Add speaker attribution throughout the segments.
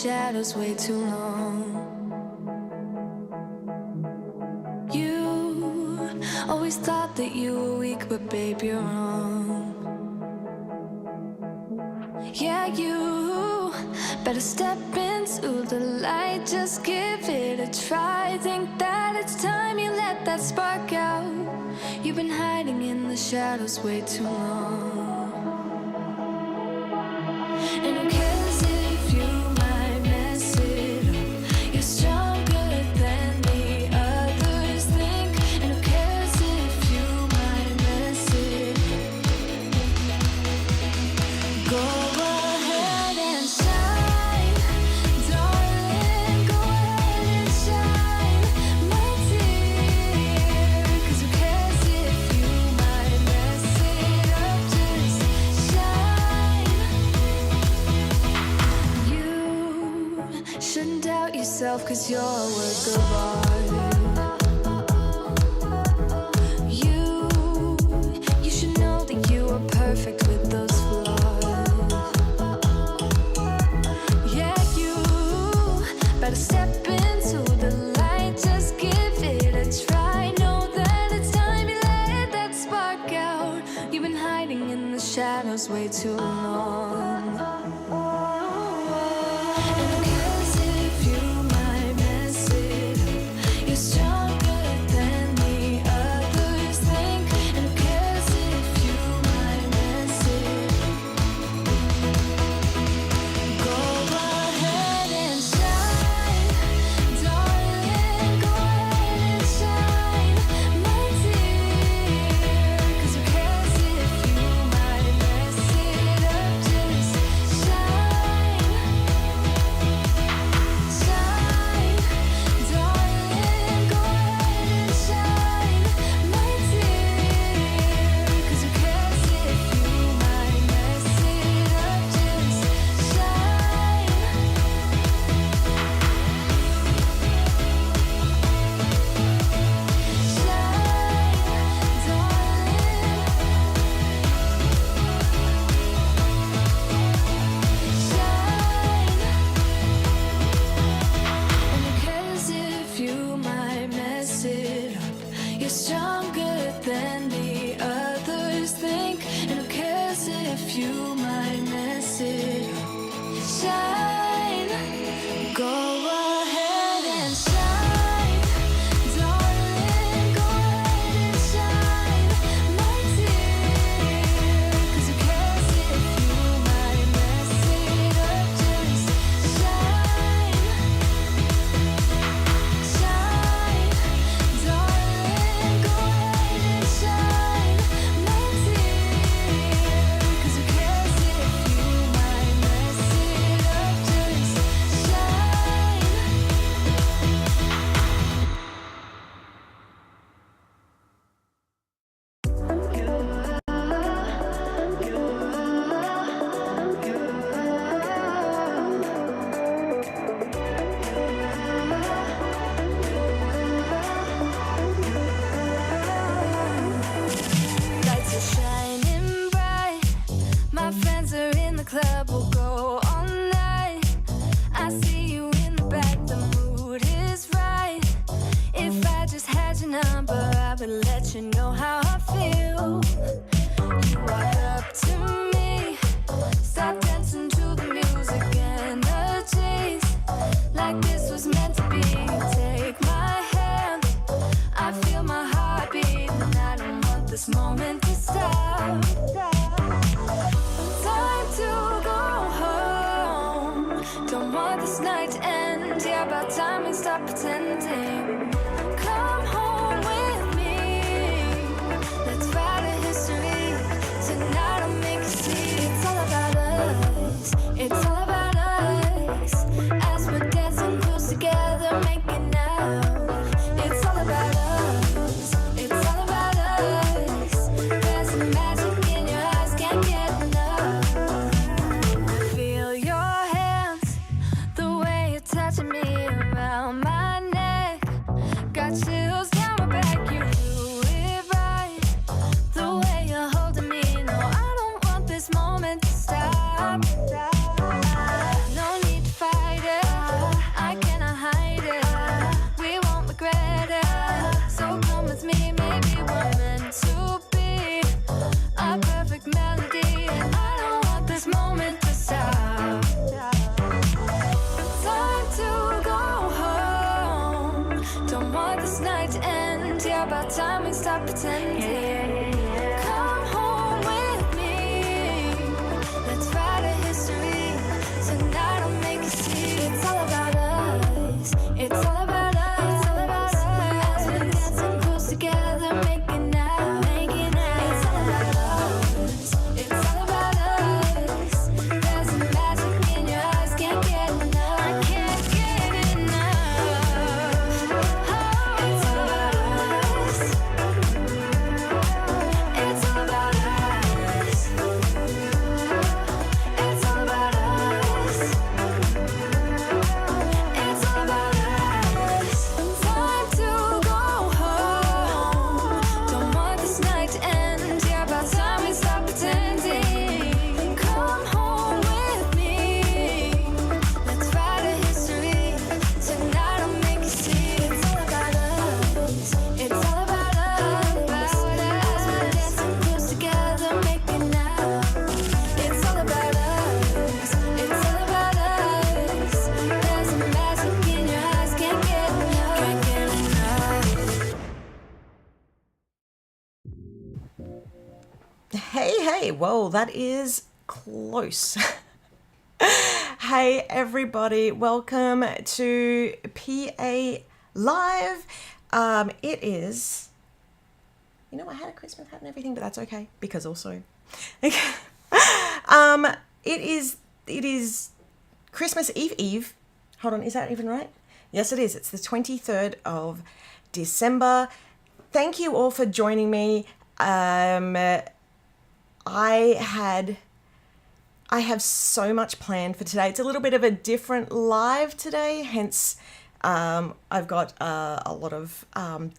Speaker 1: shadows way too long. You always thought that you were weak, but babe, you're wrong. Yeah, you better step into the light, just give it a try. Think that it's time you let that spark out. You've been hiding in the shadows way too long. And who cares if you might mess it up? You're stronger than the others think. And who cares if you might mess it up? Go ahead and shine, darling. Go ahead and shine, my dear. 'Cause who cares if you might mess it up? Just shine. You shouldn't doubt yourself, 'cause you're a work of art. You should know that you are perfect with those flaws. Yeah, you better step into the light, just give it a try. Know that it's time you let that spark out. You've been hiding in the shadows way too long. And who cares if you might mess it up? You're stronger than the others think. And who cares if you might mess it up? Go ahead and shine, darling. Go ahead and shine, my dear. 'Cause who cares if you might mess it up? Just shine, shine, darling. Go ahead and shine, my dear. 'Cause who cares if you might mess it up? Just shine. You're stronger than the others think. And who cares if you might mess it up? Shine. Go ahead and shine, darling. Go ahead and shine, my dear. 'Cause who cares if you might mess it up? Just shine, shine, darling. Go ahead and shine, my dear. 'Cause who cares if you might mess it up? Just shine. Lights are shining bright. My friends are in the club. We'll go all night. I see you in the back. The mood is right. If I just had your number, I would let you know how I feel. You walk up to me, start dancing to the music and the chase. Like this was meant to be. Take my hand, I feel my heart beat, and I don't want this moment to stop. Time to go home. Don't want this night to end. Yeah, about time we stop pretending. Come home with me. Let's write a history. Tonight I'll make you see. It's all about us. It's all about us. As we're dancing close together, making out. It's all about us. It's all about us. There's a magic in your eyes, can't get enough. Feel your hands, the way you're touching me around my neck. Got chills down my back, you do it right. The way you're holding me, no, I don't want this moment to stop. No need to fight it. this night end. Yeah, about time we stop pretending. Come home with me. Let's write a history. Tonight I'll make you see. It's all about us. It's all about us. It's all about us. As we're dancing close together, making out. It's all about us. It's all about us. There's a magic in your eyes. Can't get enough. I can't get enough. Oh, it's all about us. It's all about us. It's all about us. It's all about us. Time to go home. Don't want this night to end. Yeah, about time we stop pretending. Come home with me. Let's write a history. Tonight I'll make you see. It's all about us. It's all about us. As we're dancing close together, making out. It's all about us. It's all about us. There's a magic in your eyes. Can't get enough. Can't get enough.
Speaker 2: Hey, whoa, that is close. Hey, everybody, welcome to PA Live. It is, I had a Christmas hat and everything, but that's okay, because also, it is Christmas Eve. Hold on, is that even right? Yes, it is. It's the 23rd of December. Thank you all for joining me. I have so much planned for today. It's a little bit of a different live today, hence I've got a lot of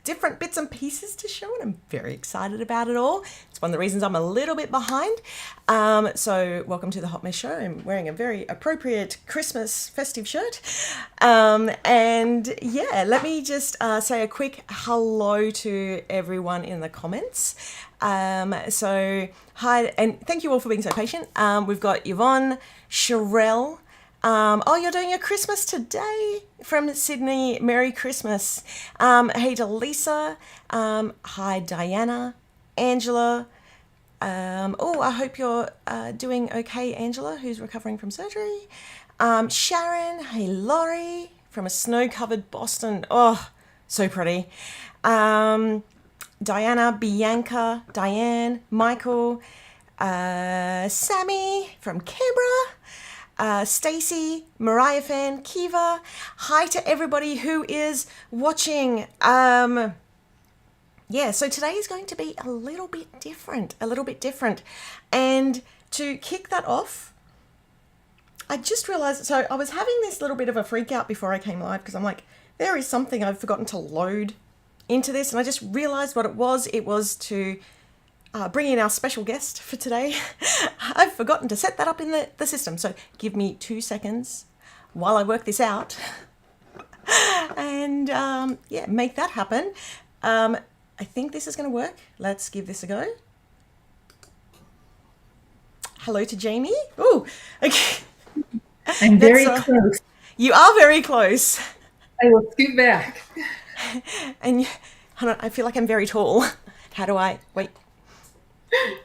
Speaker 2: different bits and pieces to show, and I'm very excited about it all. It's one of the reasons I'm a little bit behind. So welcome to the Hot Mess Show. I'm wearing a very appropriate Christmas festive shirt. And yeah, let me just say a quick hello to everyone in the comments. So hi, and thank you all for being so patient. We've got Yvonne, Sherelle. Oh, you're doing your Christmas today from Sydney. Merry Christmas. Hey to Lisa. Hi, Diana, Angela. Oh, I hope you're doing okay, Angela, who's recovering from surgery. Sharon. Hey, Laurie from a snow-covered Boston. Oh, so pretty. Diana, Bianca, Diane, Michael, Sammy from Canberra, Stacy, Mariah fan, Kiva. Hi to everybody who is watching. Yeah, so today is going to be a little bit different. And to kick that off, I just realized, so I was having this little bit of a freak out before I came live because I'm like, there is something I've forgotten to load into this, and I just realized what it was. It was to bring in our special guest for today. I've forgotten to set that up in the system, so give me 2 seconds while I work this out and yeah, make that happen. I think this is going to work. Let's give this a go. Hello to Jaime. Oh, okay.
Speaker 3: I'm very close.
Speaker 2: You are very close.
Speaker 3: I will scoot back.
Speaker 2: And hold on, I feel like I'm very tall. How do I wait?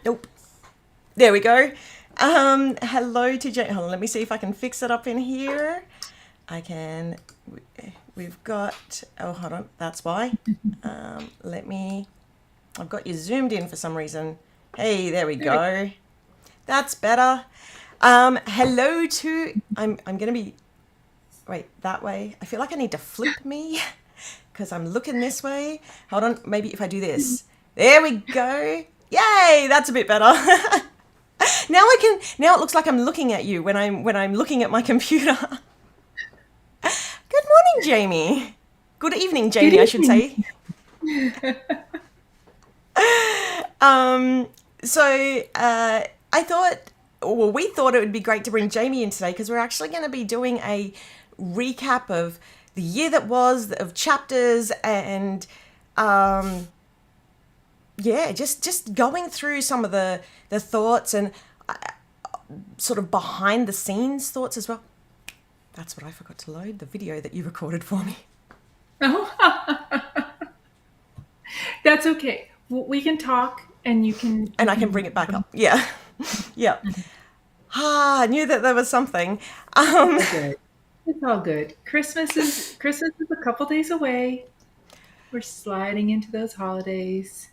Speaker 2: Nope. There we go. Hello to Jane. Hold on, let me see if I can fix it up in here. I can. We've got. Oh, hold on. That's why. I've got you zoomed in for some reason. Hey, there we go. That's better. Hello to. I'm gonna be. Wait, that way. I feel like I need to flip me. Because I'm looking this way. Hold on, maybe if I do this. There we go. Yay, that's a bit better. Now it looks like I'm looking at you when I'm looking at my computer. Good morning, Jaime. Good evening, Jaime, I should say. We thought it would be great to bring Jaime in today because we're actually going to be doing a recap of the year that was, of chapters, and just going through some of the thoughts and sort of behind the scenes thoughts as well. That's what I forgot to load, the video that you recorded for me.
Speaker 3: That's okay. We can talk, and you can.
Speaker 2: And I can bring it back up. Yeah. Yeah. I knew that there was something.
Speaker 3: It's good. It's all good. Christmas is a couple days away. We're sliding into those holidays.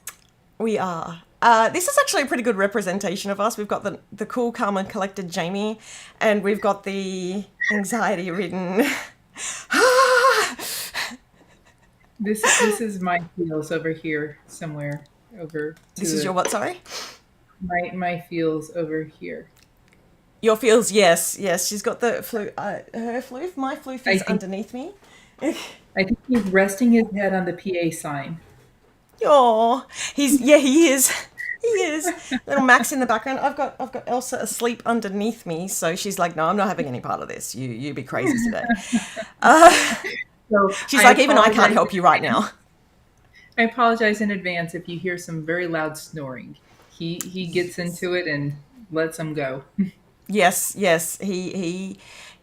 Speaker 2: We are. This is actually a pretty good representation of us. We've got the cool, calm, and collected Jamie, and we've got the anxiety-ridden.
Speaker 3: This is my feels over here somewhere. Over.
Speaker 2: This is your what? Sorry.
Speaker 3: My feels over here.
Speaker 2: Your feels, yes. She's got the flu. Her floof, my floof is underneath me.
Speaker 3: I think he's resting his head on the PA sign.
Speaker 2: Oh, he is. He is. Little Max in the background. I've got Elsa asleep underneath me, so she's like, no, I'm not having any part of this. You be crazy today.
Speaker 3: So
Speaker 2: She's like, even I can't help you right now.
Speaker 3: I apologize in advance if you hear some very loud snoring. He gets into it and lets him go.
Speaker 2: Yes. He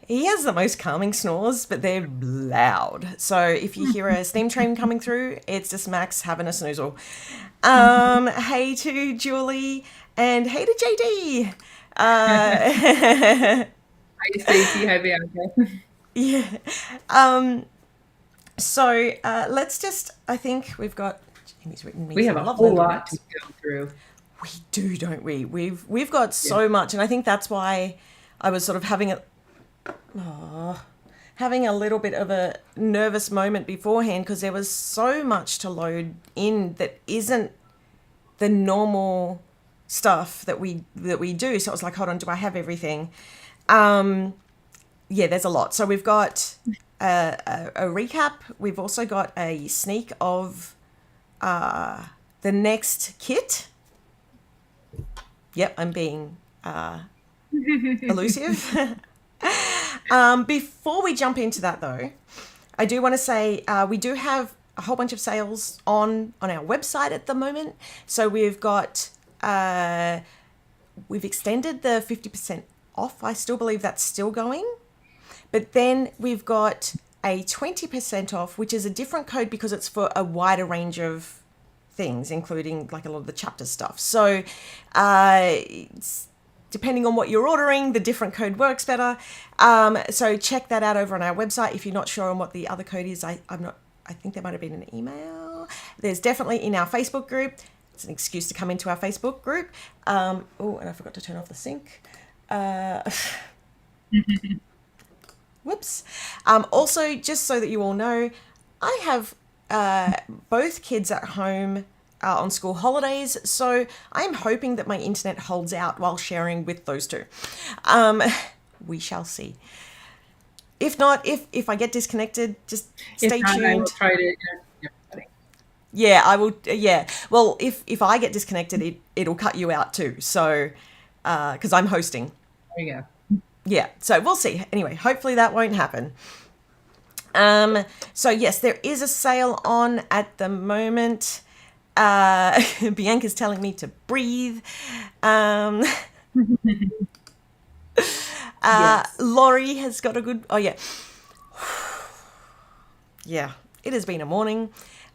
Speaker 2: has the most calming snores, but they're loud. So if you hear a steam train coming through, it's just Max having a snoozle. Hey to Julie and hey to JD.
Speaker 3: Hi Stacey, hi Bianca.
Speaker 2: Yeah. So let's just. I think we've got. Jamie's written me.
Speaker 3: We have a whole lot to go through.
Speaker 2: We do, don't we? We've got so much, and I think that's why I was sort of having a little bit of a nervous moment beforehand, because there was so much to load in that isn't the normal stuff that we do. So it was like, hold on, do I have everything? Yeah, there's a lot. So we've got a recap. We've also got a sneak of the next kit. Yep, I'm being elusive. Before we jump into that, though, I do want to say we do have a whole bunch of sales on our website at the moment. So we've got we've extended the 50% off. I still believe that's still going. But then we've got a 20% off, which is a different code because it's for a wider range of things, including like a lot of the chapter stuff. So depending on what you're ordering, the different code works better. So check that out over on our website. If you're not sure on what the other code is, I think there might have been an email. There's definitely in our Facebook group. It's an excuse to come into our Facebook group. And I forgot to turn off the sync. Whoops. Also, just so that you all know, I have both kids at home on school holidays, so I'm hoping that my internet holds out while sharing with those two. We shall see. If not, if I get disconnected, just stay tuned.
Speaker 3: I will try to.
Speaker 2: Yeah, I will. Yeah. Well, if I get disconnected, it'll cut you out too. So, because I'm hosting.
Speaker 3: There you go.
Speaker 2: Yeah. So we'll see. Anyway, hopefully that won't happen. So yes, there is a sale on at the moment. Bianca's telling me to breathe. Yes. Laurie has got a good. Oh yeah. Yeah. It has been a morning.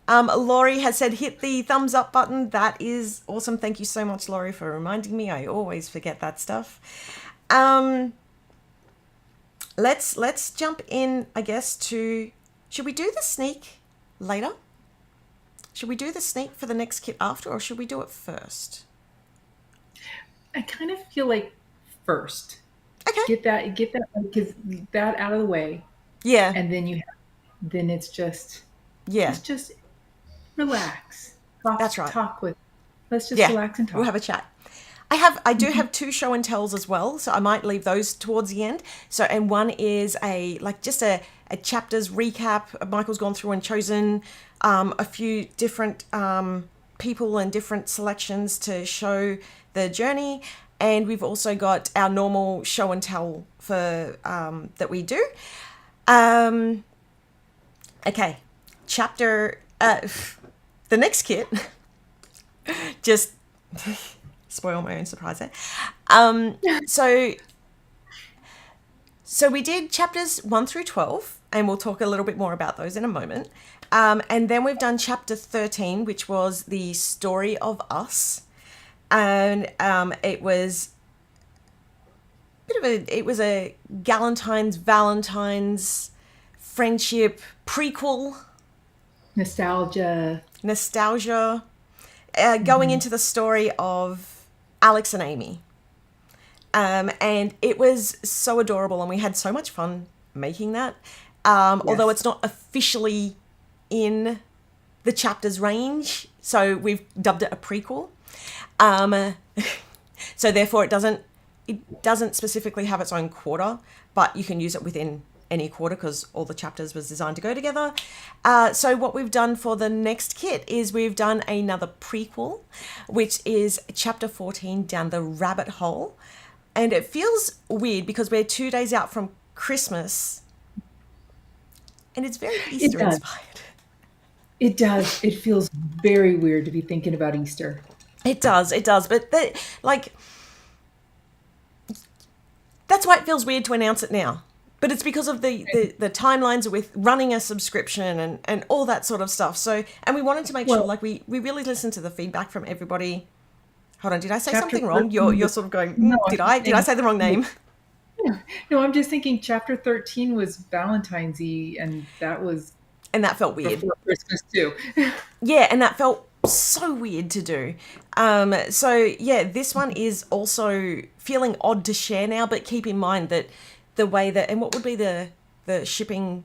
Speaker 2: Laurie has said, hit the thumbs up button. That is awesome. Thank you so much, Laurie, for reminding me. I always forget that stuff. Let's jump in, I guess, to... Should we do the sneak later? Should we do the sneak for the next kit after, or should we do it first?
Speaker 3: I kind of feel like first.
Speaker 2: Okay.
Speaker 3: Get that out of the way.
Speaker 2: Yeah.
Speaker 3: And then then it's just...
Speaker 2: Yeah.
Speaker 3: It's just relax.
Speaker 2: That's right.
Speaker 3: Let's just relax and talk.
Speaker 2: We'll have a chat. I do have two show and tells as well, so I might leave those towards the end. So, and one is a chapters recap. Michael's gone through and chosen a few different people and different selections to show the journey. And we've also got our normal show and tell for that we do. Okay, chapter the next kit. Just spoil my own surprise there. So we did chapters 1 through 12, and we'll talk a little bit more about those in a moment. And then we've done chapter 13, which was the story of us. And it was a Valentine's friendship prequel.
Speaker 3: Nostalgia.
Speaker 2: Going into the story of Alex and Amy. And it was so adorable, and we had so much fun making that. Although it's not officially in the chapter's range, so we've dubbed it a prequel. So therefore it doesn't specifically have its own quarter, but you can use it within any quarter because all the chapters was designed to go together. So what we've done for the next kit is we've done another prequel, which is chapter 14, Down the Rabbit Hole. And it feels weird because we're 2 days out from Christmas, and it's very Easter inspired.
Speaker 3: It does. It feels very weird to be thinking about Easter.
Speaker 2: It does. But that's why it feels weird to announce it now. But it's because of the timelines with running a subscription and all that sort of stuff. So, and we wanted to make sure, like, we really listened to the feedback from everybody. Hold on, did I say something wrong? You're sort of going,
Speaker 3: No,
Speaker 2: did I say the wrong name?
Speaker 3: No, I'm just thinking chapter 13 was Valentine's-y, and that
Speaker 2: felt weird.
Speaker 3: Before Christmas too.
Speaker 2: Yeah, and that felt so weird to do. So yeah, this one is also feeling odd to share now, but keep in mind that the way that, and what would be the shipping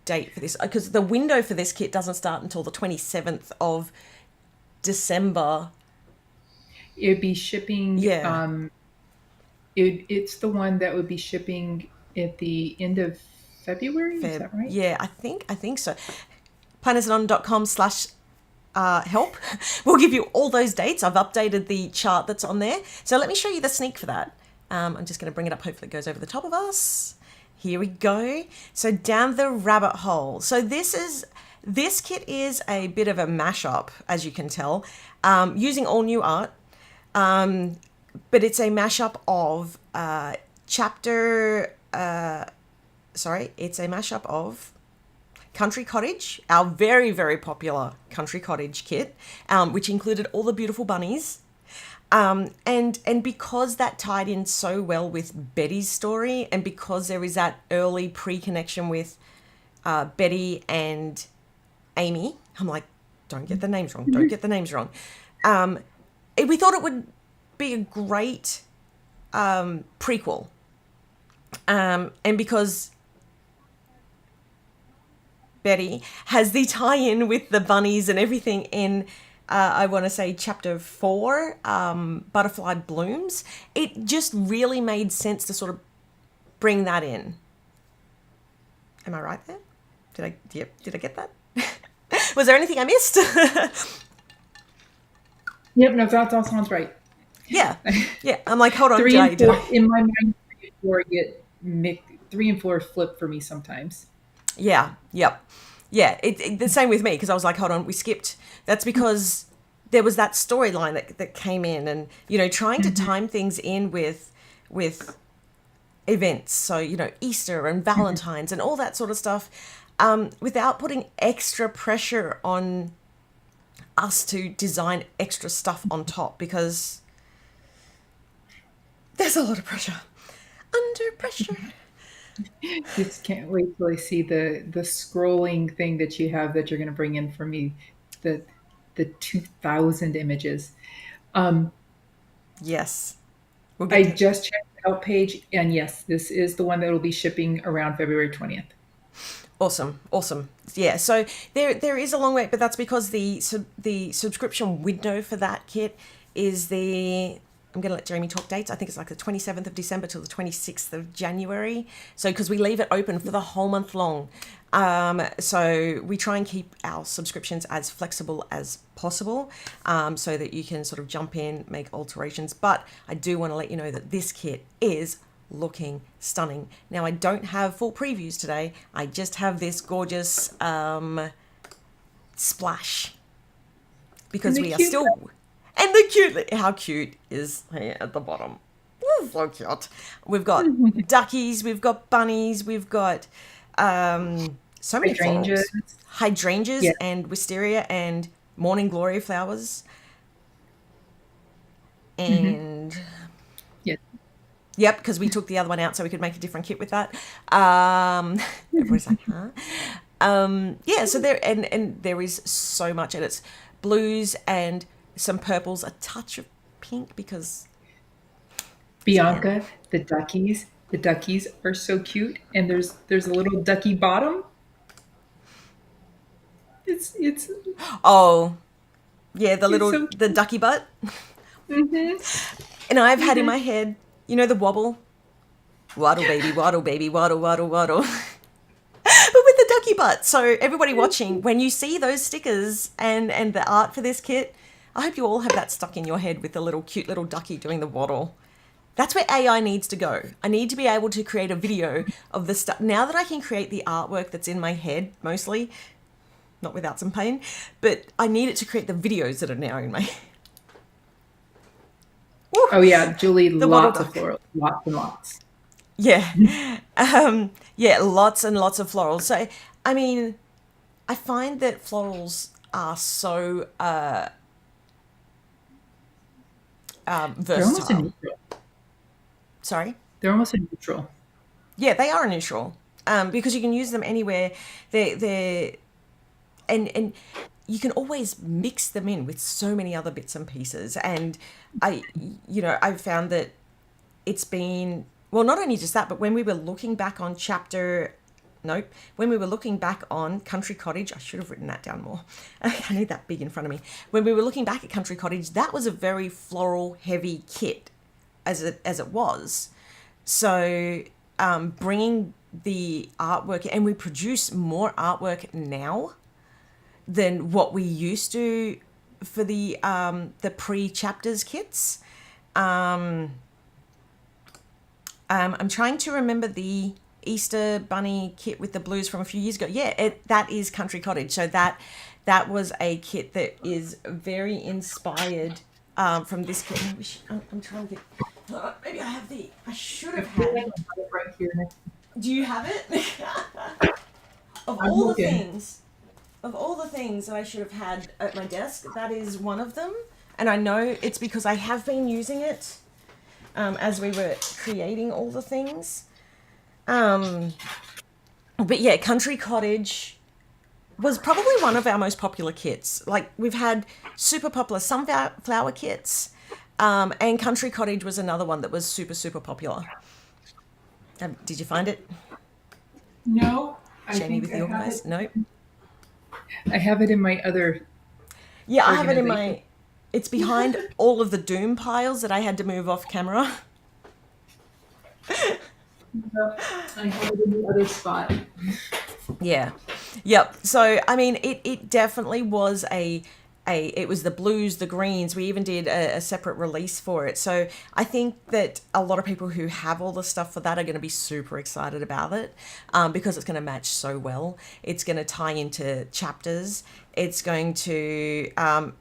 Speaker 2: date for this? Because the window for this kit doesn't start until the 27th of December.
Speaker 3: It'd be shipping.
Speaker 2: Yeah.
Speaker 3: It's the one that would be shipping at the end of February. Is that right?
Speaker 2: Yeah, I think so. planetsanon.com/help. We'll give you all those dates. I've updated the chart that's on there. So let me show you the sneak for that. I'm just going to bring it up. Hopefully it goes over the top of us. Here we go. So Down the Rabbit Hole. So this kit is a bit of a mashup, as you can tell, using all new art. But it's a mashup of it's a mashup of Country Cottage, our very, very popular Country Cottage kit, which included all the beautiful bunnies. And because that tied in so well with Betty's story, and because there is that early pre-connection with Betty and Amy, I'm like, don't get the names wrong. We thought it would be a great prequel. And because Betty has the tie-in with the bunnies and everything in, I want to say, chapter 4, Butterfly Blooms, it just really made sense to sort of bring that in. Am I right there? Did I get that? Was there anything I missed?
Speaker 3: Yep, no, that all sounds right.
Speaker 2: Yeah. I'm like, hold on.
Speaker 3: 3 and 4, in my mind, 3 and 4 get mixed. 3 and 4 flip for me sometimes.
Speaker 2: Yeah. Yep. Yeah. The same with me, because I was like, hold on, we skipped. That's because there was that storyline that came in, and trying to time things in with events. So Easter and Valentine's and all that sort of stuff, without putting extra pressure on us to design extra stuff on top, because there's a lot of pressure. Under pressure.
Speaker 3: Just can't wait till I see the scrolling thing that you have that you're going to bring in for me, the 2,000 images.
Speaker 2: Yes.
Speaker 3: I just checked the out page, and yes, this is the one that will be shipping around February 20th.
Speaker 2: Awesome. Yeah, so there is a long wait, but that's because the subscription window for that kit is I'm going to let Jaime talk dates. I think it's like the 27th of December till the 26th of January. So, because we leave it open for the whole month long. So we try and keep our subscriptions as flexible as possible, so that you can sort of jump in, make alterations. But I do want to let you know that this kit is looking stunning. Now, I don't have full previews today. I just have this gorgeous splash, because we are still... And how cute is here at the bottom? Ooh, so cute. We've got duckies, we've got bunnies, we've got So many
Speaker 3: Hydrangeas.
Speaker 2: florals. Hydrangeas
Speaker 3: Yeah.
Speaker 2: and wisteria and morning glory flowers. And
Speaker 3: Yeah.
Speaker 2: yep, because we took the other one out so we could make a different kit with that. Everybody's like, huh? Yeah, so there and there is so much, and it's blues and some purples, a touch of pink because
Speaker 3: Bianca, the duckies. The duckies are so cute, and there's a little ducky bottom. It's
Speaker 2: oh yeah,
Speaker 3: it's so
Speaker 2: the ducky butt.
Speaker 3: hmm
Speaker 2: And I've had in my head, you know, the wobble, waddle baby, waddle baby, waddle waddle waddle. But with the ducky butt. So everybody watching, when you see those stickers and the art for this kit, I hope you all have that stuck in your head with the little cute little ducky doing the waddle. That's where AI needs to go. I need to be able to create a video of the stuff. Now that I can create the artwork that's in my head, mostly, not without some pain, but I need it to create the videos that are now in my head.
Speaker 3: Oh yeah, Julie,
Speaker 2: The
Speaker 3: lots
Speaker 2: waddle
Speaker 3: of floral, lots and lots.
Speaker 2: Yeah. Yeah, lots and lots of florals. So, I mean, I find that florals are so
Speaker 3: They're almost a
Speaker 2: versatile.
Speaker 3: neutral.
Speaker 2: Sorry?
Speaker 3: They're almost a neutral.
Speaker 2: Yeah, they are a neutral. Because you can use them anywhere. They're and you can always mix them in with so many other bits and pieces. And I've found that it's been, well, not only just that, but when we were looking back on when we were looking back on Country Cottage, I should have written that down more. I need that big in front of me. When we were looking back at Country Cottage, that was a very floral heavy kit as it was. So bringing the artwork, and we produce more artwork now than what we used to for the pre-chapters kits. I'm trying to remember the Easter Bunny kit with the blues from a few years ago. Yeah, that is Country Cottage. So that was a kit that is very inspired from this kit. I'm trying to get. Maybe I have I should have had.
Speaker 3: Right here.
Speaker 2: Do you have it? Of
Speaker 3: I'm
Speaker 2: all the
Speaker 3: looking.
Speaker 2: things, that I should have had at my desk, that is one of them. And I know it's because I have been using it as we were creating all the things. But yeah, Country Cottage was probably one of our most popular kits. Like, we've had super popular sunflower kits, and Country Cottage was another one that was super, super popular. Did you find it?
Speaker 3: No, I
Speaker 2: Jamie
Speaker 3: think
Speaker 2: with
Speaker 3: I
Speaker 2: the
Speaker 3: have
Speaker 2: organized?
Speaker 3: it.
Speaker 2: No.
Speaker 3: I have it in my other.
Speaker 2: Yeah, I have it in
Speaker 3: Organization.
Speaker 2: it's behind all of the Doom piles that I had to move off camera.
Speaker 3: I have it in the other spot.
Speaker 2: Yeah. Yep. So, I mean, it definitely was it was the blues, the greens. We even did a separate release for it. So I think that a lot of people who have all the stuff for that are going to be super excited about it because it's going to match so well. It's going to tie into chapters. It's going to,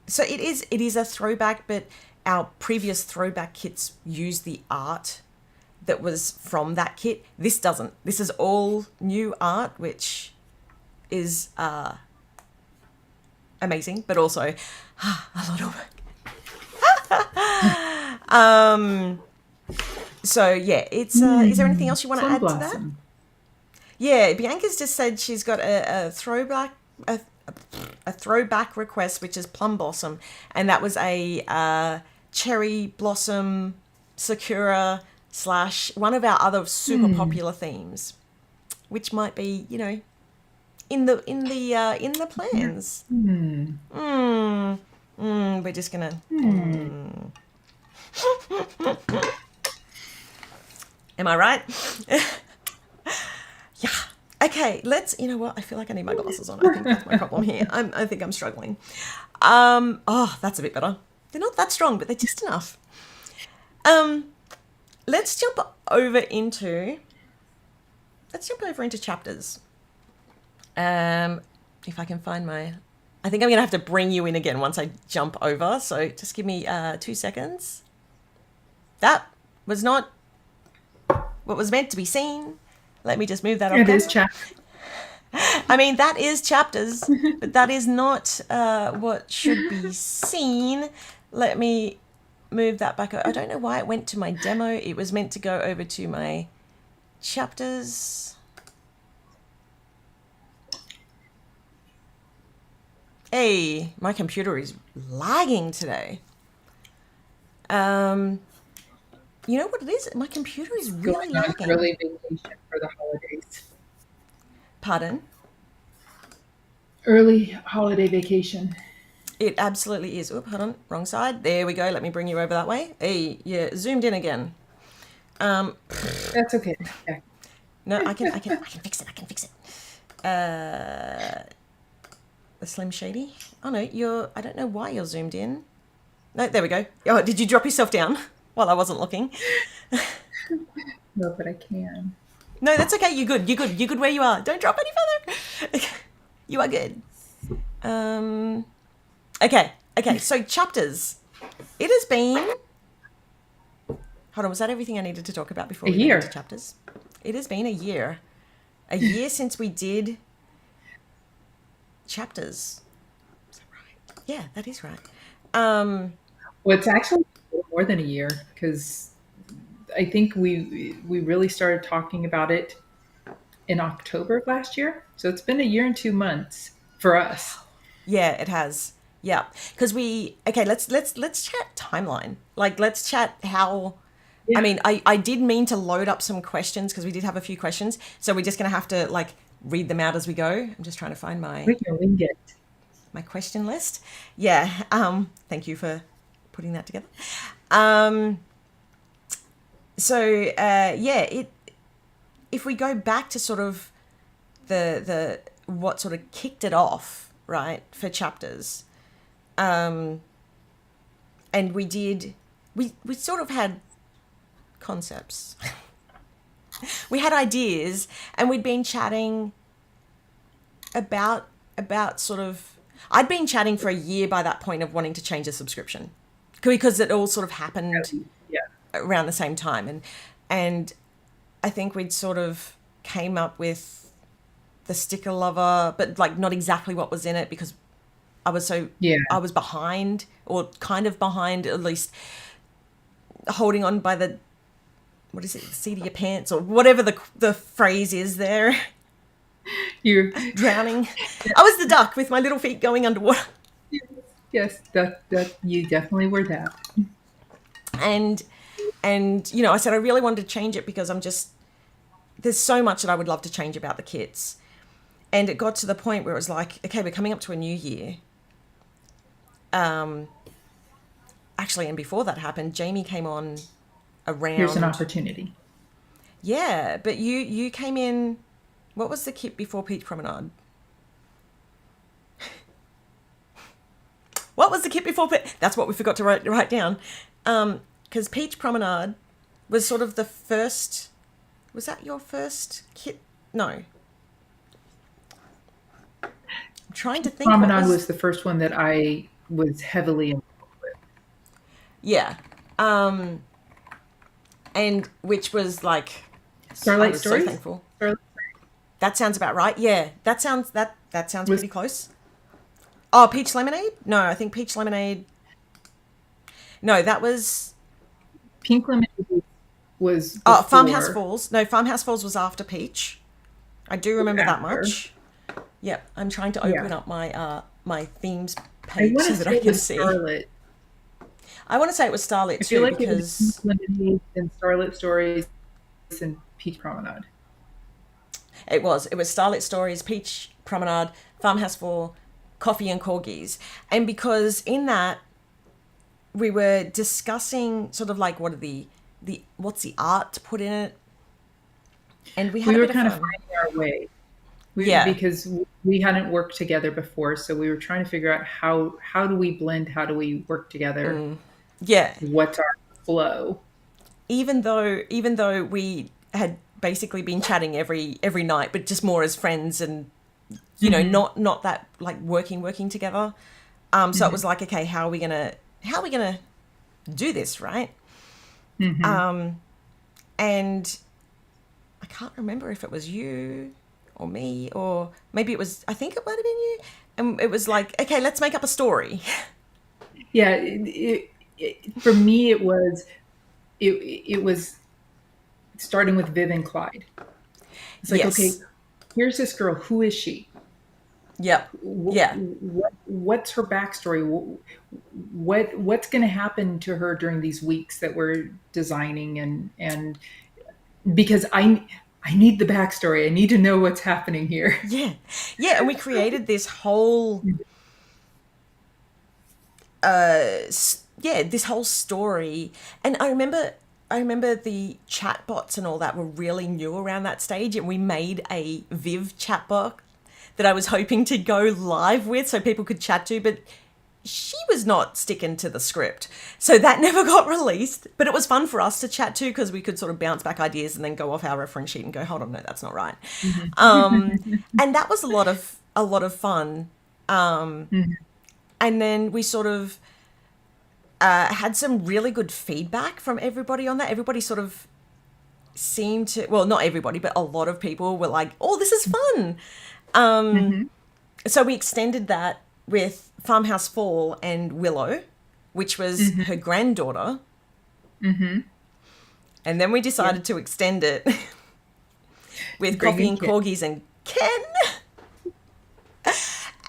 Speaker 2: so it is a throwback, but our previous throwback kits use the art that was from that kit. This doesn't. This is all new art, which is amazing, but also a lot of work. So yeah, it's is there anything else you want to add to that?
Speaker 3: Sunblossom.
Speaker 2: Yeah, Bianca's just said she's got a throwback a throwback request, which is plum blossom, and that was a cherry blossom sakura / one of our other super popular themes, which might be, you know, in the plans. We're just gonna. Am I right? Yeah. Okay. Let's. You know what? I feel like I need my glasses on. I think that's my problem here. I think I'm struggling. Oh, that's a bit better. They're not that strong, but they're just enough. Let's jump over into chapters. If I can find I think I'm going to have to bring you in again once I jump over. So just give me 2 seconds. That was not what was meant to be seen. Let me just move that off
Speaker 3: It is
Speaker 2: camera.
Speaker 3: chapter.
Speaker 2: I mean, that is chapters, but that is not what should be seen. Let me move that back. I don't know why it went to my demo. It was meant to go over to my chapters. Hey, my computer is lagging today. You know what it is? My computer is really
Speaker 3: Going on
Speaker 2: lagging.
Speaker 3: early vacation for the holidays.
Speaker 2: Pardon?
Speaker 3: Early holiday vacation.
Speaker 2: It absolutely is. Oop, hold on, wrong side. There we go. Let me bring you over that way. Hey, yeah, zoomed in again.
Speaker 3: That's okay. Yeah.
Speaker 2: No, I can fix it. I can fix it. The Slim Shady. Oh no, I don't know why you're zoomed in. No, there we go. Oh, did you drop yourself down while I wasn't looking?
Speaker 3: No, but I can.
Speaker 2: No, that's okay. You're good. You're good where you are. Don't drop any further. You are good. Okay. So chapters. It has been. Hold on. Was that everything I needed to talk about before we
Speaker 3: year.
Speaker 2: went into chapters? It has been a year. A year since we did chapters. Is that right? Yeah, that is right.
Speaker 3: Well, it's actually more than a year because I think we really started talking about it in October of last year. So it's been a year and 2 months for us.
Speaker 2: Yeah, it has. Yeah, because let's chat timeline. Like, let's chat how.
Speaker 3: Yeah.
Speaker 2: I mean, I did mean to load up some questions because we did have a few questions. So we're just gonna have to like read them out as we go. I'm just trying to find
Speaker 3: We can wing it.
Speaker 2: my question list. Yeah. Thank you for putting that together. If we go back to sort of the what sort of kicked it off, right, for chapters, and we sort of had concepts. We had ideas, and we'd been chatting about sort of. I'd been chatting for a year by that point of wanting to change the subscription, because it all sort of happened around the same time, and I think we'd sort of came up with the sticker lover, but like not exactly what was in it because I was behind, or kind of behind, at least holding on by the seat of your pants, or whatever the phrase is there.
Speaker 3: You're
Speaker 2: Drowning. I was the duck with my little feet going underwater.
Speaker 3: yes, that you definitely were that.
Speaker 2: And I said I really wanted to change it because there's so much that I would love to change about the kits. And it got to the point where it was like, okay, we're coming up to a new year. Actually, and before that happened, Jaime came on around.
Speaker 3: Here's an opportunity.
Speaker 2: Yeah, but you came in. What was the kit before Peach Promenade? What was the kit before? That's what we forgot to write down. Because Peach Promenade was sort of the first. Was that your first kit? No. I'm trying to think.
Speaker 3: Promenade was the first one that I was heavily involved with.
Speaker 2: Yeah. And which was like.
Speaker 3: Starlight Stories?
Speaker 2: So thankful. That sounds about right. Yeah, that sounds pretty close. Oh, Peach Lemonade? No, I think Peach Lemonade. No, that was
Speaker 3: Pink Lemonade was
Speaker 2: Farmhouse Falls. No, Farmhouse Falls was after Peach. I do remember that much. Yep, I'm trying to open up my my themes page so that I can see.
Speaker 3: Starlit.
Speaker 2: I want to say it was Starlit too,
Speaker 3: like
Speaker 2: because
Speaker 3: it was Pink Lemonade and Starlit Stories and Peach Promenade.
Speaker 2: It was Starlit Stories, Peach Promenade, Farmhouse 4, Coffee and Corgis. And because in that we were discussing sort of like what's the art to put in it. And we were
Speaker 3: kind of finding our way. Because we hadn't worked together before, so we were trying to figure out how do we blend, how do we work together?
Speaker 2: Yeah.
Speaker 3: What's our flow?
Speaker 2: Even though we had basically been chatting every night, but just more as friends, and not that like working together. So it was like, okay, how are we gonna do this, right? And I can't remember if it was you or me, or maybe it was, I think it might have been you. And it was like, okay, let's make up a story.
Speaker 3: Yeah, for me, it was starting with Viv and Clyde. It's like, okay,
Speaker 2: Yes.
Speaker 3: here's this girl. Who is she?
Speaker 2: Yep. Yeah.
Speaker 3: What's her backstory? What's going to happen to her during these weeks that we're designing, and because I need the backstory. I need to know what's happening here.
Speaker 2: Yeah. Yeah. And we created this whole, this whole story. And I remember the chatbots and all that were really new around that stage, and we made a Viv chatbot that I was hoping to go live with so people could chat to, but she was not sticking to the script. So that never got released, but it was fun for us to chat to because we could sort of bounce back ideas and then go off our reference sheet and go, hold on, no, that's not right. And that was a lot of fun. And then we sort of had some really good feedback from everybody on that. Everybody sort of seemed to, well, not everybody, but a lot of people were like, oh, this is fun. So we extended that with Farmhouse Fall and Willow, which was her granddaughter. And then we decided to extend it with Coffee and Corgis and Ken.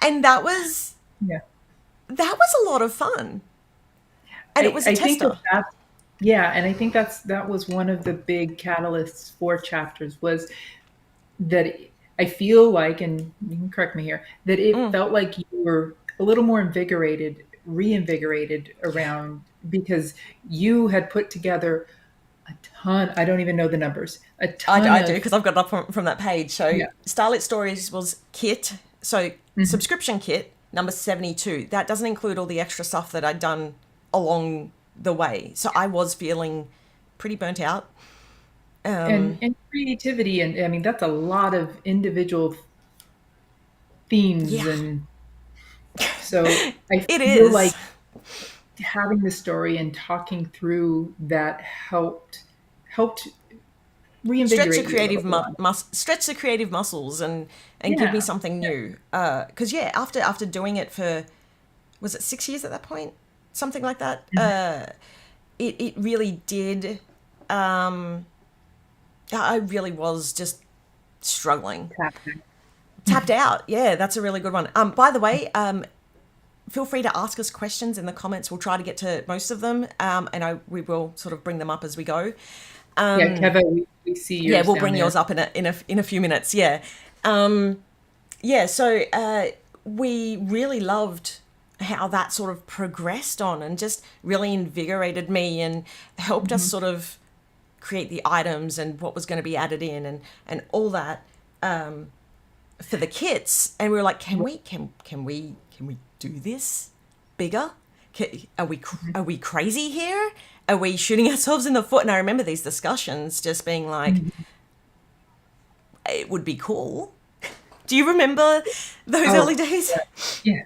Speaker 2: And that was a lot of fun. And it was a tester.
Speaker 3: And I think that was one of the big catalysts for chapters, was that I feel like, and you can correct me here, that it felt like you were a little more reinvigorated around, because you had put together a ton. I don't even know the numbers. A ton.
Speaker 2: I do, because I've got it up from that page. So Starlit Stories was kit. So subscription kit number 72. That doesn't include all the extra stuff that I'd done along the way. So I was feeling pretty burnt out.
Speaker 3: And creativity, and I mean, that's a lot of individual themes. And so I feel like having the story and talking through that helped reinvigorate
Speaker 2: stretch the creative muscles and give me something new. Because after doing it for, was it 6 years at that point, something like that, it really did. I really was just struggling. Tapped out. Yeah, that's a really good one. By the way, feel free to ask us questions in the comments. We'll try to get to most of them, and we will sort of bring them up as we go.
Speaker 3: Kevin, we see yours.
Speaker 2: Yeah, we'll bring yours up in a few minutes. Yeah. So we really loved how that sort of progressed on, and just really invigorated me and helped us sort of create the items and what was going to be added in and all that for the kits. And we were like, can we do this bigger? Are we crazy here? Are we shooting ourselves in the foot? And I remember these discussions just being like, it would be cool. Do you remember those early days?
Speaker 3: Yeah.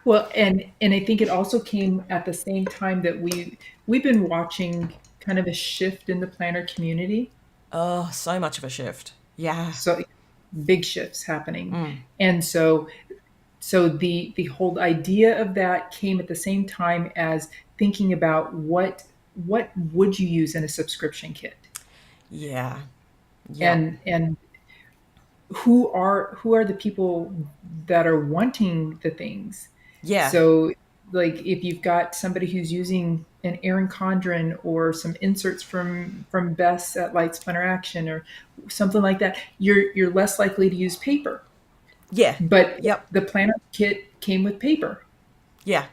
Speaker 3: Well, and I think it also came at the same time that we've been watching kind of a shift in the planner community.
Speaker 2: Oh, so much of a shift. Yeah.
Speaker 3: So big shifts happening. And so the whole idea of that came at the same time as thinking about what would you use in a subscription kit?
Speaker 2: Yeah.
Speaker 3: And who are the people that are wanting the things?
Speaker 2: Yeah.
Speaker 3: So like if you've got somebody who's using an Erin Condren or some inserts from Bess at Light Splinter Action or something like that, you're less likely to use paper.
Speaker 2: Yeah.
Speaker 3: But the planner kit came with paper.
Speaker 2: Yeah.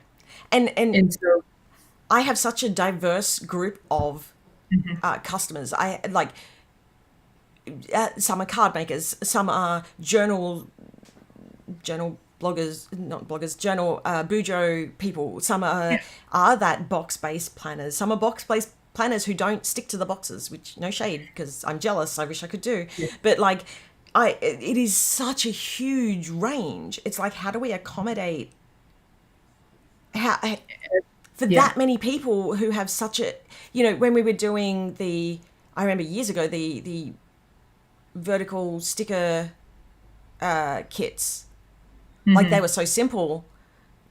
Speaker 2: And
Speaker 3: so
Speaker 2: I have such a diverse group of customers. I like some are card makers, some are journal bloggers, not bloggers, journal Bujo people. Some are that box-based planners. Some are box-based planners who don't stick to the boxes, which no shade, because I'm jealous. I wish I could do. Yeah. But like, it is such a huge range. It's like, how do we accommodate that many people who have such a, when we were doing I remember years ago, the vertical sticker kits. Like they were so simple,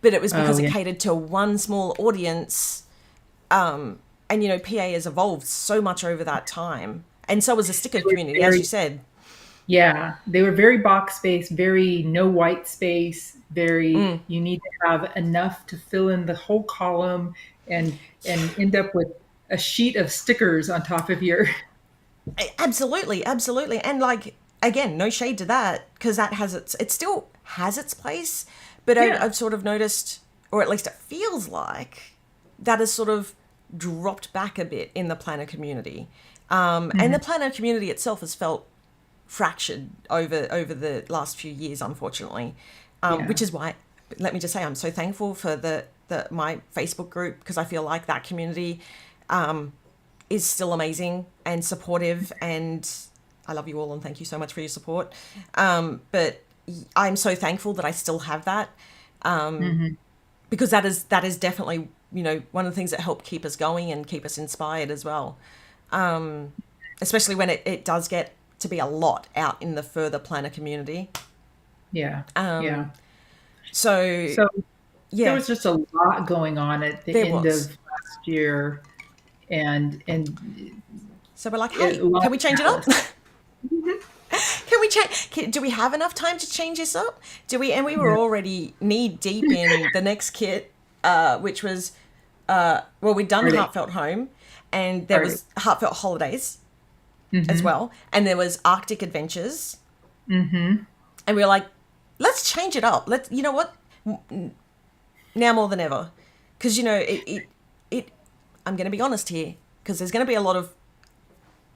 Speaker 2: but it was because it catered to one small audience. And, you know, PA has evolved so much over that time. And so has the sticker community, as you said.
Speaker 3: Yeah, they were very box space, very no white space, very you need to have enough to fill in the whole column and end up with a sheet of stickers on top of your
Speaker 2: Absolutely, absolutely. And like, again, no shade to that, because that has it still has its place. But I've sort of noticed, or at least it feels like, that has sort of dropped back a bit in the planner community. And the planner community itself has felt fractured over the last few years, unfortunately. Which is why, let me just say, I'm so thankful for my Facebook group, because I feel like that community is still amazing and supportive, and I love you all and thank you so much for your support. But I'm so thankful that I still have that, because that is definitely, you know, one of the things that help keep us going and keep us inspired as well. Especially when it does get to be a lot out in the further planner community.
Speaker 3: Yeah.
Speaker 2: So yeah,
Speaker 3: there was just a lot going on at the end of last year, and
Speaker 2: so we're like, hey, can we change it up? Can we change? Do we have enough time to change this up? Do we? And we were already knee deep in the next kit, which was we'd done Heartfelt Home, and there was Heartfelt Holidays as well, and there was Arctic Adventures, and we were like, let's change it up. You know what? Now more than ever, because you know it. I'm going to be honest here, because there's going to be a lot of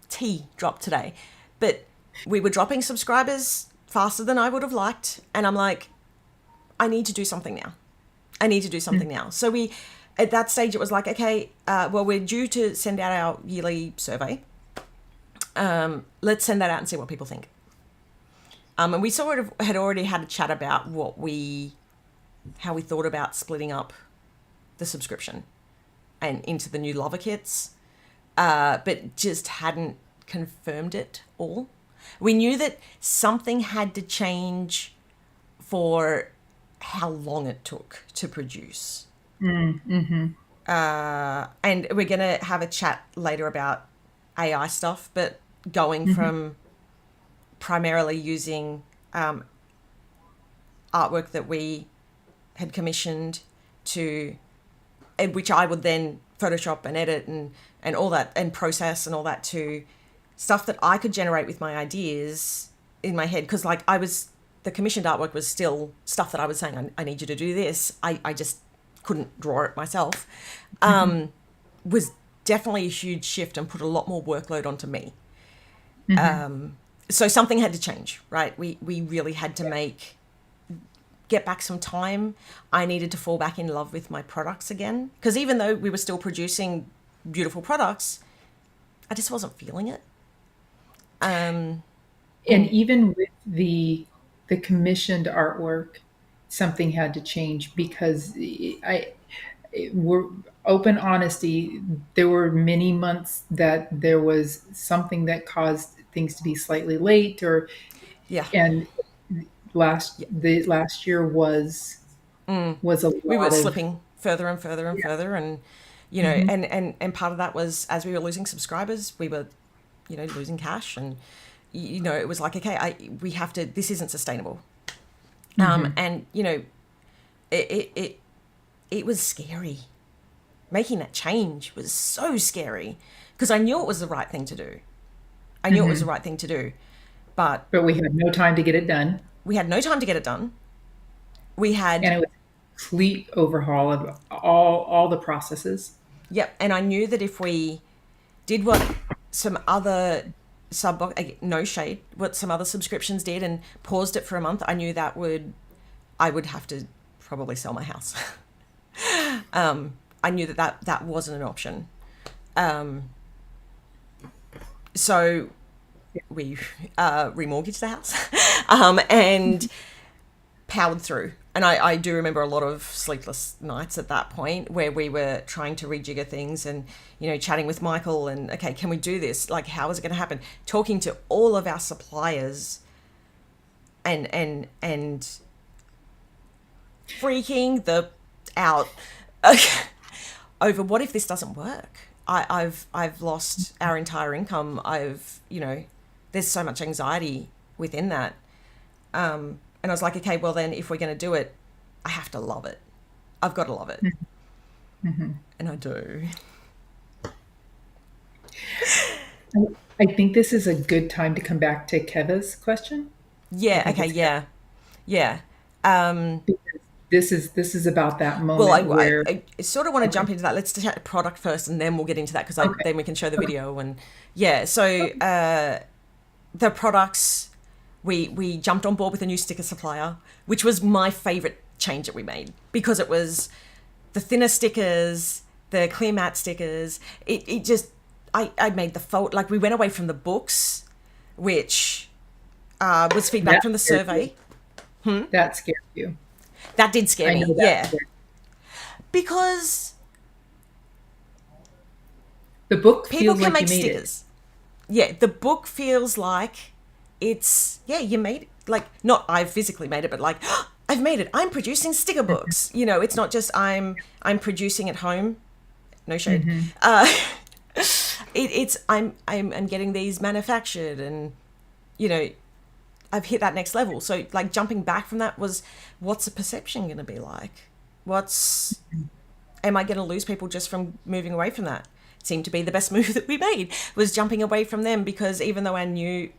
Speaker 2: tea dropped today, but we were dropping subscribers faster than I would have liked, and I'm like, I need to do something now. So we, at that stage, it was like, okay, we're due to send out our yearly survey. Let's send that out and see what people think. And we sort of had already had a chat about how we thought about splitting up the subscription and into the new lover kits, but just hadn't confirmed it all. We knew that something had to change for how long it took to produce. And we're going to have a chat later about AI stuff, but going from primarily using artwork that we had commissioned to, which I would then Photoshop and edit and all that and process and all that, to stuff that I could generate with my ideas in my head. Because like the commissioned artwork was still stuff that I was saying, I need you to do this. I just couldn't draw it myself. Was definitely a huge shift and put a lot more workload onto me. So something had to change, right? We really had to get back some time. I needed to fall back in love with my products again, because even though we were still producing beautiful products, I just wasn't feeling it.
Speaker 3: And even with the commissioned artwork, something had to change, because we're open honesty. There were many months that there was something that caused things to be slightly late, and last year was a lot.
Speaker 2: We were slipping further and further and further, and you know, and part of that was, as we were losing subscribers, we were, you know, losing cash, and you know, it was like, okay, we have to. This isn't sustainable. And you know, it was scary. Making that change was so scary, because I knew it was the right thing to do. But
Speaker 3: we had no time to get it done.
Speaker 2: We had, and
Speaker 3: it was a complete overhaul of all the processes.
Speaker 2: Yep, and I knew that if we did what some other what some other subscriptions did and paused it for a month, I knew I would have to probably sell my house. I knew that wasn't an option. So we remortgaged the house and powered through. And I do remember a lot of sleepless nights at that point, where we were trying to rejigger things and, you know, chatting with Michael and, okay, can we do this? Like, how is it going to happen? Talking to all of our suppliers and freaking the out over what if this doesn't work. I've lost our entire income. There's so much anxiety within that. And I was like, okay, well then if we're going to do it, I have to love it. I've got to love it.
Speaker 3: Mm-hmm.
Speaker 2: And I do.
Speaker 3: I think this is a good time to come back to Keva's question.
Speaker 2: Yeah. Okay. Yeah. Yeah.
Speaker 3: Because this is about that moment
Speaker 2: Well,
Speaker 3: where
Speaker 2: I sort of want to jump into that. Let's chat product first, and then we'll get into that because
Speaker 3: okay.
Speaker 2: then we can show the video. And yeah, so the products, we jumped on board with a new sticker supplier, which was my favorite change that we made because it was the thinner stickers, the clear matte stickers. It just I made the fold, like we went away from the books, which was feedback from the survey.
Speaker 3: That scared you.
Speaker 2: That did scare me, yeah. Because
Speaker 3: the book
Speaker 2: people
Speaker 3: feels
Speaker 2: can
Speaker 3: like
Speaker 2: make
Speaker 3: you made
Speaker 2: stickers. Yeah, the book feels like you made it. Like, not I physically made it, but like, I've made it. I'm producing sticker books. It's not just I'm producing at home. No shade. I'm getting these manufactured, and I've hit that next level. So like jumping back from that was, what's the perception going to be like? Am I going to lose people just from moving away from that? It seemed to be the best move that we made, was jumping away from them, because even though our new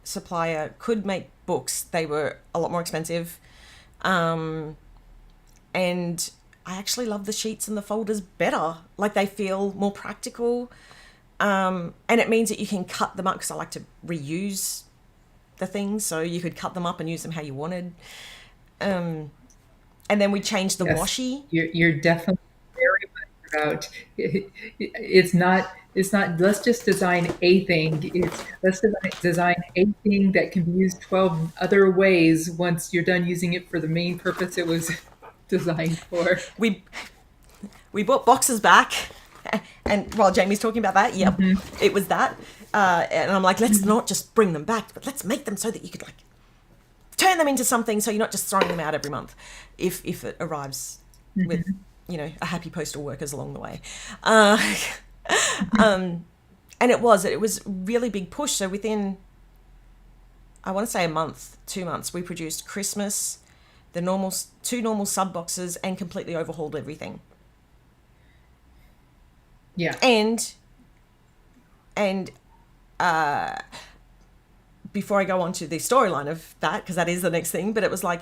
Speaker 2: supplier could make books, they were a lot more expensive. And I actually love the sheets and the folders better. Like, they feel more practical. And it means that you can cut them up, because I like to reuse the things, so you could cut them up and use them how you wanted. And then we changed the washi.
Speaker 3: You're definitely very much about it's not let's just design a thing. Let's design a thing that can be used 12 other ways once you're done using it for the main purpose it was designed for.
Speaker 2: We bought boxes back, and while Jamie's talking about that, it was that. And I'm like, let's not just bring them back, but let's make them so that you could like turn them into something, so you're not just throwing them out every month if it arrives with a happy postal workers along the way. And it was really big push. So within, I want to say a month, 2 months, we produced Christmas, the two normal sub boxes, and completely overhauled everything.
Speaker 3: Yeah.
Speaker 2: And before I go on to the storyline of that, because that is the next thing, but it was like,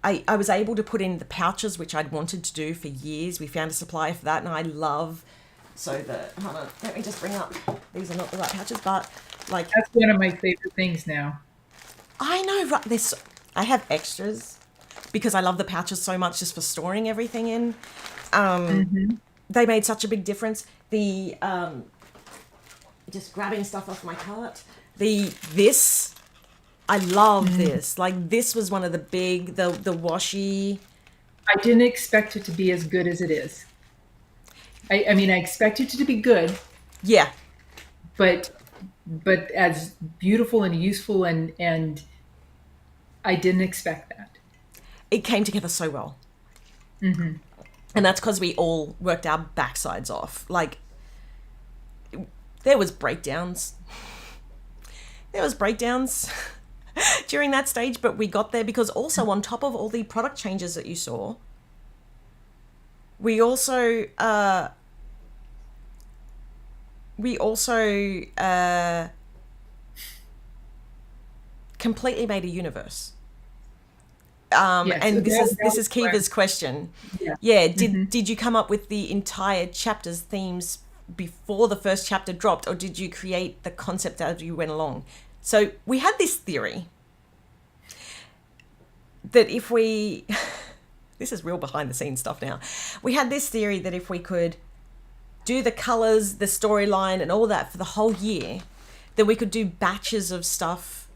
Speaker 2: I was able to put in the pouches, which I'd wanted to do for years. We found a supplier for that, and I love, hold on, let me just bring up, these are not the right pouches, but like.
Speaker 3: That's one of my favorite things now.
Speaker 2: I know, right, I have extras, because I love the pouches so much, just for storing everything in. They made such a big difference. The, just grabbing stuff off my cart. I love this. Like, this was one of the big, the washi.
Speaker 3: I didn't expect it to be as good as it is. I mean, I expected it to be good.
Speaker 2: Yeah.
Speaker 3: But as beautiful and useful, and I didn't expect that.
Speaker 2: It came together so well. And that's because we all worked our backsides off. Like, there was breakdowns. During that stage, but we got there because also, on top of all the product changes that you saw, we also completely made a universe. And this is Kiva's question. Yeah. Did you come up with the entire chapter's themes before the first chapter dropped, or did you create the concept as you went along? So we had this theory that if we, this is real behind the scenes stuff now. We had this theory that if we could do the colors, the storyline, and all that for the whole year, then we could do batches of stuff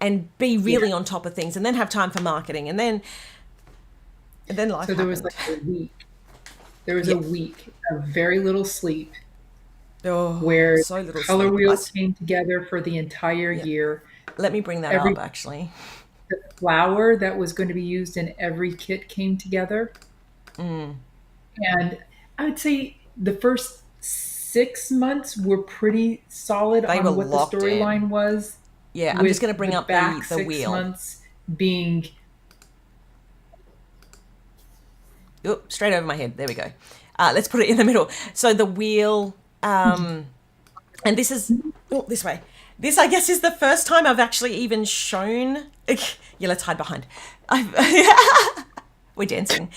Speaker 2: and be really on top of things, and then have time for marketing, and then life. So
Speaker 3: there was like a week. There was a week of very little sleep, where
Speaker 2: so little
Speaker 3: color
Speaker 2: sleep.
Speaker 3: wheels came together for the entire year.
Speaker 2: Let me bring that
Speaker 3: Every
Speaker 2: up, actually.
Speaker 3: the flower that was going to be used in every kit came together. And I would say the first 6 months were pretty solid
Speaker 2: They were
Speaker 3: on what the
Speaker 2: locked in.
Speaker 3: storyline was,
Speaker 2: Yeah, I'm just
Speaker 3: with
Speaker 2: going to bring
Speaker 3: the
Speaker 2: up
Speaker 3: back
Speaker 2: the
Speaker 3: six
Speaker 2: wheel.
Speaker 3: months being
Speaker 2: Oop, straight over my head. There we go. Let's put it in the middle. So the wheel, and this is, this way. This, I guess, is the first time I've actually even shown. Yeah, let's hide behind. We're dancing.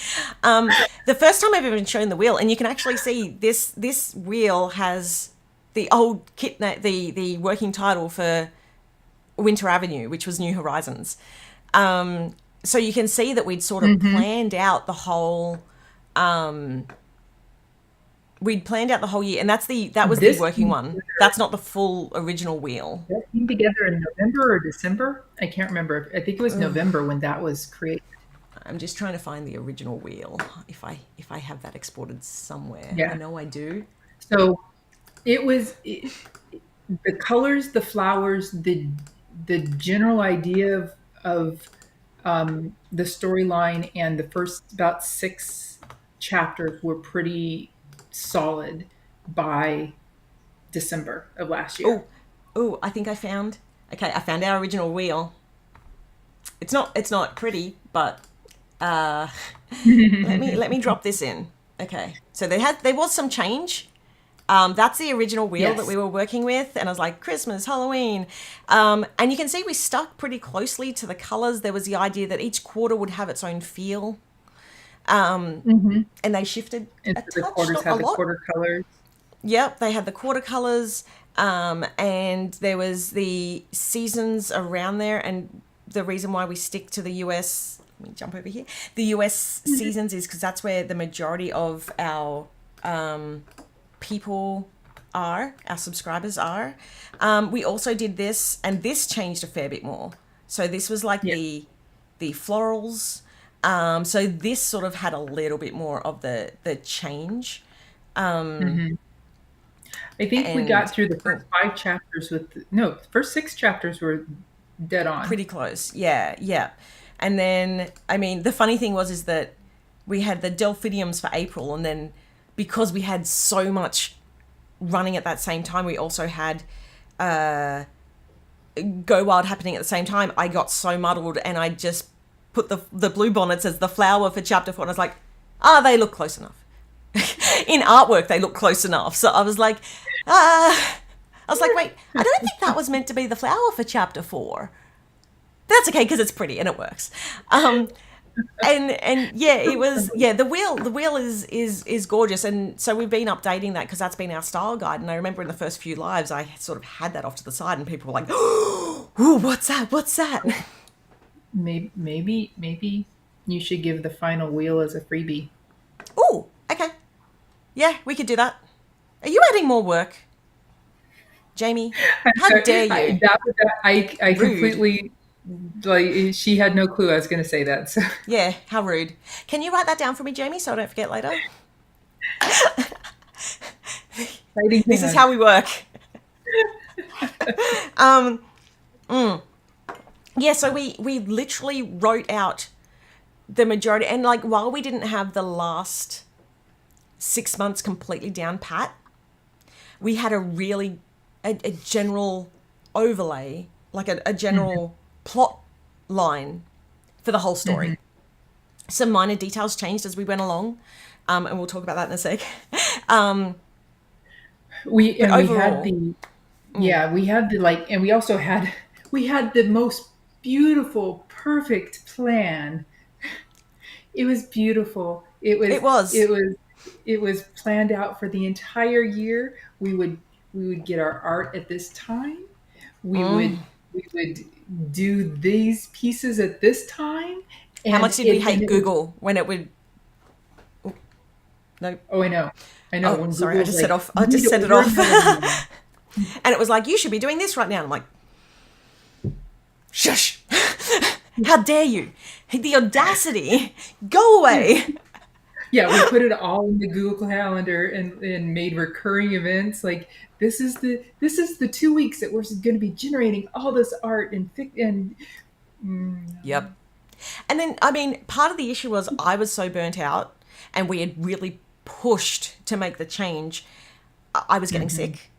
Speaker 2: The first time I've even shown the wheel, and you can actually see this wheel has the old kit, the working title for Winter Avenue, which was New Horizons. So you can see that we'd sort of planned out the whole. We'd planned out the whole year, and that was the
Speaker 3: this
Speaker 2: working one. That's not the full original wheel.
Speaker 3: that came together in November or December. I can't remember. I think it was November when that was created.
Speaker 2: I'm just trying to find the original wheel if I have that exported somewhere.
Speaker 3: Yeah.
Speaker 2: I know I do.
Speaker 3: So the colors, the flowers, the general idea of the storyline and the first about 6 chapters were pretty solid by December of last year.
Speaker 2: Oh, I think I found. Okay, I found our original wheel. It's not pretty, but let me drop this in. Okay, so there was some change. That's the original wheel that we were working with, and I was like, Christmas, Halloween, and you can see we stuck pretty closely to the colors. There was the idea that each quarter would have its own feel, and they shifted
Speaker 3: And
Speaker 2: a
Speaker 3: so the
Speaker 2: touch,
Speaker 3: quarters
Speaker 2: not
Speaker 3: had
Speaker 2: a
Speaker 3: the
Speaker 2: lot.
Speaker 3: quarter colors.
Speaker 2: Yep, they had the quarter colors, and there was the seasons around there, and the reason why we stick to the US, let me jump over here, the US seasons is because that's where the majority of our people are, our subscribers are. We also did this, and this changed a fair bit more. So this was like the florals. So this sort of had a little bit more of the change.
Speaker 3: I think we got through the first 5 chapters the first 6 chapters were dead on.
Speaker 2: Pretty close. Yeah. And then, I mean, the funny thing is that we had the delphiniums for April, and then because we had so much running at that same time, we also had Go Wild happening at the same time. I got so muddled, and I just put the blue bonnets as the flower for chapter 4, and I was like, they look close enough. In artwork, they look close enough. So I was like, wait, I don't think that was meant to be the flower for chapter 4. That's okay because it's pretty and it works. And yeah, it was, the wheel is gorgeous, and so we've been updating that because that's been our style guide. And I remember in the first few lives I sort of had that off to the side, and people were like, "Ooh, what's that?"
Speaker 3: Maybe you should give the final wheel as a freebie.
Speaker 2: Ooh, okay, yeah, we could do that. Are you adding more work, Jamie? How dare you?
Speaker 3: I completely, like, she had no clue I was going to say that. So.
Speaker 2: Yeah, how rude. Can you write that down for me, Jamie, so I don't forget later? This is how we work. Yeah, so we literally wrote out the majority, and like while we didn't have the last 6 months completely down pat, we had a general overlay, like a general plot line for the whole story. Some minor details changed as we went along, and we'll talk about that in a sec.
Speaker 3: We had the most beautiful, perfect plan. It was beautiful. It was planned out for the entire year. We would get our art at this time. We would do these pieces at this time.
Speaker 2: How much did we hate Google when it would? No.
Speaker 3: Oh, I know.
Speaker 2: Oh, sorry, I just set off. I just set it off, and it was like, you should be doing this right now. And I'm like, shush! How dare you? The audacity! Go away!
Speaker 3: Yeah, we put it all in the Google Calendar and made recurring events. Like this is the 2 weeks that we're going to be generating all this art and
Speaker 2: Yep. And then, I mean, part of the issue was I was so burnt out and we had really pushed to make the change. I was getting sick.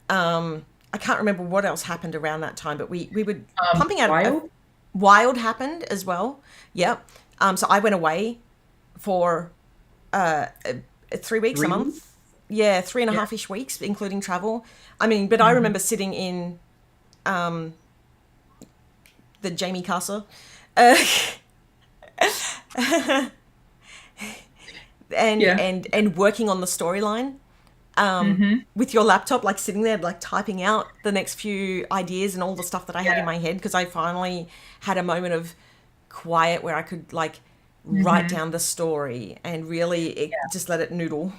Speaker 2: I can't remember what else happened around that time, but we were pumping out.
Speaker 3: wild.
Speaker 2: Wild happened as well. Yep. So I went away for 3 weeks, a
Speaker 3: 3 weeks?
Speaker 2: month. Yeah, three and a
Speaker 3: Yeah.
Speaker 2: half ish weeks, including travel. I mean, but I remember sitting in the Jaime Castle. And,
Speaker 3: Yeah.
Speaker 2: and working on the storyline with your laptop, like sitting there, like typing out the next few ideas and all the stuff that I had in
Speaker 3: Yeah.
Speaker 2: my head, because I finally had a moment of quiet where I could like write down the story and really just let it noodle or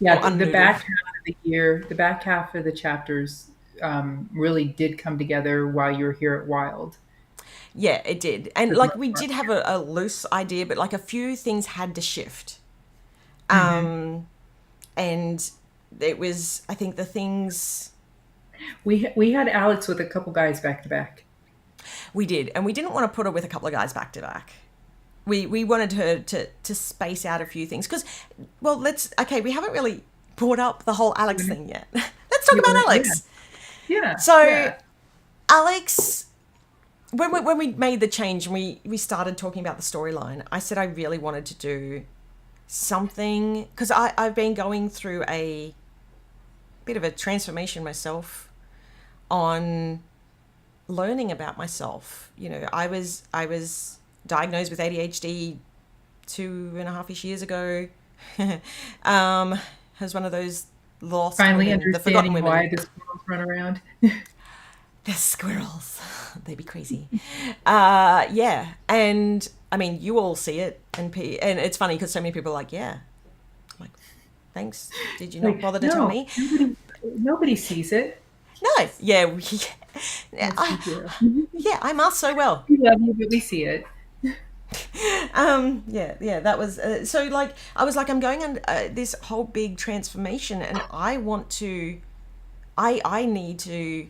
Speaker 3: Yeah, the
Speaker 2: unnoodle.
Speaker 3: back half of the year, the back half of the chapters really did come together while you were here at Wild.
Speaker 2: Yeah, it did. And
Speaker 3: For the
Speaker 2: like
Speaker 3: most
Speaker 2: we
Speaker 3: part.
Speaker 2: did have a loose idea, but like a few things had to shift. And it was, I think the things
Speaker 3: We had Alex with a couple guys back to back.
Speaker 2: we did, and we didn't want to put her with a couple of guys back to back. We wanted her to space out a few things because, well, we haven't really brought up the whole Alex thing yet. Let's talk about
Speaker 3: Yeah.
Speaker 2: Alex.
Speaker 3: Yeah.
Speaker 2: So
Speaker 3: Yeah.
Speaker 2: Alex, when we made the change and we started talking about the storyline, I said I really wanted to do something because I've been going through a bit of a transformation myself on learning about myself. You know, I was diagnosed with ADHD 2.5-ish years ago. As one of those lost
Speaker 3: Finally
Speaker 2: women, the forgotten
Speaker 3: understanding
Speaker 2: women.
Speaker 3: why the squirrels run around.
Speaker 2: The squirrels. They be crazy. Yeah. And I mean, you all see it. And it's funny because so many people are like, yeah. I'm like, thanks. Did you not
Speaker 3: Like,
Speaker 2: bother to tell me?
Speaker 3: nobody sees it.
Speaker 2: No. Yeah.
Speaker 3: Yes, we do.
Speaker 2: Yeah, I mask so well.
Speaker 3: We love you, but we see it.
Speaker 2: Yeah, that was so like I was like I'm going on this whole big transformation and I want to I need to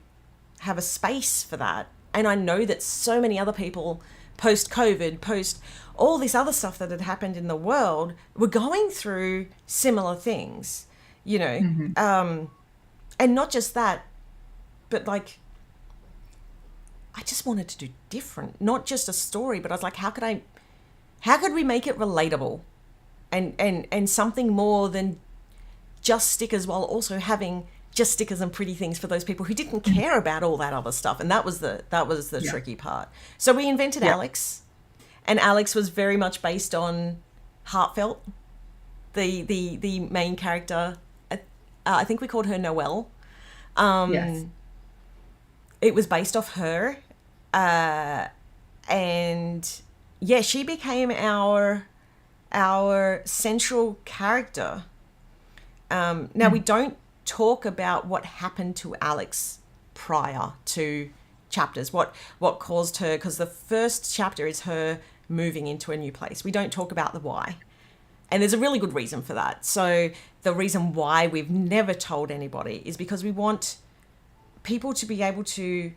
Speaker 2: have a space for that, and I know that so many other people post COVID, post all this other stuff that had happened in the world, were going through similar things, you know. And not just that, but like I just wanted to do different, not just a story, but I was like, how could we make it relatable and something more than just stickers, while also having just stickers and pretty things for those people who didn't care about all that other stuff. And that was the
Speaker 3: Yeah.
Speaker 2: tricky part. So we invented
Speaker 3: Yeah.
Speaker 2: Alex, and Alex was very much based on Heartfelt, the main character. I think we called her Noelle.
Speaker 3: Yes.
Speaker 2: It was based off her, and yeah, she became our central character. Now we don't talk about what happened to Alex prior to chapters, what caused her, because the first chapter is her moving into a new place. We don't talk about the why, and there's a really good reason for that. So the reason why we've never told anybody is because we want people to be able to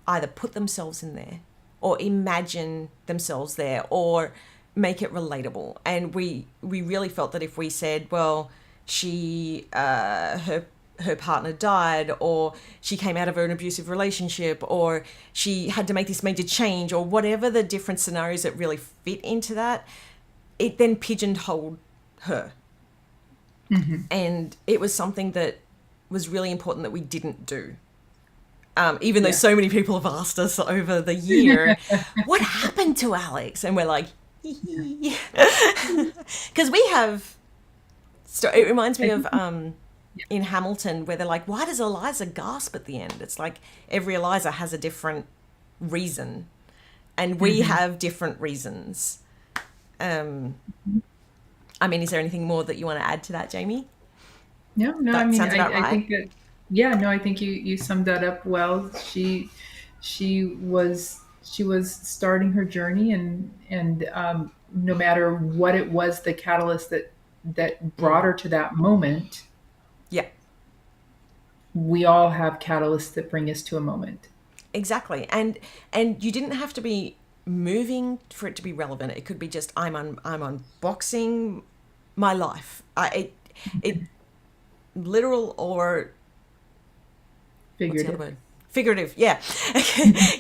Speaker 2: either put themselves in there or imagine themselves there or make it relatable. And we really felt that if we said, well, she her partner died, or she came out of an abusive relationship, or she had to make this major change, or whatever the different scenarios that really fit into that, it then pigeonholed her. And it was something that was really important that we didn't do. Even though
Speaker 3: Yeah.
Speaker 2: so many people have asked us over the year, what happened to Alex? And we're like, because we have, it reminds me of in Hamilton where they're like, why does Eliza gasp at the end? It's like every Eliza has a different reason, and we have different reasons. I mean, is there anything more that you want to add to that, Jamie?
Speaker 3: No,
Speaker 2: That
Speaker 3: I mean,
Speaker 2: sounds about
Speaker 3: I
Speaker 2: right.
Speaker 3: think that, yeah, no, I think you summed that up well. She was starting her journey, and no matter what it was, the catalyst that brought her to that moment,
Speaker 2: Yeah,
Speaker 3: we all have catalysts that bring us to a moment.
Speaker 2: exactly. And you didn't have to be moving for it to be relevant. It could be just I'm unboxing my life. It literal or what's the other
Speaker 3: Figurative.
Speaker 2: word? Figurative, yeah.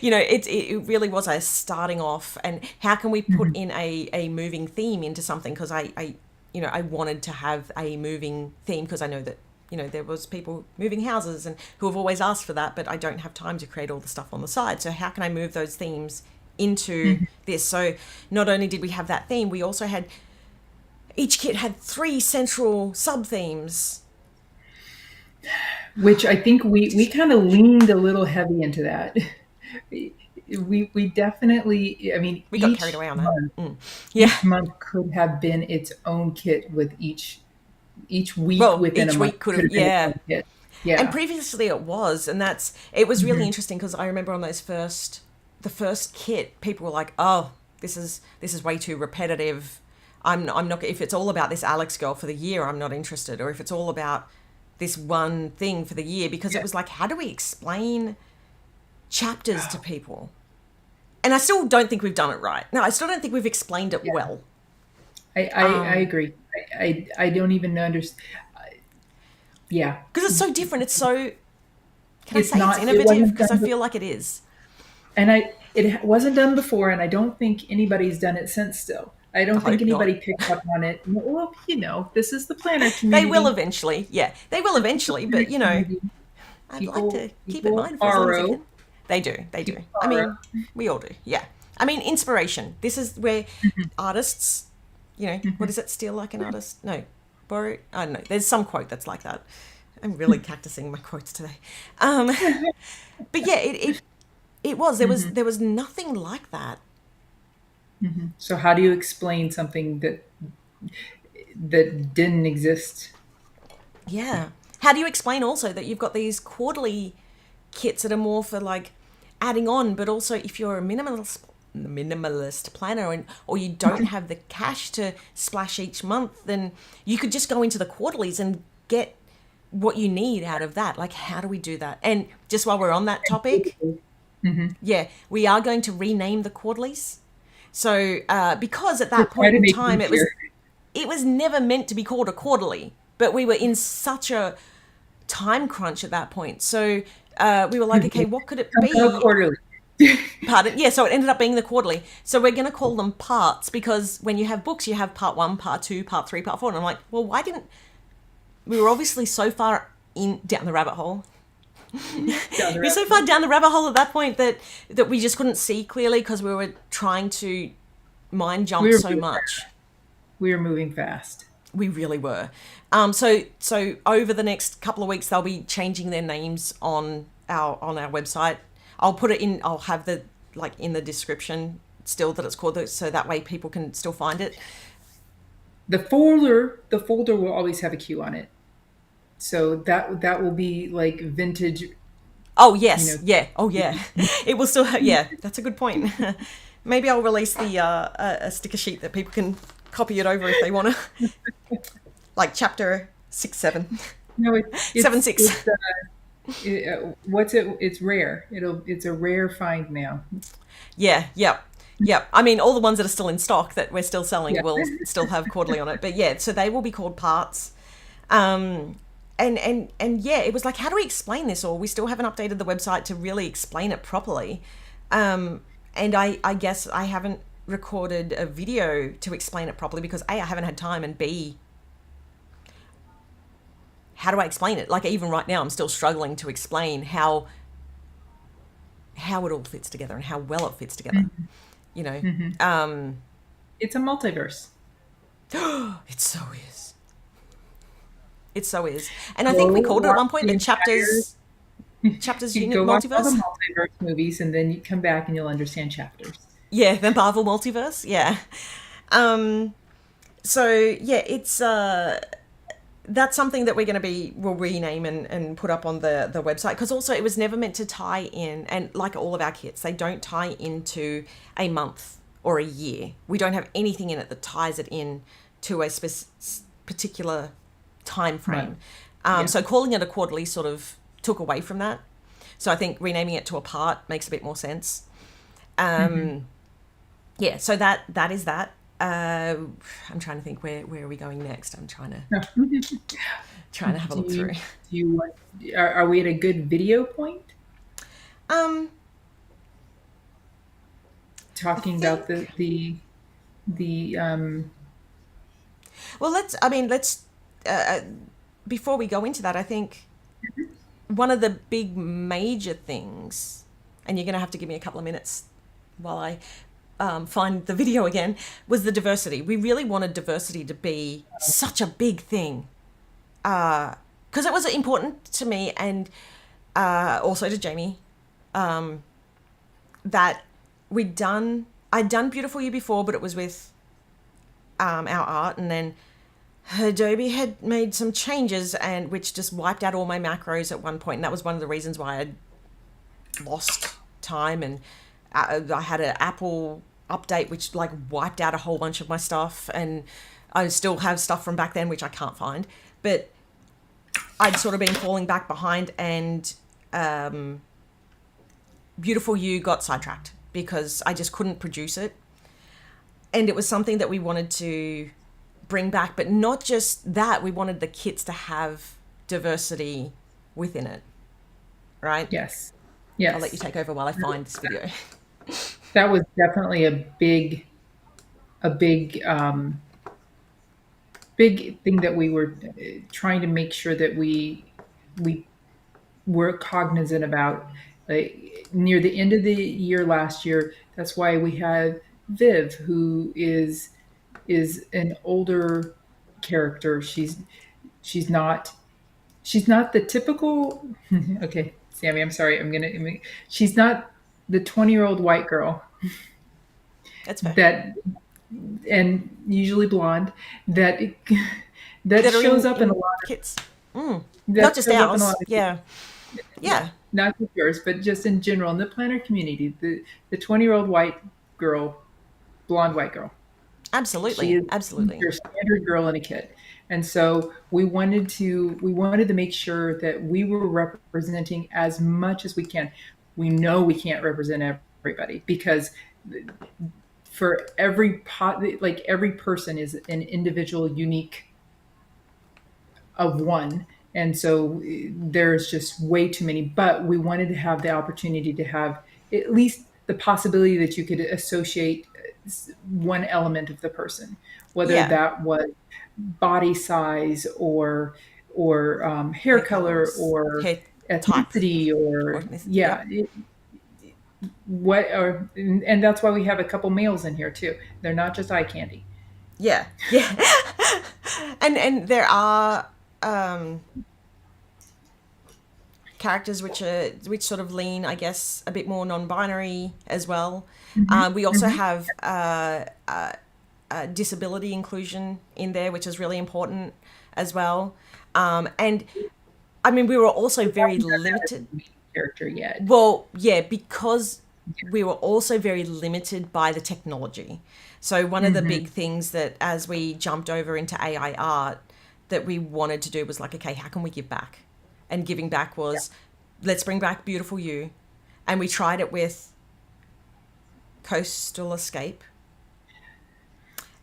Speaker 2: You know, it really was a starting off, and how can we put in a moving theme into something? Because I you know, I wanted to have a moving theme because I know that, you know, there was people moving houses and who have always asked for that, but I don't have time to create all the stuff on the side. So how can I move those themes into this? So not only did we have that theme, we also had, each kit had 3 central sub themes.
Speaker 3: Which I think we kind of leaned a little heavy into that. We definitely, I mean,
Speaker 2: We got carried away on that. Yeah.
Speaker 3: each month could have been its own kit with each week
Speaker 2: Well,
Speaker 3: within a
Speaker 2: each
Speaker 3: month
Speaker 2: week could
Speaker 3: could
Speaker 2: have,
Speaker 3: have been its
Speaker 2: yeah.
Speaker 3: own kit.
Speaker 2: And
Speaker 3: Yeah.
Speaker 2: previously it was, and it was really interesting because I remember on the first kit, people were like, "Oh, this is way too repetitive. I'm not, if it's all about this Alex girl for the year, I'm not interested, or if it's all about this one thing for the year," because it was like, how do we explain chapters to people? And I still don't think we've done it right. No, I still don't think we've explained it well.
Speaker 3: I agree. I don't even understand. Yeah.
Speaker 2: Because it's so different. It's so, can
Speaker 3: It's
Speaker 2: I say
Speaker 3: not,
Speaker 2: it's
Speaker 3: it
Speaker 2: innovative?
Speaker 3: wasn't
Speaker 2: Because I
Speaker 3: done,
Speaker 2: feel like it is.
Speaker 3: and it wasn't done before, and I don't think anybody's done it since still. I
Speaker 2: I
Speaker 3: don't think
Speaker 2: hope not.
Speaker 3: anybody picked up on it. Well, you know, this is the planner
Speaker 2: They will
Speaker 3: community.
Speaker 2: eventually. Yeah, they will eventually. But, you know,
Speaker 3: Community.
Speaker 2: I'd like
Speaker 3: People
Speaker 2: to keep it
Speaker 3: people
Speaker 2: mine for as long as I
Speaker 3: borrow.
Speaker 2: can. They do. They do.
Speaker 3: People
Speaker 2: I
Speaker 3: borrow.
Speaker 2: mean, we all do. Yeah. I mean, inspiration. This is where artists, you know, what is it? Steal like an artist? No. Borrow? I don't know. There's some quote that's like that. I'm really cactusing my quotes today. Um, but yeah, it was. There was nothing like that.
Speaker 3: So how do you explain something that didn't exist?
Speaker 2: Yeah. How do you explain also that you've got these quarterly kits that are more for like adding on, but also if you're a minimalist planner or you don't have the cash to splash each month, then you could just go into the quarterlies and get what you need out of that. Like, how do we do that? And just while we're on that topic, yeah, we are going to rename the quarterlies. So because at that
Speaker 3: Try
Speaker 2: point
Speaker 3: to
Speaker 2: in
Speaker 3: make
Speaker 2: time,
Speaker 3: it easier.
Speaker 2: it was never meant to be called a quarterly, but we were in such a time crunch at that point. So we were like, okay, what could it be?
Speaker 3: Quarterly.
Speaker 2: Pardon? Yeah, so it ended up being the quarterly. So we're going to call them parts because when you have books, you have part 1, part 2, part 3, part 4. And I'm like, well, why didn't... We were obviously so far down the rabbit hole. We were so far down the rabbit hole at that point that we just couldn't see clearly because we were trying to mind jump so much.
Speaker 3: We were moving fast.
Speaker 2: We really were. So over the next couple of weeks, they'll be changing their names on our website. I'll put it in. I'll have the in the description still that it's called, so that way people can still find it.
Speaker 3: The folder will always have a Q on it. So that will be like vintage.
Speaker 2: Oh yes,
Speaker 3: You know.
Speaker 2: yeah. Oh yeah. It will still have. Yeah, that's a good point. Maybe I'll release the a sticker sheet that people can copy it over if they want to. Like chapter 6, 7.
Speaker 3: No, it's
Speaker 2: 7, 6.
Speaker 3: What's it? It's rare. It's a rare find now.
Speaker 2: Yeah, yep. Yep. I mean, all the ones that are still in stock that we're still selling
Speaker 3: Yeah.
Speaker 2: will still have quarterly on it. But yeah, so they will be called parts. And yeah, it was like, how do we explain this? Or we still haven't updated the website to really explain it properly. And I guess I haven't recorded a video to explain it properly because A, I haven't had time, and B, how do I explain it? Like even right now, I'm still struggling to explain how it all fits together and how well it fits together. You know,
Speaker 3: It's a multiverse.
Speaker 2: it so is. It so is. And I think we called it at one point the chapters
Speaker 3: You
Speaker 2: unit
Speaker 3: go watch all the
Speaker 2: multiverse.
Speaker 3: multiverse movies, and then you come back and you'll understand chapters.
Speaker 2: Yeah, the Marvel multiverse. Yeah. So yeah, it's that's something that we'll rename and put up on the website, because also it was never meant to tie in, and like all of our kits, they don't tie into a month or a year. We don't have anything in it that ties it in to a particular time
Speaker 3: Right.
Speaker 2: frame.
Speaker 3: Yeah.
Speaker 2: So calling it a quarterly sort of took away from that. So I think renaming it to a part makes a bit more sense. Yeah, so that is that. I'm trying to think where are we going next. I'm trying to have a
Speaker 3: Do
Speaker 2: look
Speaker 3: you
Speaker 2: through.
Speaker 3: do you want, are we at a good video point
Speaker 2: Um, I
Speaker 3: talking about
Speaker 2: think.
Speaker 3: the
Speaker 2: Well, let's. Before we go into that, I think one of the big major things, and you're going to have to give me a couple of minutes while I find the video again, was the diversity. We really wanted diversity to be such a big thing because it was important to me and also to Jamie that I'd done Beautiful You before, but it was with our art, and then Adobe had made some changes and which just wiped out all my macros at one point, and that was one of the reasons why I'd lost time. And I had an Apple update which like wiped out a whole bunch of my stuff, and I still have stuff from back then which I can't find, but I'd sort of been falling back behind, and Beautiful You got sidetracked because I just couldn't produce it. And it was something that we wanted to bring back, but not just that, we wanted the kits to have diversity within it, right?
Speaker 3: yes,
Speaker 2: I'll let you
Speaker 3: yes,
Speaker 2: take over while I find this video.
Speaker 3: that was definitely a big thing that we were trying to make sure that we were cognizant about. Like near the end of the year last year, that's why we had Viv, who is an older character. She's not she's not the typical. Okay, Sammy, I'm sorry. She's not the 20-year-old white girl
Speaker 2: That's fair.
Speaker 3: that, and usually blonde, that that
Speaker 2: That are
Speaker 3: shows up in a
Speaker 2: in
Speaker 3: lot
Speaker 2: kits.
Speaker 3: that
Speaker 2: Not just
Speaker 3: shows up in a lot
Speaker 2: ours.
Speaker 3: of,
Speaker 2: Yeah.
Speaker 3: yeah,
Speaker 2: Yeah.
Speaker 3: not just yours, but just in general in the planner community. The 20-year-old white girl, blonde white girl. She
Speaker 2: Absolutely.
Speaker 3: is
Speaker 2: Absolutely.
Speaker 3: your standard girl in a kit. And so we wanted to make sure that we were representing as much as we can. We know we can't represent everybody because for every pot, like every person is an individual unique of one. And so there's just way too many, but we wanted to have the opportunity to have at least the possibility that you could associate one element of the person, whether
Speaker 2: Yeah.
Speaker 3: that was body size or hair
Speaker 2: Hair
Speaker 3: color
Speaker 2: colors,
Speaker 3: or
Speaker 2: hair type,
Speaker 3: ethnicity
Speaker 2: or
Speaker 3: or
Speaker 2: ethnicity.
Speaker 3: yeah,
Speaker 2: Yep.
Speaker 3: what or and that's why we have a couple males in here too. They're not just eye candy.
Speaker 2: Yeah. Yeah. And there are um, characters which sort of lean, I guess, a bit more non-binary as well. We also
Speaker 3: Hmm.
Speaker 2: have disability inclusion in there, which is really important as well. And I mean, we were also very limited.
Speaker 3: Main character yet.
Speaker 2: Well, yeah, because we were also very limited by the technology. So one of the
Speaker 3: Hmm.
Speaker 2: big things that as we jumped over into AI art that we wanted to do was like, okay, how can we give back? And giving back was, let's bring back Beautiful You. And we tried it with Coastal Escape.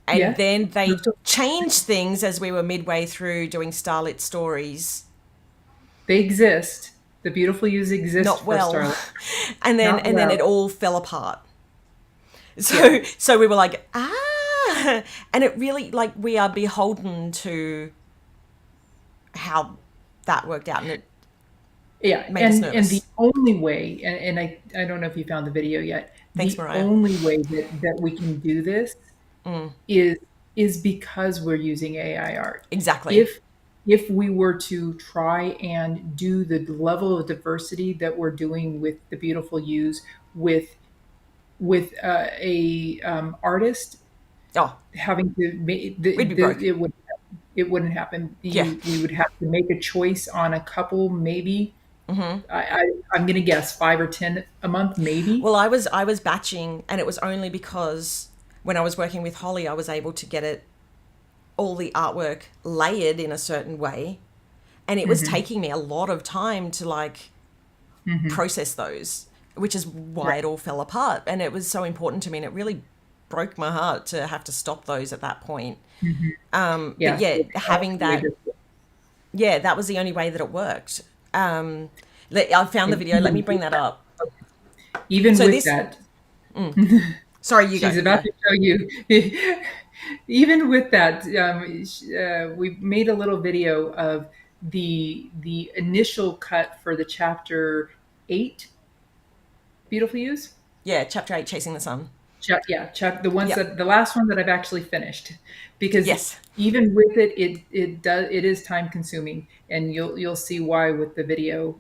Speaker 2: And
Speaker 3: Yeah.
Speaker 2: then they changed things as we were midway through doing Starlit Stories.
Speaker 3: They exist. The beautiful use exist
Speaker 2: Not
Speaker 3: for
Speaker 2: well.
Speaker 3: Starlight. Not
Speaker 2: And then it
Speaker 3: well.
Speaker 2: all fell apart.
Speaker 3: Yeah.
Speaker 2: So we were like, and it really, like, we are beholden to how that worked out, and it
Speaker 3: Yeah.
Speaker 2: made us
Speaker 3: And the
Speaker 2: nervous.
Speaker 3: only way, and I don't know if you found the video yet,
Speaker 2: Thanks,
Speaker 3: the
Speaker 2: Mariah.
Speaker 3: only way that we can do this is is because we're using AI art.
Speaker 2: Exactly.
Speaker 3: If we were to try and do the level of diversity that we're doing with the beautiful use with a artist
Speaker 2: Oh,
Speaker 3: having to make
Speaker 2: we'd be broke.
Speaker 3: it wouldn't happen.
Speaker 2: Yeah.
Speaker 3: We would have to make a choice on a couple maybe I'm going to guess 5 or 10 a month, maybe.
Speaker 2: Well, I was batching, and it was only because when I was working with Holly, I was able to get it all the artwork layered in a certain way, and it was taking me a lot of time to like process those, which is why
Speaker 3: Right.
Speaker 2: it all fell apart. And it was so important to me, and it really broke my heart to have to stop those at that point. But
Speaker 3: Yeah.
Speaker 2: yeah,
Speaker 3: So
Speaker 2: having
Speaker 3: really
Speaker 2: that,
Speaker 3: good.
Speaker 2: yeah, that was the only way that it worked. I found the
Speaker 3: And
Speaker 2: video. Let me bring that up.
Speaker 3: even
Speaker 2: So
Speaker 3: with
Speaker 2: this,
Speaker 3: that,
Speaker 2: sorry, you go,
Speaker 3: she's
Speaker 2: you
Speaker 3: about
Speaker 2: go.
Speaker 3: to show you. Even with that, we made a little video of the initial cut for the chapter 8, Beautiful Use.
Speaker 2: Yeah, chapter 8, Chasing the Sun.
Speaker 3: The ones
Speaker 2: Yep.
Speaker 3: that the last one that I've actually finished, because
Speaker 2: Yes.
Speaker 3: even with it, it is time consuming, and you'll see why with the video.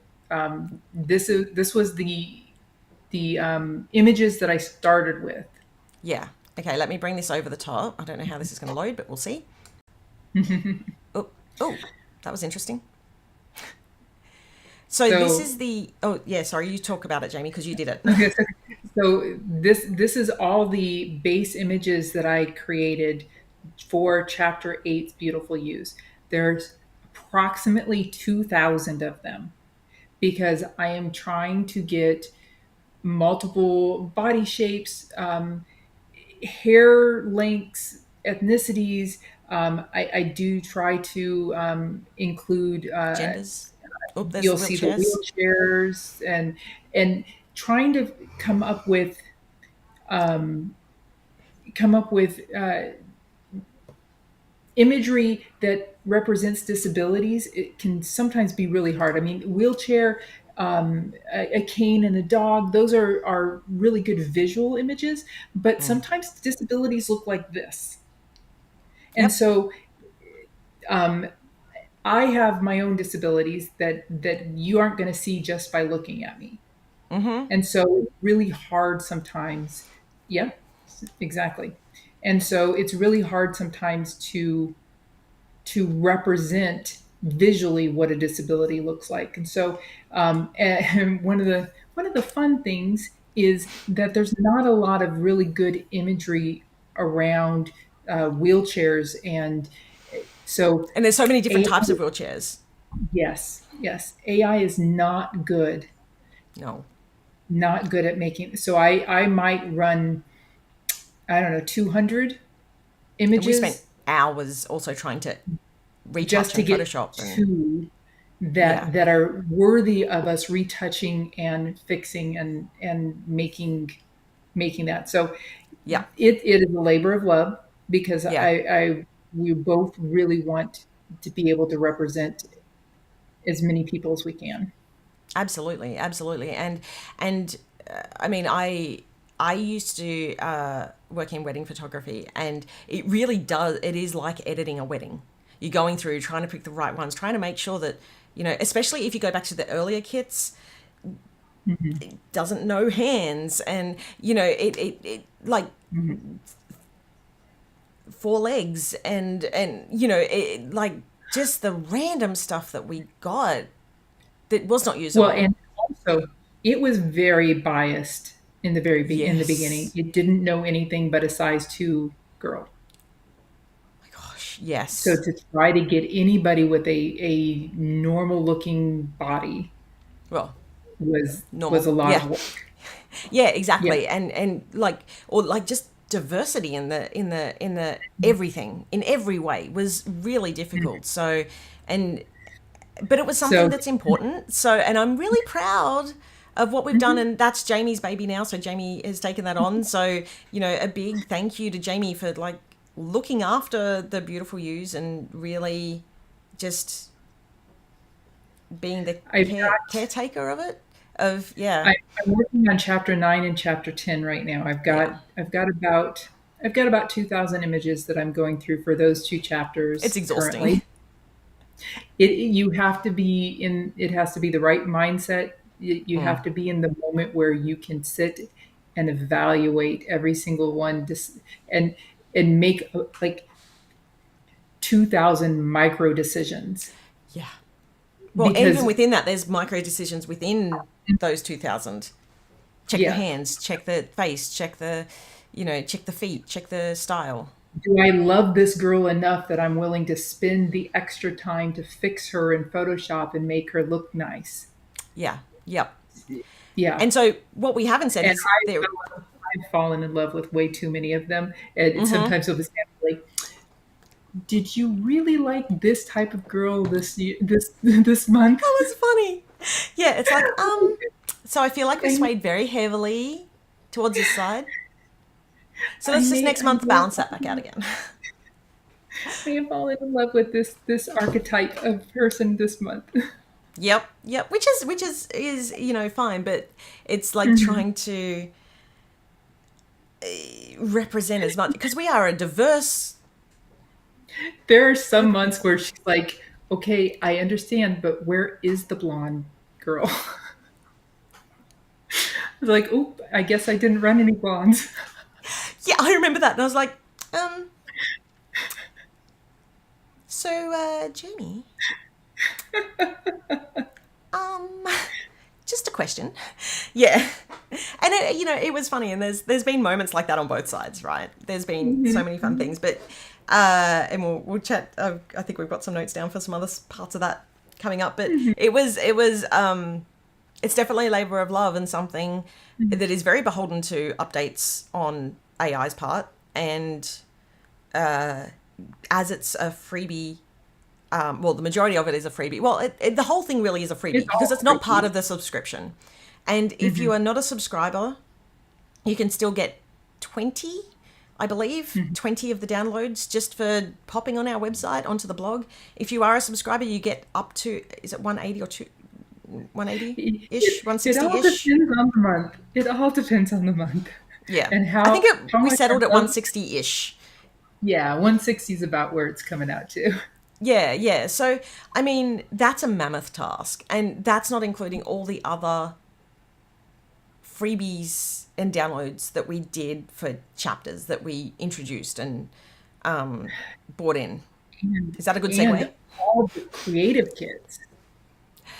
Speaker 3: This was the images that I started with.
Speaker 2: Yeah. Okay, let me bring this over the top. I don't know how this is going to load, but we'll see. Oh, oh, that was interesting. So this
Speaker 3: So
Speaker 2: is the. Oh, yeah. Sorry, you talk about it, Jamie, because you did it.
Speaker 3: okay, so this is all the base images that I created for chapter 8's Beautiful Use. There's approximately 2,000 of them because I am trying to get multiple body shapes, hair lengths, ethnicities. I do try to include.
Speaker 2: Genders. Oh, there's the
Speaker 3: You'll see the
Speaker 2: wheelchairs.
Speaker 3: wheelchairs and trying to come up with um, imagery that represents disabilities. It can sometimes be really hard. I mean, wheelchair, a cane and a dog, those are really good visual images, but sometimes disabilities look like this. And
Speaker 2: Yep.
Speaker 3: so um, I have my own disabilities that you aren't going to see just by looking at me. And so it's really hard sometimes. Yeah, exactly. And so it's really hard sometimes to represent visually what a disability looks like. And so and one of the fun things is that there's not a lot of really good imagery around wheelchairs, and so
Speaker 2: And there's so many different types
Speaker 3: AI,
Speaker 2: of wheelchairs.
Speaker 3: yes, AI is
Speaker 2: No.
Speaker 3: not good at making. So I might run, I don't know, 200
Speaker 2: And we spent
Speaker 3: images
Speaker 2: hours also trying to retouch
Speaker 3: just to
Speaker 2: and
Speaker 3: get
Speaker 2: Photoshop. And
Speaker 3: two
Speaker 2: yeah.
Speaker 3: that are worthy of us retouching and fixing and making that. So
Speaker 2: Yeah.
Speaker 3: it is a labor of love because
Speaker 2: Yeah.
Speaker 3: I we both really want to be able to represent as many people as we can.
Speaker 2: Absolutely, absolutely, and I mean, I used to work in wedding photography, and it really does. It is like editing a wedding. You're going through trying to pick the right ones, trying to make sure that especially if you go back to the earlier kits, doesn't know hands, and it like four legs, and like just the random stuff that we got that was not
Speaker 3: Well,
Speaker 2: usable.
Speaker 3: and also it was very biased in the beginning.
Speaker 2: Yes.
Speaker 3: It didn't know anything but a size 2 girl.
Speaker 2: Gosh,
Speaker 3: So
Speaker 2: yes.
Speaker 3: to try to get anybody with a normal looking body
Speaker 2: Well,
Speaker 3: was
Speaker 2: normal.
Speaker 3: a lot
Speaker 2: Yeah.
Speaker 3: of work.
Speaker 2: Yeah,
Speaker 3: Yeah.
Speaker 2: exactly. And like or like just diversity in the everything in every way was really difficult. So and but it was something
Speaker 3: So
Speaker 2: that's important. So and I'm really proud of what we've done,
Speaker 3: mhm.
Speaker 2: and that's Jamie's baby now. So Jamie has taken that on. So, a big thank you to Jamie for like looking after the beautiful ewes and really just being the
Speaker 3: I've got
Speaker 2: caretaker of it. Of yeah,
Speaker 3: I'm working on chapter 9 and chapter 10 right now.
Speaker 2: yeah.
Speaker 3: I've got about 2,000 images that I'm going through for those two
Speaker 2: It's
Speaker 3: chapters
Speaker 2: exhausting.
Speaker 3: currently. You have to be in, it has to be the right mindset. You have to be in the moment where you can sit and evaluate every single one, and and make like 2,000 micro decisions.
Speaker 2: Yeah. Well,
Speaker 3: because
Speaker 2: even within that, there's micro decisions within those 2,000. Check the
Speaker 3: yeah,
Speaker 2: hands, check the face, check the, check the feet, check the style.
Speaker 3: do I love this girl enough that I'm willing to spend the extra time to fix her in Photoshop and make her look nice?
Speaker 2: Yeah. Yep.
Speaker 3: Yeah.
Speaker 2: And so what we haven't said
Speaker 3: And
Speaker 2: is there.
Speaker 3: I've fallen in love with way too many of them. And sometimes it'll be like, did you really like this type of girl this month?
Speaker 2: That was funny. Yeah, it's like, so I feel like we swayed very heavily towards this side. So let's just next month balance that back out again.
Speaker 3: I have fallen in love with this archetype of person this month.
Speaker 2: Yep. Which is fine, but it's like trying to represent as much, because we are a diverse.
Speaker 3: There are some months where she's like, okay, I understand, but where is the blonde girl? I was like, oop, I guess I didn't run any blondes.
Speaker 2: Yeah, I remember that, and I was like, so Jamie, just a question. Yeah. And it was funny, and there's been moments like that on both sides, right? There's been so many fun things, but and we'll chat. I think we've got some notes down for some other parts of that coming up, but it was it's definitely a labor of love, and something that is very beholden to updates on AI's part, and as it's a freebie. Well, the majority of it is a freebie. Well, the whole thing really is a freebie because it's not part of the subscription. And if you are not a subscriber, you can still get 20, I believe, 20 of the downloads just for popping on our website onto the blog. If you are a subscriber, you get up to, is it 180 or 180-ish, 160-ish?
Speaker 3: It all depends on the month. It all depends on the month.
Speaker 2: Yeah.
Speaker 3: And
Speaker 2: I think we settled at 160-ish.
Speaker 3: Yeah, 160 is about where it's coming out to.
Speaker 2: Yeah. So, I mean, that's a mammoth task. And that's not including all the other freebies and downloads that we did for chapters that we introduced and brought in. Is that a good segue?
Speaker 3: And all the creative kits.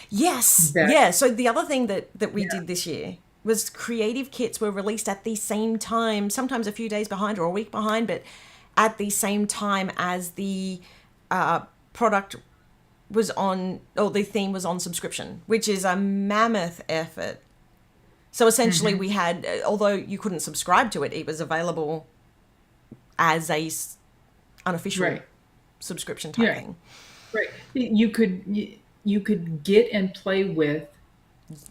Speaker 2: Yes. Yeah. So the other thing that we did this year was creative kits were released at the same time, sometimes a few days behind or a week behind, but at the same time as the product was on, or the theme was on subscription, which is a mammoth effort. So essentially we had, although you couldn't subscribe to it, it was available as a unofficial subscription type thing.
Speaker 3: Right. You could get and play with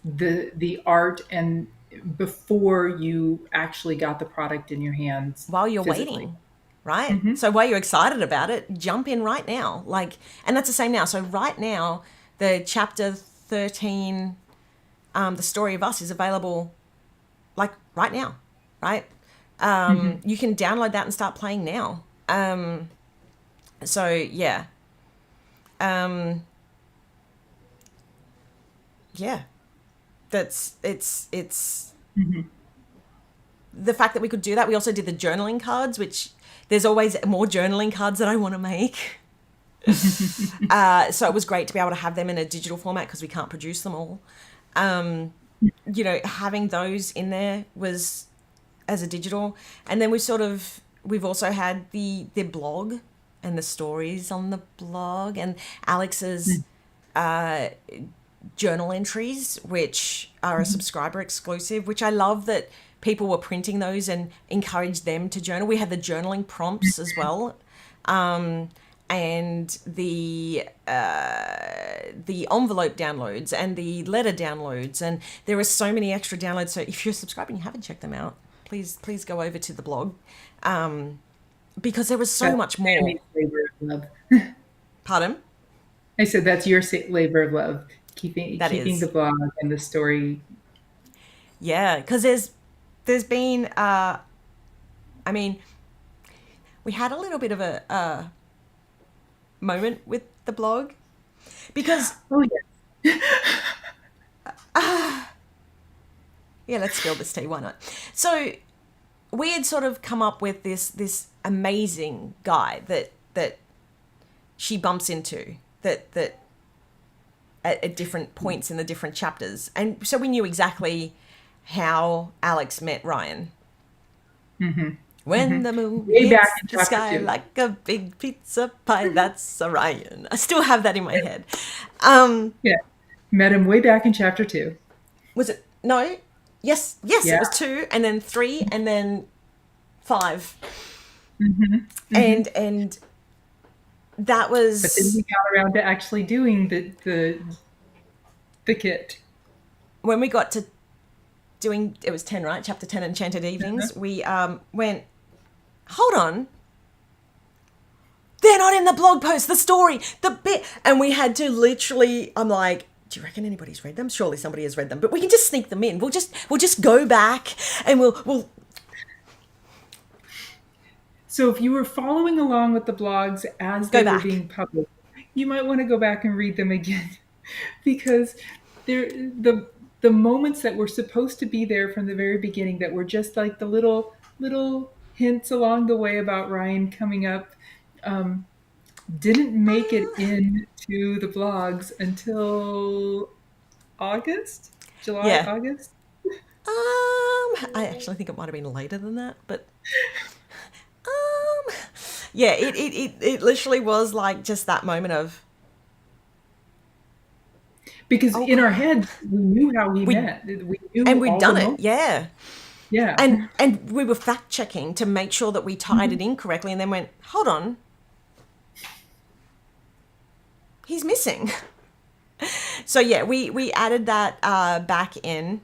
Speaker 3: the art and before you actually got the product in your hands
Speaker 2: while you're
Speaker 3: physically.
Speaker 2: Waiting. Right? So while you're excited about it, jump in right now. And that's the same now. So right now, the chapter 13, The Story of Us is available right now, right? You can download that and start playing now. So yeah. Yeah. It's the fact that we could do that. We also did the journaling cards, which there's always more journaling cards that I want to make. So it was great to be able to have them in a digital format because we can't produce them all. Having those in there was as a digital. And then we've also had the blog and the stories on the blog and Alex's journal entries, which are a subscriber exclusive, which I love that people were printing those and encouraged them to journal. We had the journaling prompts as well. And the envelope downloads and the letter downloads, and there are so many extra downloads. So if you're subscribed and you haven't checked them out, please go over to the blog, because there was so much more.
Speaker 3: Labor of love.
Speaker 2: Pardon?
Speaker 3: I said that's your labor of love, keeping the blog and the story.
Speaker 2: Yeah, because there's been we had a little bit of a moment with the blog because let's spill this tea, why not? So we had sort of come up with this amazing guy that she bumps into that at different points in the different chapters. And so we knew exactly how Alex met Ryan. When the moon
Speaker 3: Way
Speaker 2: hits
Speaker 3: back in
Speaker 2: the
Speaker 3: chapter
Speaker 2: sky
Speaker 3: 2.
Speaker 2: like a big pizza pie, that's Orion. I still have that in my head.
Speaker 3: Yeah. Met him way back in chapter 2.
Speaker 2: Was it? No. Yes, it
Speaker 3: Yeah.
Speaker 2: was 2, and then 3, and then 5. And that was.
Speaker 3: But then we got around to actually doing the kit.
Speaker 2: When we got to doing, it was 10, right? Chapter 10, Enchanted Evenings. We went, hold on. They're not in the blog post, the story, the bit. And we had to literally, I'm like, do you reckon anybody's read them? Surely somebody has read them, but we can just sneak them in. We'll just go back and we'll.
Speaker 3: So if you were following along with the blogs as
Speaker 2: Go
Speaker 3: they were
Speaker 2: back.
Speaker 3: being published, you might want to go back and read them again because the moments that were supposed to be there from the very beginning that were just like the little hints along the way about Ryan coming up didn't make it into the blogs until July,
Speaker 2: Yeah.
Speaker 3: August.
Speaker 2: I actually think it might have been later than that, but yeah, it literally was like just that moment of,
Speaker 3: Because in our heads, we knew how we met. We knew
Speaker 2: and we'd
Speaker 3: all
Speaker 2: done
Speaker 3: the
Speaker 2: it,
Speaker 3: moments.
Speaker 2: yeah.
Speaker 3: Yeah.
Speaker 2: And we were fact checking to make sure that we tied it in correctly, and then went, hold on, he's missing. So yeah, we added that back in,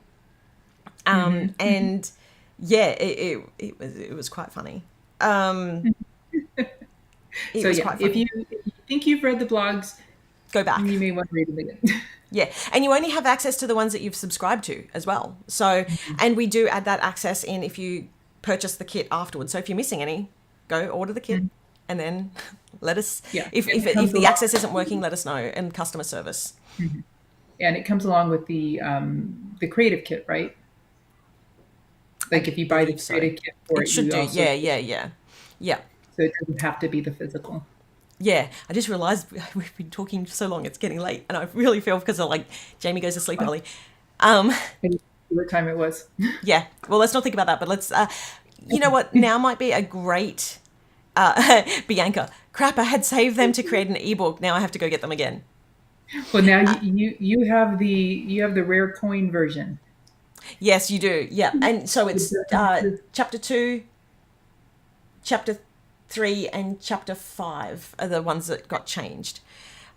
Speaker 2: and yeah, it was quite funny. It
Speaker 3: So
Speaker 2: was
Speaker 3: yeah,
Speaker 2: quite
Speaker 3: if
Speaker 2: funny.
Speaker 3: you think you've read the blogs,
Speaker 2: Go back.
Speaker 3: you may want to read them again.
Speaker 2: Yeah, and you only have access to the ones that you've subscribed to as well. So, and we do add that access in if you purchase the kit afterwards. So if you're missing any, go order the kit, and then let us.
Speaker 3: Yeah,
Speaker 2: If
Speaker 3: and it
Speaker 2: if
Speaker 3: comes
Speaker 2: the
Speaker 3: along-
Speaker 2: access isn't working, let us know in customer service.
Speaker 3: And it comes along with the creative kit, right? Like if you buy the
Speaker 2: believe so.
Speaker 3: creative kit for
Speaker 2: It
Speaker 3: it,
Speaker 2: should
Speaker 3: you
Speaker 2: do.
Speaker 3: also,
Speaker 2: Yeah.
Speaker 3: so it doesn't have to be the physical.
Speaker 2: Yeah, I just realised we've been talking so long, it's getting late, and I really feel because like Jamie goes to sleep early.
Speaker 3: What time it was?
Speaker 2: Yeah, well, let's not think about that, but let's, you know what, now might be a great, Bianca, crap, I had saved them to create an ebook, now I have to go get them again.
Speaker 3: Well, now you have the rare coin version.
Speaker 2: Yes, you do, yeah, and so it's chapter 2, chapter 3, and chapter 5 are the ones that got changed.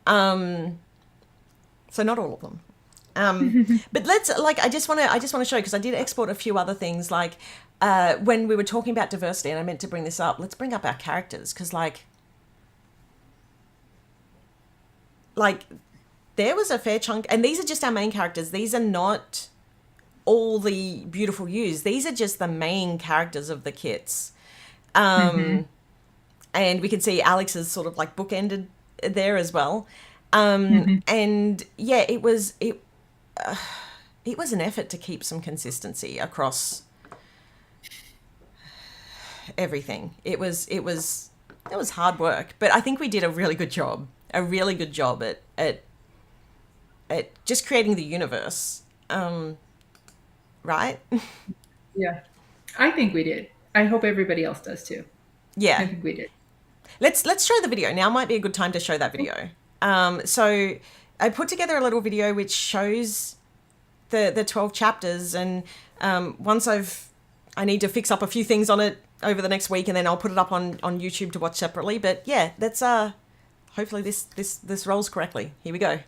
Speaker 2: So not all of them. But let's I just want to show, because I did export a few other things, like when we were talking about diversity, and I meant to bring this up. Let's bring up our characters, because like there was a fair chunk, and these are just our main characters. These are not all the beautiful yous. These are just the main characters of the kits. And we can see Alex is sort of like bookended there as well. And yeah, it was an effort to keep some consistency across everything. It was hard work, but I think we did a really good job at just creating the universe. Right?
Speaker 3: Yeah, I think we did. I hope everybody else does too.
Speaker 2: Yeah.
Speaker 3: I think we did.
Speaker 2: Let's show the video. Now might be a good time to show that video. So I put together a little video which shows the 12 chapters, and once I need to fix up a few things on it over the next week, and then I'll put it up on YouTube to watch separately. But yeah, that's hopefully this rolls correctly. Here we go.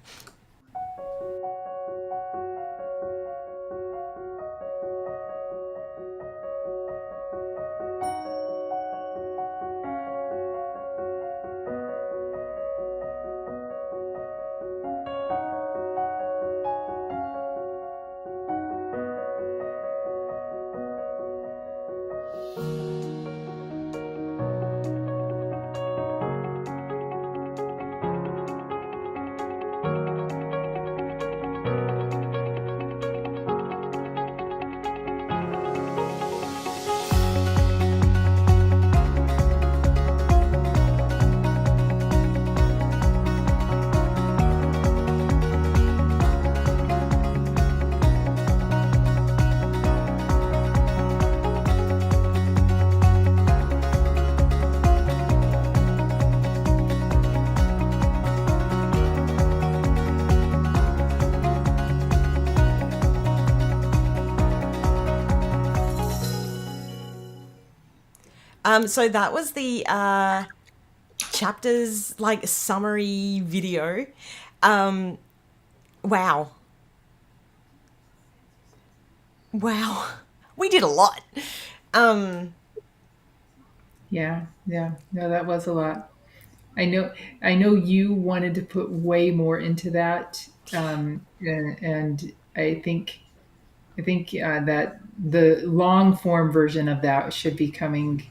Speaker 2: So that was the chapters like summary video. Wow. Wow. We did a lot.
Speaker 3: Yeah, yeah. No, that was a lot. I know you wanted to put way more into that, and I think that the long form version of that should be coming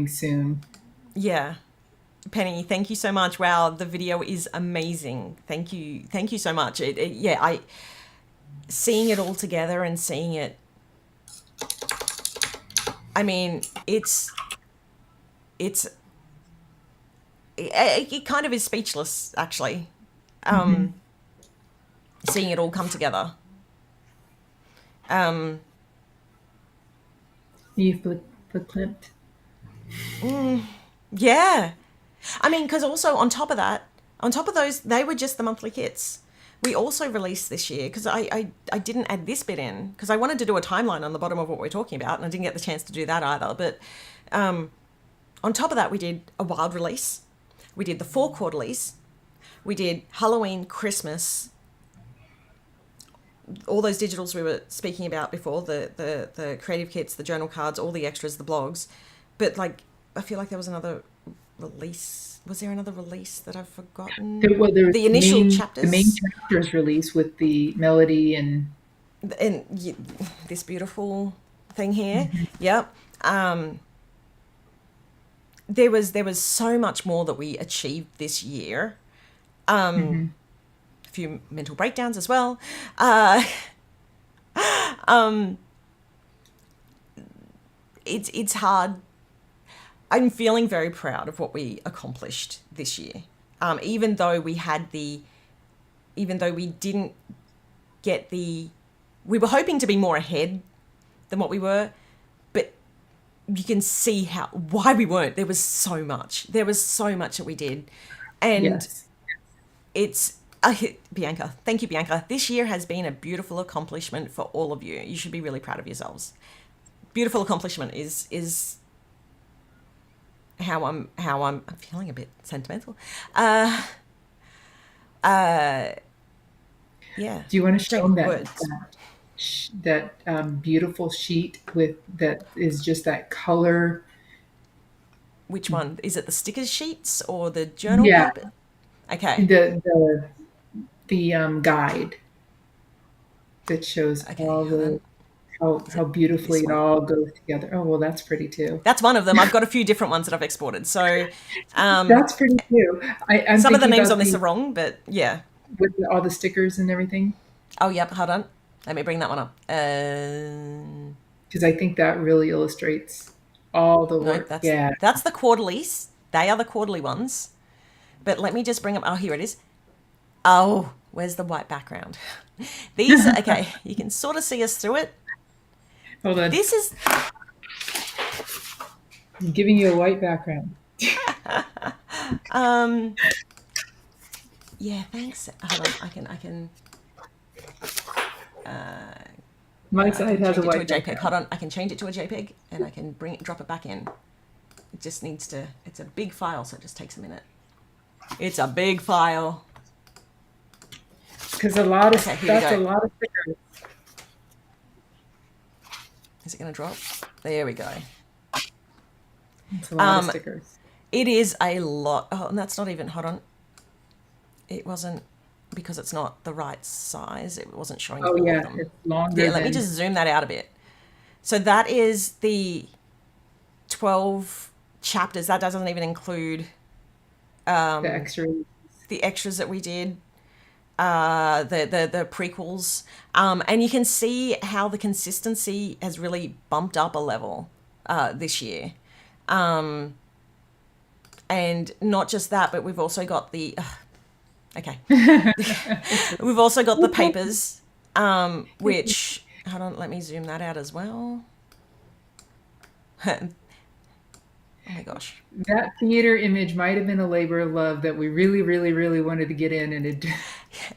Speaker 3: soon.
Speaker 2: Yeah. Penny, thank you so much. Wow, the video is amazing. Thank you. Thank you so much. Yeah, seeing it all together and seeing it, I mean, it's it kind of is speechless actually. Seeing it all come together.
Speaker 3: You flipped.
Speaker 2: Yeah. I mean, because also on top of that, on top of those, they were just the monthly kits. We also released this year, because I didn't add this bit in, because I wanted to do a timeline on the bottom of what we're talking about, and I didn't get the chance to do that either. But on top of that, we did a wild release. We did the 4 quarterlies. We did Halloween, Christmas, all those digitals we were speaking about before, the creative kits, the journal cards, all the extras, the blogs. But like, I feel like there was another release. Was there another release that I've forgotten?
Speaker 3: There was
Speaker 2: The initial chapters.
Speaker 3: the main chapters release with the melody and
Speaker 2: This beautiful thing here. Yep. There was so much more that we achieved this year. A few mental breakdowns as well. It's hard. I'm feeling very proud of what we accomplished this year. Even though we didn't get we were hoping to be more ahead than what we were, but you can see why we weren't. There was so much that we did. And
Speaker 3: yes.
Speaker 2: it's Bianca. Thank you, Bianca. This year has been a beautiful accomplishment for all of you. You should be really proud of yourselves. Beautiful accomplishment is how I'm feeling a bit sentimental. Yeah.
Speaker 3: Do you want to show them
Speaker 2: Words.
Speaker 3: that beautiful sheet with that is just that color?
Speaker 2: Which one? Is it the stickers sheets or the journal
Speaker 3: Yeah.
Speaker 2: paper? Okay.
Speaker 3: The guide that shows
Speaker 2: Okay,
Speaker 3: all
Speaker 2: hold on.
Speaker 3: how beautifully
Speaker 2: this
Speaker 3: it
Speaker 2: one?
Speaker 3: all goes together. Oh well, that's pretty too.
Speaker 2: That's one of them. I've got a few different ones that I've exported. So
Speaker 3: That's pretty too. I'm
Speaker 2: some of the
Speaker 3: thinking
Speaker 2: names
Speaker 3: about
Speaker 2: on this are wrong, but yeah.
Speaker 3: with all the stickers and everything,
Speaker 2: Oh, yep. Hold on. Let me bring that one up.
Speaker 3: because I think that really illustrates all the
Speaker 2: No,
Speaker 3: work. Yeah.
Speaker 2: that's the quarterlies. They are the quarterly ones. But let me just bring up. Oh, here it is. Oh, where's the white background? These, okay, you can sort of see us through it.
Speaker 3: Hold on.
Speaker 2: This is,
Speaker 3: I'm giving you a white background.
Speaker 2: yeah, thanks. Hold on, I can
Speaker 3: My
Speaker 2: I
Speaker 3: side
Speaker 2: can
Speaker 3: has
Speaker 2: change
Speaker 3: a
Speaker 2: it to a
Speaker 3: white
Speaker 2: JPEG.
Speaker 3: background.
Speaker 2: Hold on, I can change it to a JPEG and I can drop it back in. It just needs to, it's a big file, so it just takes a minute. It's a big file.
Speaker 3: Because a lot of
Speaker 2: Okay, here we
Speaker 3: that's a
Speaker 2: go.
Speaker 3: lot of stickers.
Speaker 2: Is it going to drop? There we go.
Speaker 3: It's a lot of stickers.
Speaker 2: It is a lot. Oh, and that's not even, hold on. It wasn't, because it's not the right size. It wasn't showing
Speaker 3: Oh
Speaker 2: all
Speaker 3: yeah,
Speaker 2: of them.
Speaker 3: it's longer.
Speaker 2: Yeah, let me
Speaker 3: than-
Speaker 2: just zoom that out a bit. So that is the 12 chapters. That doesn't even include
Speaker 3: the extras.
Speaker 2: the extras that we did, the prequels. And you can see how the consistency has really bumped up a level this year. And not just that, but we've also got the... okay. We've also got the papers, which... Hold on, let me zoom that out as well. Oh my gosh.
Speaker 3: That theater image might have been a labor of love that we really, really, really wanted to get in, and it.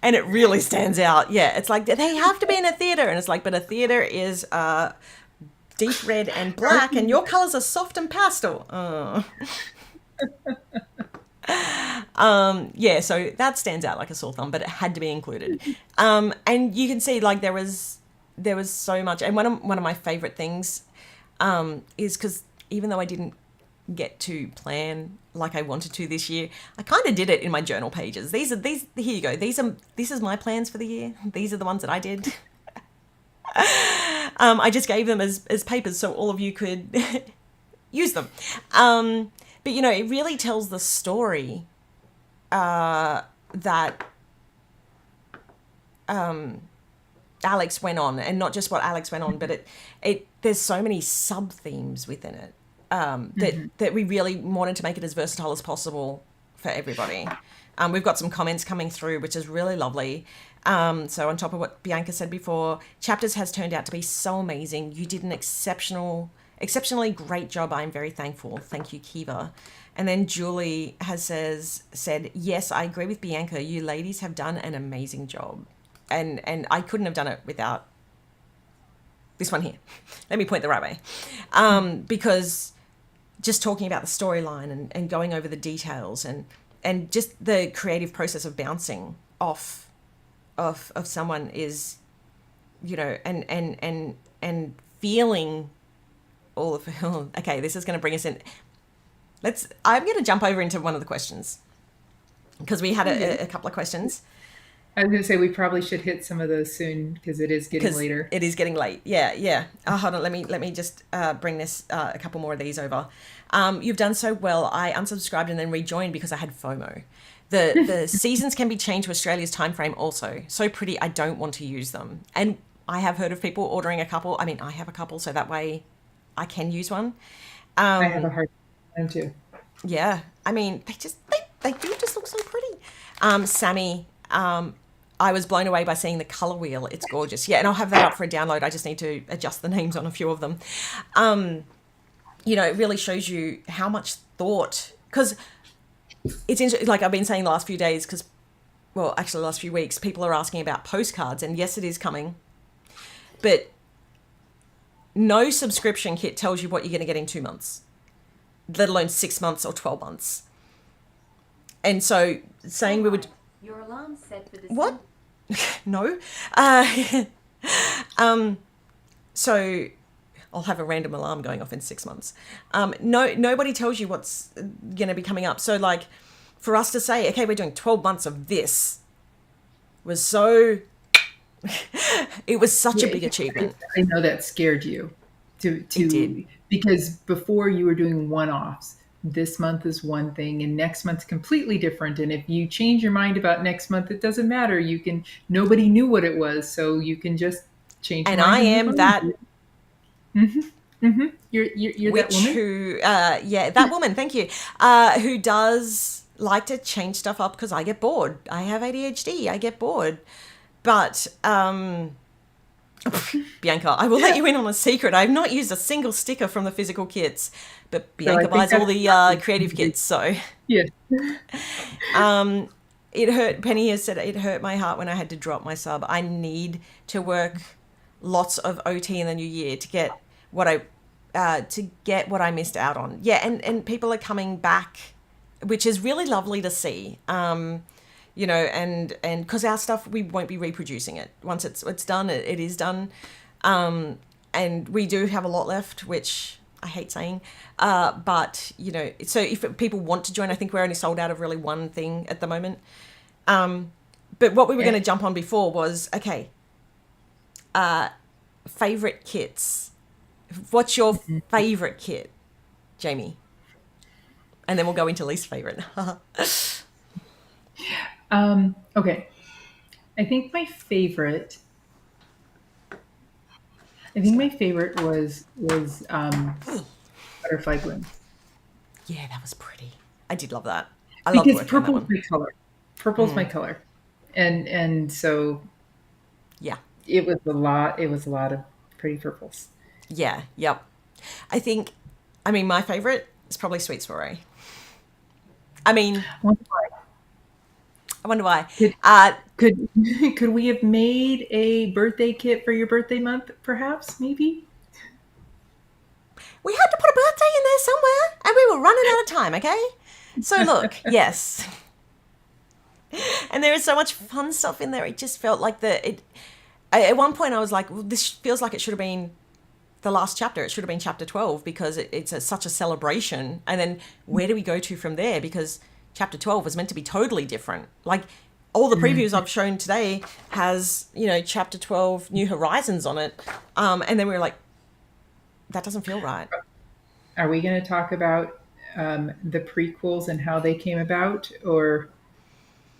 Speaker 2: And it really stands out. Yeah, it's like, they have to be in a theater. And it's like, but a theater is deep red and black, and your colors are soft and pastel. Yeah, so that stands out like a sore thumb, but it had to be included. And you can see like there was so much, and one of my favorite things is because even though I didn't get to plan like I wanted to this year, I kind of did it in my journal pages. Here you go. This is my plans for the year. These are the ones that I did. I just gave them as papers so all of you could use them. But you know, it really tells the story that Alex went on, and not just what Alex went on, but there's so many sub themes within it that we really wanted to make it as versatile as possible for everybody. We've got some comments coming through, which is really lovely. So on top of what Bianca said before, Chapters has turned out to be so amazing. You did an exceptionally great job. I'm very thankful. Thank you, Kiva. And then Julie said, yes, I agree with Bianca. You ladies have done an amazing job. And I couldn't have done it without this one here. Let me point the right way. Because just talking about the storyline and going over the details and just the creative process of bouncing off of someone is, you know, and feeling all of okay, this is going to bring us in. I'm going to jump over into one of the questions because we had a couple of questions.
Speaker 3: I was going to say we probably should hit some of those soon because it is getting later.
Speaker 2: It is getting late. Yeah. Hold on. Let me just bring this a couple more of these over. You've done so well. I unsubscribed and then rejoined because I had FOMO. The seasons can be changed to Australia's time frame also. So pretty, I don't want to use them. And I have heard of people ordering a couple. I mean, I have a couple, so that way I can use one.
Speaker 3: I have a hard time too.
Speaker 2: Yeah. I mean, they do just look so pretty. Sammy, I was blown away by seeing the color wheel. It's gorgeous. Yeah, and I'll have that up for a download. I just need to adjust the names on a few of them. You know, it really shows you how much thought, because it's interesting, like I've been saying the last few days, the last few weeks, people are asking about postcards, and yes, it is coming, but no subscription kit tells you what you're going to get in 2 months, let alone 6 months or 12 months. And so saying we would...
Speaker 4: Your alarm's set for this.
Speaker 2: What? No. So I'll have a random alarm going off in 6 months. Nobody tells you what's going to be coming up. So like for us to say, okay, we're doing 12 months of this was so, it was such a big achievement.
Speaker 3: I know that scared you
Speaker 2: It did.
Speaker 3: Because before you were doing one-offs. This month is one thing and next month's completely different. And if you change your mind about next month, it doesn't matter. Nobody knew what it was. So you can just change.
Speaker 2: And I am that.
Speaker 3: Mm-hmm. Mm-hmm. You're that woman?
Speaker 2: That woman. Thank you. Who does like to change stuff up because I get bored. I have ADHD. I get bored. But, Bianca, I will let you in on a secret. I have not used a single sticker from the physical kits, but Bianca buys all the creative kits. So,
Speaker 3: yes.
Speaker 2: It hurt. Penny has said it hurt my heart when I had to drop my sub. I need to work lots of OT in the new year to get what I missed out on. Yeah, and people are coming back, which is really lovely to see. You know, and because our stuff, we won't be reproducing it. Once it's done, it is done. And we do have a lot left, which I hate saying. But, you know, so if people want to join, I think we're only sold out of really one thing at the moment. But what we were going to jump on before was, okay, favorite kits. What's your favorite kit, Jamie? And then we'll go into least favorite.
Speaker 3: Okay. I think my favorite was butterfly bloom.
Speaker 2: Yeah, that was pretty. I did love that. I love
Speaker 3: because
Speaker 2: working on that
Speaker 3: purple's
Speaker 2: one.
Speaker 3: my color. Purple's my color, and so
Speaker 2: Yeah.
Speaker 3: it was a lot. It was a lot of pretty purples.
Speaker 2: Yeah. Yep. I mean, my favorite is probably Sweet Soiree. I mean, I wonder why.
Speaker 3: Could we have made a birthday kit for your birthday month, perhaps, maybe?
Speaker 2: we had to put a birthday in there somewhere, and we were running out of time, okay? So look, yes. And there is so much fun stuff in there. It just felt like at one point I was like, well, this feels like it should have been the last chapter. It should have been chapter 12 because it's such a celebration. And then where do we go to from there? Because chapter 12 was meant to be totally different. Like all the previews I've shown today has, chapter 12 New Horizons on it. And then we were like, that doesn't feel right.
Speaker 3: Are we going to talk about the prequels and how they came about, or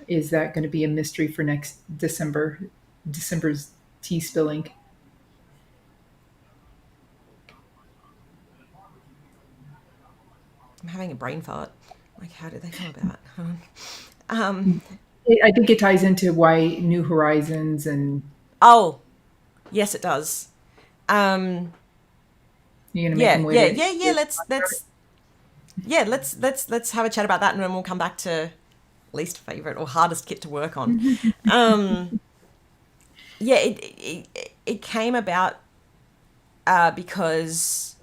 Speaker 3: is that going to be a mystery for next December's tea spilling?
Speaker 2: I'm having a brain fart. Like, how did they come about?
Speaker 3: I think it ties into why New Horizons and...
Speaker 2: Oh, yes, it does.
Speaker 3: You're gonna make them wait
Speaker 2: yeah. Let's have a chat about that, and then we'll come back to least favorite or hardest kit to work on. It came about because,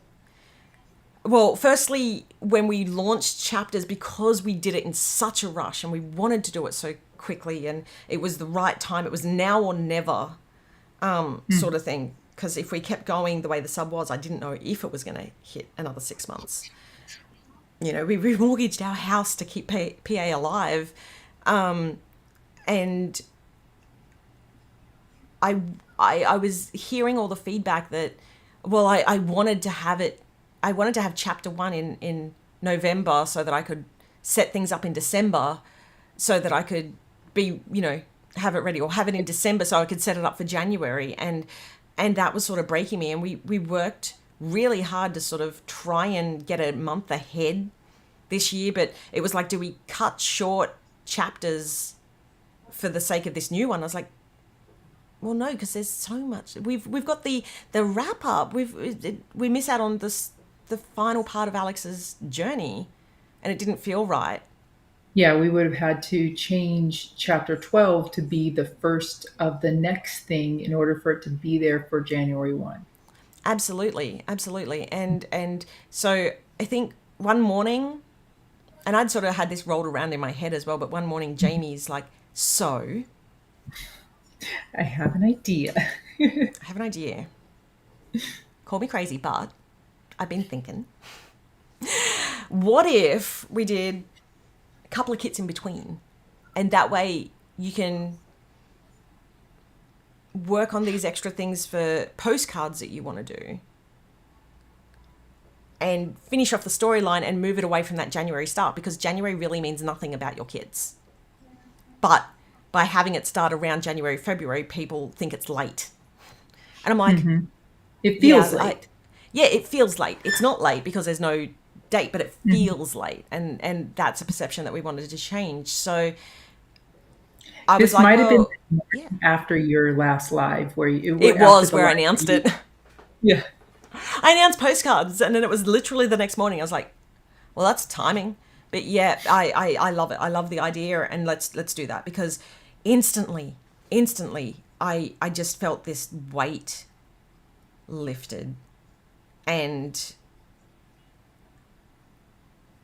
Speaker 2: well, firstly, when we launched chapters, because we did it in such a rush and we wanted to do it so quickly, and it was the right time. It was now or never sort of thing. Because if we kept going the way the sub was, I didn't know if it was going to hit another 6 months. We remortgaged our house to keep PA alive. And I was hearing all the feedback that, well, I wanted to have chapter 1 in November so that I could set things up in December so that I could be, have it ready, or have it in December so I could set it up for January. And that was sort of breaking me. And we worked really hard to sort of try and get a month ahead this year. But it was like, do we cut short chapters for the sake of this new one? I was like, well, no, because there's so much. We've got the wrap up. We miss out on the final part of Alex's journey, and it didn't feel right.
Speaker 3: Yeah, we would have had to change chapter 12 to be the first of the next thing in order for it to be there for January 1.
Speaker 2: Absolutely. And so I think one morning, and I'd sort of had this rolled around in my head as well, but one morning Jamie's like, so...
Speaker 3: I have an idea.
Speaker 2: Call me crazy, but I've been thinking, what if we did a couple of kits in between, and that way you can work on these extra things for postcards that you want to do and finish off the storyline and move it away from that January start, because January really means nothing about your kids. But by having it start around January, February, people think it's late. And I'm like...
Speaker 3: It feels late.
Speaker 2: It feels late. It's not late because there's no date, but it feels late. And that's a perception that we wanted to change. So I was like,
Speaker 3: might have been after your last live where
Speaker 2: it was where I announced it.
Speaker 3: Yeah.
Speaker 2: I announced postcards, and then it was literally the next morning. I was like, well, that's timing. But yeah, I love it. I love the idea, and let's do that, because instantly, I just felt this weight lifted, and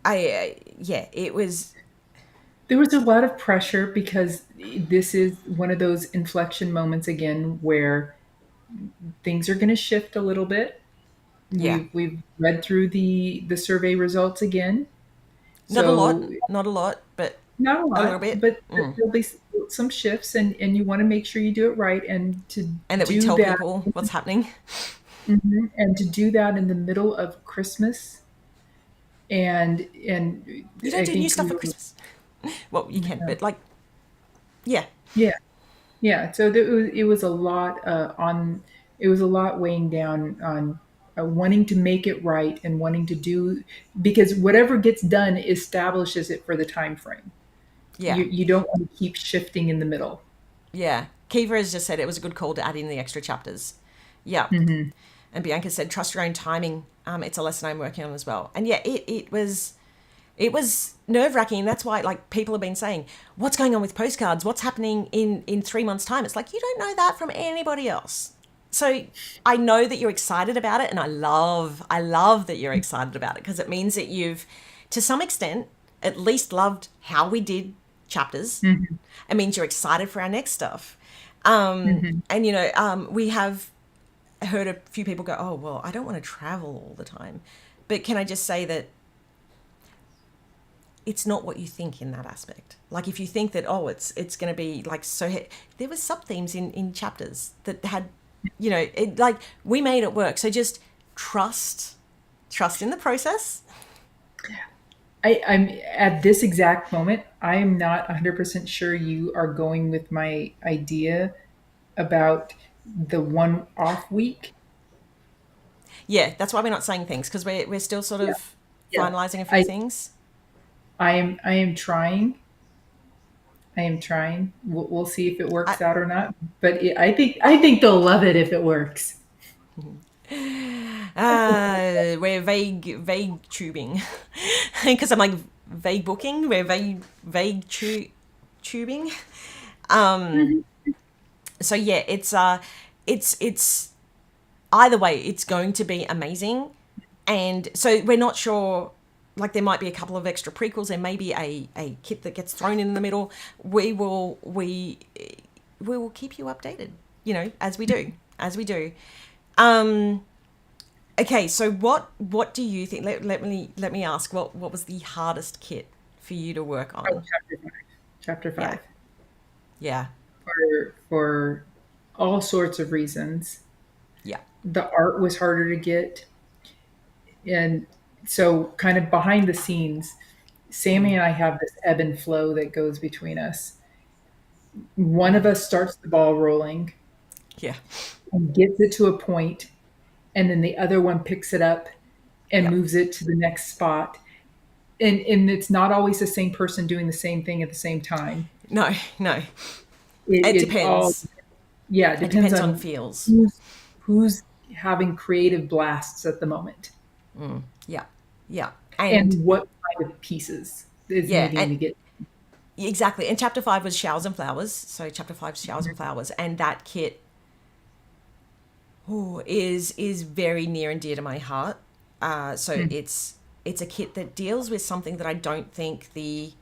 Speaker 2: it was...
Speaker 3: There was a lot of pressure because this is one of those inflection moments again where things are going to shift a little bit.
Speaker 2: Yeah.
Speaker 3: We've read through the survey results again.
Speaker 2: Not a lot, but
Speaker 3: not a lot,
Speaker 2: a little bit.
Speaker 3: But there'll be some shifts, and you want to make sure you do it right, and
Speaker 2: that we tell people what's happening.
Speaker 3: And to do that in the middle of Christmas, and
Speaker 2: you don't do new stuff for Christmas. Well, you can, but like, yeah.
Speaker 3: So it was a lot it was a lot weighing down on wanting to make it right and wanting to do, because whatever gets done establishes it for the time frame.
Speaker 2: Yeah.
Speaker 3: You don't want to keep shifting in the middle.
Speaker 2: Yeah. Kiva has just said it was a good call to add in the extra chapters. Yeah. And Bianca said, trust your own timing. It's a lesson I'm working on as well. And yeah, it was nerve-wracking. And that's why, like, people have been saying, what's going on with postcards? What's happening in 3 months' time? It's like, you don't know that from anybody else. So I know that you're excited about it, and I love that you're excited about it, because it means that you've, to some extent, at least loved how we did chapters. It means you're excited for our next stuff. And we have heard a few people go, oh, well, I don't want to travel all the time. But can I just say that it's not what you think in that aspect. Like, if you think that, oh, it's going to be like, there were sub-themes in chapters that had, like, we made it work. So just trust in the process.
Speaker 3: I'm at this exact moment, I am not 100% sure you are going with my idea about the one off week.
Speaker 2: Yeah, that's why we're not saying things, because we're still sort of finalizing a few things.
Speaker 3: I am trying. We'll see if it works out or not. But I think they'll love it if it works.
Speaker 2: We're vague tubing, because I'm like vague booking. We're vague tubing. So yeah, it's either way, it's going to be amazing. And so we're not sure. Like, there might be a couple of extra prequels. There may be a kit that gets thrown in the middle. We will keep you updated, as we do. Okay, so what do you think? Let me ask. What was the hardest kit for you to work on?
Speaker 3: Oh, chapter 5.
Speaker 2: Yeah.
Speaker 3: For all sorts of reasons.
Speaker 2: Yeah.
Speaker 3: The art was harder to get, and so kind of behind the scenes, Sammy and I have this ebb and flow that goes between us. One of us starts the ball rolling,
Speaker 2: yeah,
Speaker 3: and gets it to a point, and then the other one picks it up and moves it to the next spot. And it's not always the same person doing the same thing at the same time.
Speaker 2: No.
Speaker 3: It
Speaker 2: depends.
Speaker 3: It depends
Speaker 2: on feels.
Speaker 3: Who's having creative blasts at the moment.
Speaker 2: Yeah.
Speaker 3: And what kind of pieces is needing to get.
Speaker 2: Exactly. And chapter 5 was Showers and Flowers. So chapter 5 is Showers and Flowers. And that kit is very near and dear to my heart. So it's a kit that deals with something that I don't think the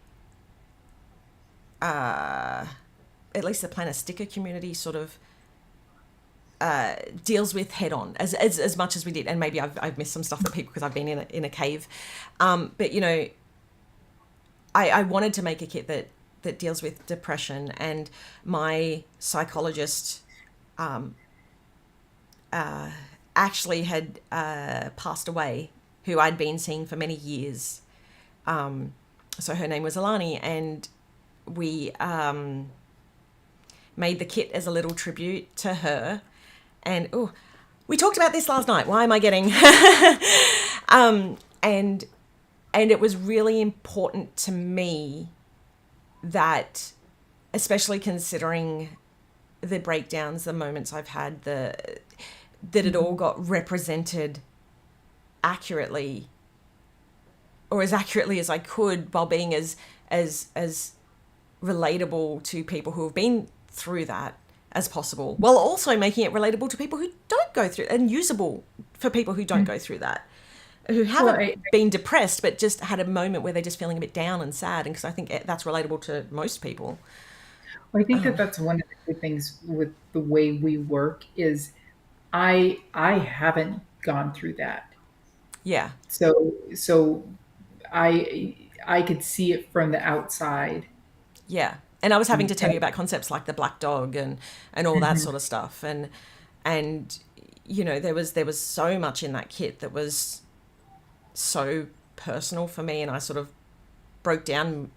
Speaker 2: at least the Planner Sticker community sort of deals with head on as much as we did. And maybe I've missed some stuff that people, because I've been in a cave. But I wanted to make a kit that deals with depression, and my psychologist actually had passed away, who I'd been seeing for many years. So her name was Alani, and we made the kit as a little tribute to her. And we talked about this last night. Why am I getting and it was really important to me that, especially considering the breakdowns, the moments I've had, that it all got represented accurately, or as accurately as I could, while being as relatable to people who have been through that as possible, while also making it relatable to people who don't go through, and usable for people who don't go through that, who haven't been depressed, but just had a moment where they're just feeling a bit down and sad. And because I think that's relatable to most people.
Speaker 3: Well, I think that's one of the good things with the way we work is I haven't gone through that.
Speaker 2: Yeah.
Speaker 3: So I could see it from the outside.
Speaker 2: Yeah. And I was having to tell you about concepts like the black dog and all that sort of stuff. And there was so much in that kit that was so personal for me, and I sort of broke down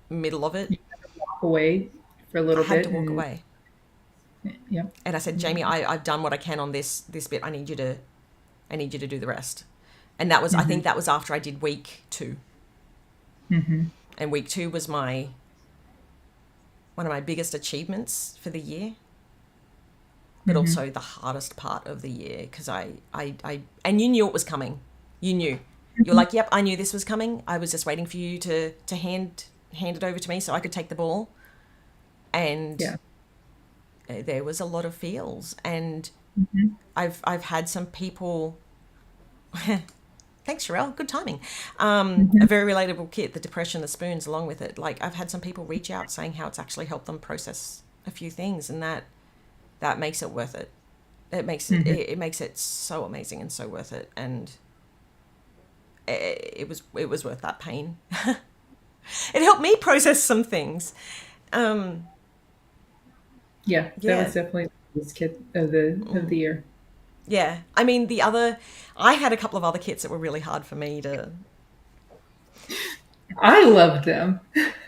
Speaker 2: middle of it.
Speaker 3: You had to walk away for a little bit.
Speaker 2: I had to walk away.
Speaker 3: Yeah.
Speaker 2: And I said, Jamie, I've done what I can on this bit. I need you to do the rest. And that was, I think that was after I did week 2. And week 2 was one of my biggest achievements for the year, but also the hardest part of the year, because and you knew it was coming. You knew. You're like, yep, I knew this was coming. I was just waiting for you to hand it over to me so I could take the ball. And there was a lot of feels, and I've had some people. Thanks, Sherelle. Good timing. A very relatable kit, the depression, the spoons, along with it. Like, I've had some people reach out saying how it's actually helped them process a few things, and that makes it worth it. It makes it makes it so amazing and so worth it. And it was worth that pain. It helped me process some things.
Speaker 3: Yeah, that was definitely this kit of the year.
Speaker 2: Yeah, I mean, I had a couple of other kits that were really hard for me to.
Speaker 3: I loved them.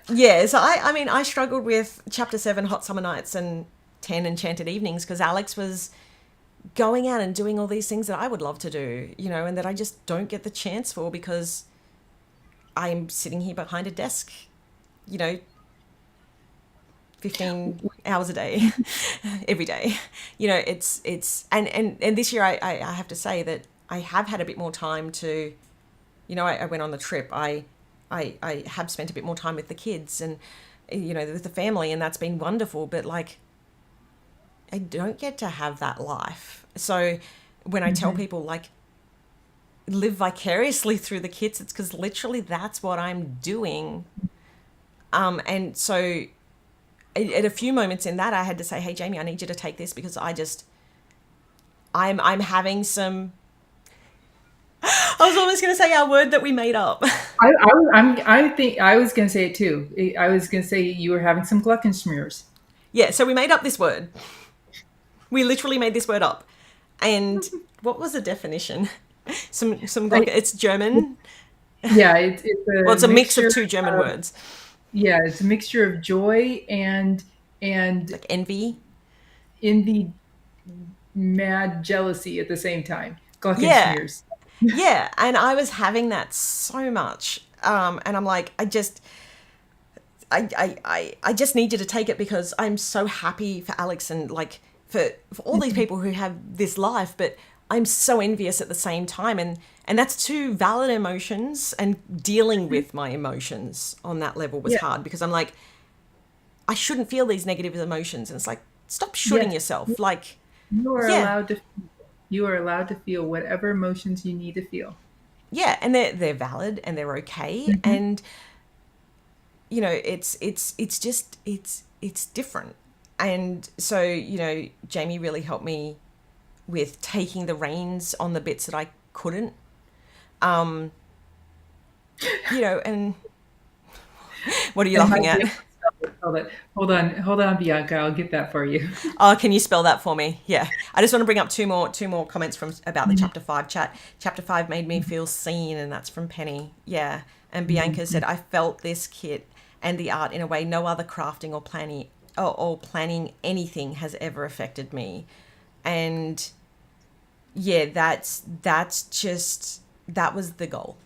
Speaker 2: Yeah, so I mean, I struggled with Chapter 7, Hot Summer Nights, and 10, Enchanted Evenings, because Alex was going out and doing all these things that I would love to do, you know, and that I just don't get the chance for because I'm sitting here behind a desk, you know, 15 hours a day, every day. You know, it's and this year I have to say that I have had a bit more time to, you know, I went on the trip. I have spent a bit more time with the kids and, you know, with the family, and that's been wonderful. But like, I don't get to have that life. So when I tell people like, live vicariously through the kids, it's because literally that's what I'm doing. And so at a few moments in that, I had to say, hey, Jamie, I need you to take this because I'm having some, I was almost going to say our word that we made up.
Speaker 3: I think I was going to say it too. I was going to say you were having some Glockenschmiers.
Speaker 2: Yeah, so we made up this word. We literally made this word up. And what was the definition? It's German.
Speaker 3: Yeah, it's
Speaker 2: a mix of two German words.
Speaker 3: Yeah, it's a mixture of joy and
Speaker 2: like envy,
Speaker 3: mad jealousy at the same time. Glockenschmiers.
Speaker 2: Yeah, and I was having that so much, and I'm like, I just need you to take it because I'm so happy for Alex and like for all these people who have this life, but I'm so envious at the same time, and that's two valid emotions, and dealing with my emotions on that level was hard because I'm like, I shouldn't feel these negative emotions, and it's like, stop shooting yourself. Like,
Speaker 3: you are allowed to feel whatever emotions you need to feel.
Speaker 2: Yeah, and they're valid and they're okay, and you know, it's different, and so, you know, Jamie really helped me with taking the reins on the bits that I couldn't, you know, and what are you laughing at?
Speaker 3: Hold on, Bianca, I'll get that for you.
Speaker 2: Oh, can you spell that for me? Yeah. I just want to bring up two more comments about the Chapter 5 chat. Chapter 5 made me feel seen, and that's from Penny. Yeah. And Bianca said, I felt this kit and the art in a way no other crafting or planning anything has ever affected me. And yeah, that was the goal.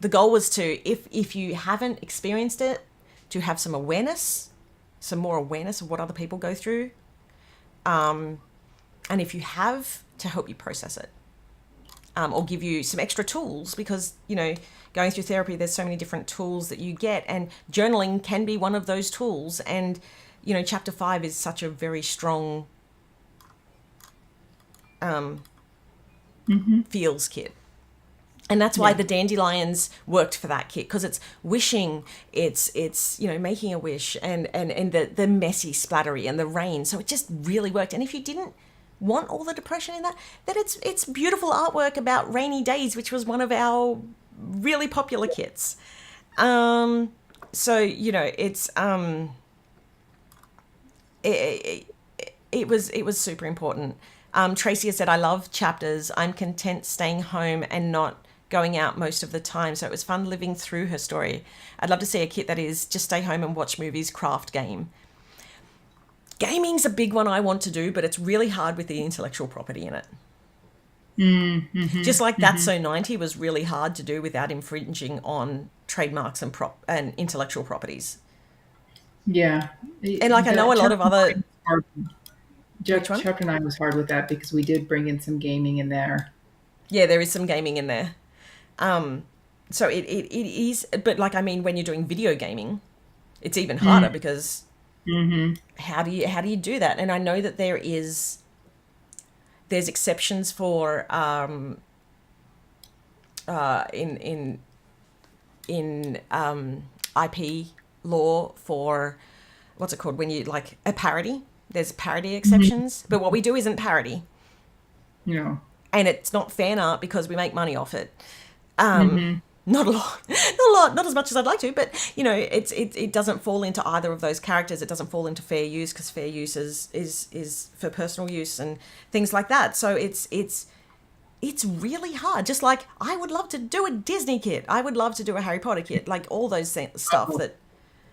Speaker 2: The goal was to, if you haven't experienced it, to have some more awareness of what other people go through. And if you have, to help you process it. Or give you some extra tools because, you know, going through therapy, there's so many different tools that you get, and journaling can be one of those tools. And, you know, Chapter 5 is such a very strong feels kit. And that's why the dandelions worked for that kit, because it's wishing, it's you know, making a wish, and the messy splattery and the rain. So it just really worked. And if you didn't want all the depression in that, then it's beautiful artwork about rainy days, which was one of our really popular kits. So, you know, it's it was super important. Tracy has said, I love chapters. I'm content staying home and not going out most of the time. So it was fun living through her story. I'd love to see a kit that is just stay home and watch movies, craft, game. Gaming's a big one I want to do, but it's really hard with the intellectual property in it. Just like That's So 90 was really hard to do without infringing on trademarks and intellectual properties.
Speaker 3: Yeah.
Speaker 2: And like I know a lot of other...
Speaker 3: Chapter 9 was hard with that because we did bring in some gaming in there.
Speaker 2: Yeah, there is some gaming in there. So it is, but like, I mean, when you're doing video gaming, it's even harder because how do you do that? And I know that there is there's exceptions for in IP law for what's it called when you like a parody. There's parody exceptions, but what we do isn't parody.
Speaker 3: No.
Speaker 2: And it's not fan art because we make money off it. Not a lot, not as much as I'd like to, but you know, it doesn't fall into either of those characters. It doesn't fall into fair use because fair use is for personal use and things like that. So it's really hard. Just like I would love to do a Disney kit, I would love to do a Harry Potter kit, like all those stuff that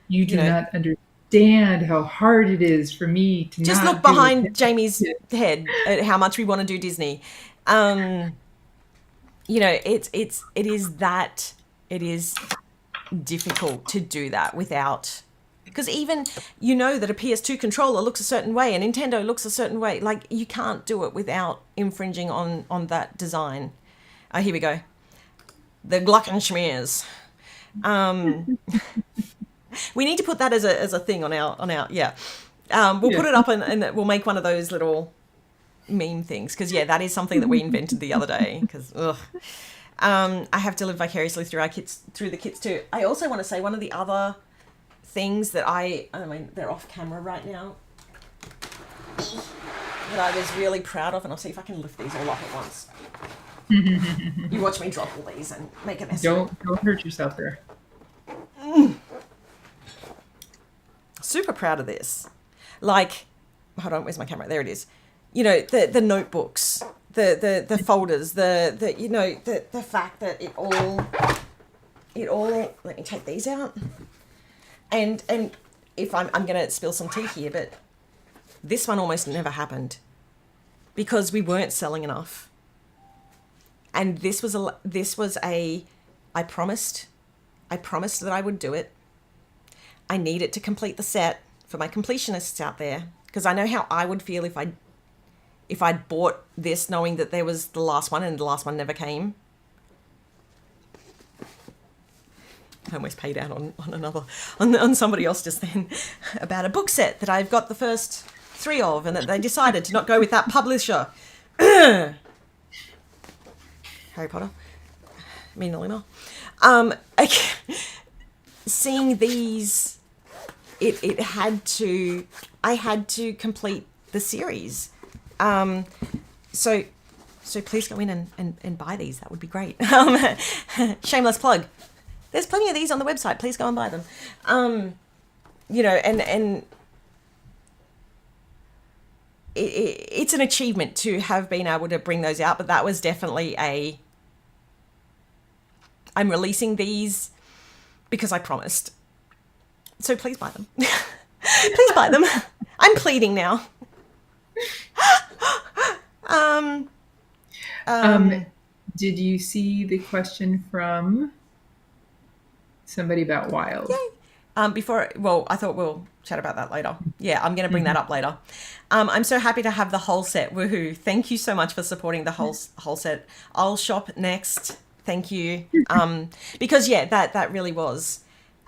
Speaker 3: you do not understand how hard it is for me to
Speaker 2: just
Speaker 3: not
Speaker 2: look behind Jamie's head at how much we want to do Disney. You know, it is difficult to do that without, because even you know that a PS2 controller looks a certain way and Nintendo looks a certain way. Like you can't do it without infringing on that design. Here we go. The Glockenschmears. We need to put that as a thing on our yeah. We'll put it up and we'll make one of those little meme things, because that is something that we invented the other day, because I have to live vicariously through the kids too. I also want to say one of the other things that I mean they're off camera right now that I was really proud of, and I'll see if I can lift these all up at once. You watch me drop all these and make a mess.
Speaker 3: Don't hurt yourself there.
Speaker 2: Super proud of this. Like, hold on, where's my camera? There it is. You know, the notebooks, the folders, the you know, the fact that it all let me take these out. And if I'm gonna spill some tea here, but this one almost never happened because we weren't selling enough. And this was I promised that I would do it. I needed to complete the set for my completionists out there, because I know how I would feel if I'd bought this knowing that there was the last one and the last one never came. I almost paid out on somebody else just then about a book set that I've got the first 3 of, and that they decided to not go with that publisher. Harry Potter. Me no more. Seeing these, I had to complete the series. So please go in and buy these. That would be great. Shameless plug. There's plenty of these on the website. Please go and buy them. You know, and it's an achievement to have been able to bring those out, but that was definitely I'm releasing these because I promised. So please buy them. Please buy them. I'm pleading now.
Speaker 3: Did you see the question from somebody about Wild?
Speaker 2: Yay. I thought we'll chat about that later. Yeah, I'm going to bring that up later. I'm so happy to have the whole set. Woohoo. Thank you so much for supporting the whole set. I'll shop next. Thank you. Because that really was.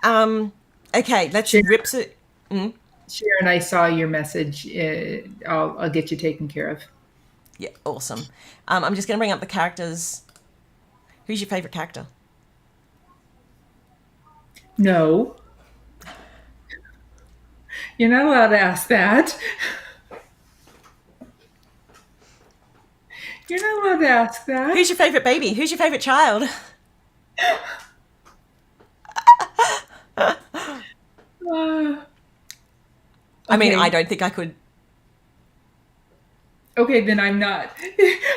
Speaker 2: Okay, let's rip it.
Speaker 3: Sharon, I saw your message. I'll get you taken care of.
Speaker 2: Yeah, awesome. I'm just going to bring up the characters. Who's your favorite character?
Speaker 3: No. You're not allowed to ask that. You're not allowed to ask that.
Speaker 2: Who's your favorite baby? Who's your favorite child? I mean, I don't think I could.
Speaker 3: Okay, then I'm not.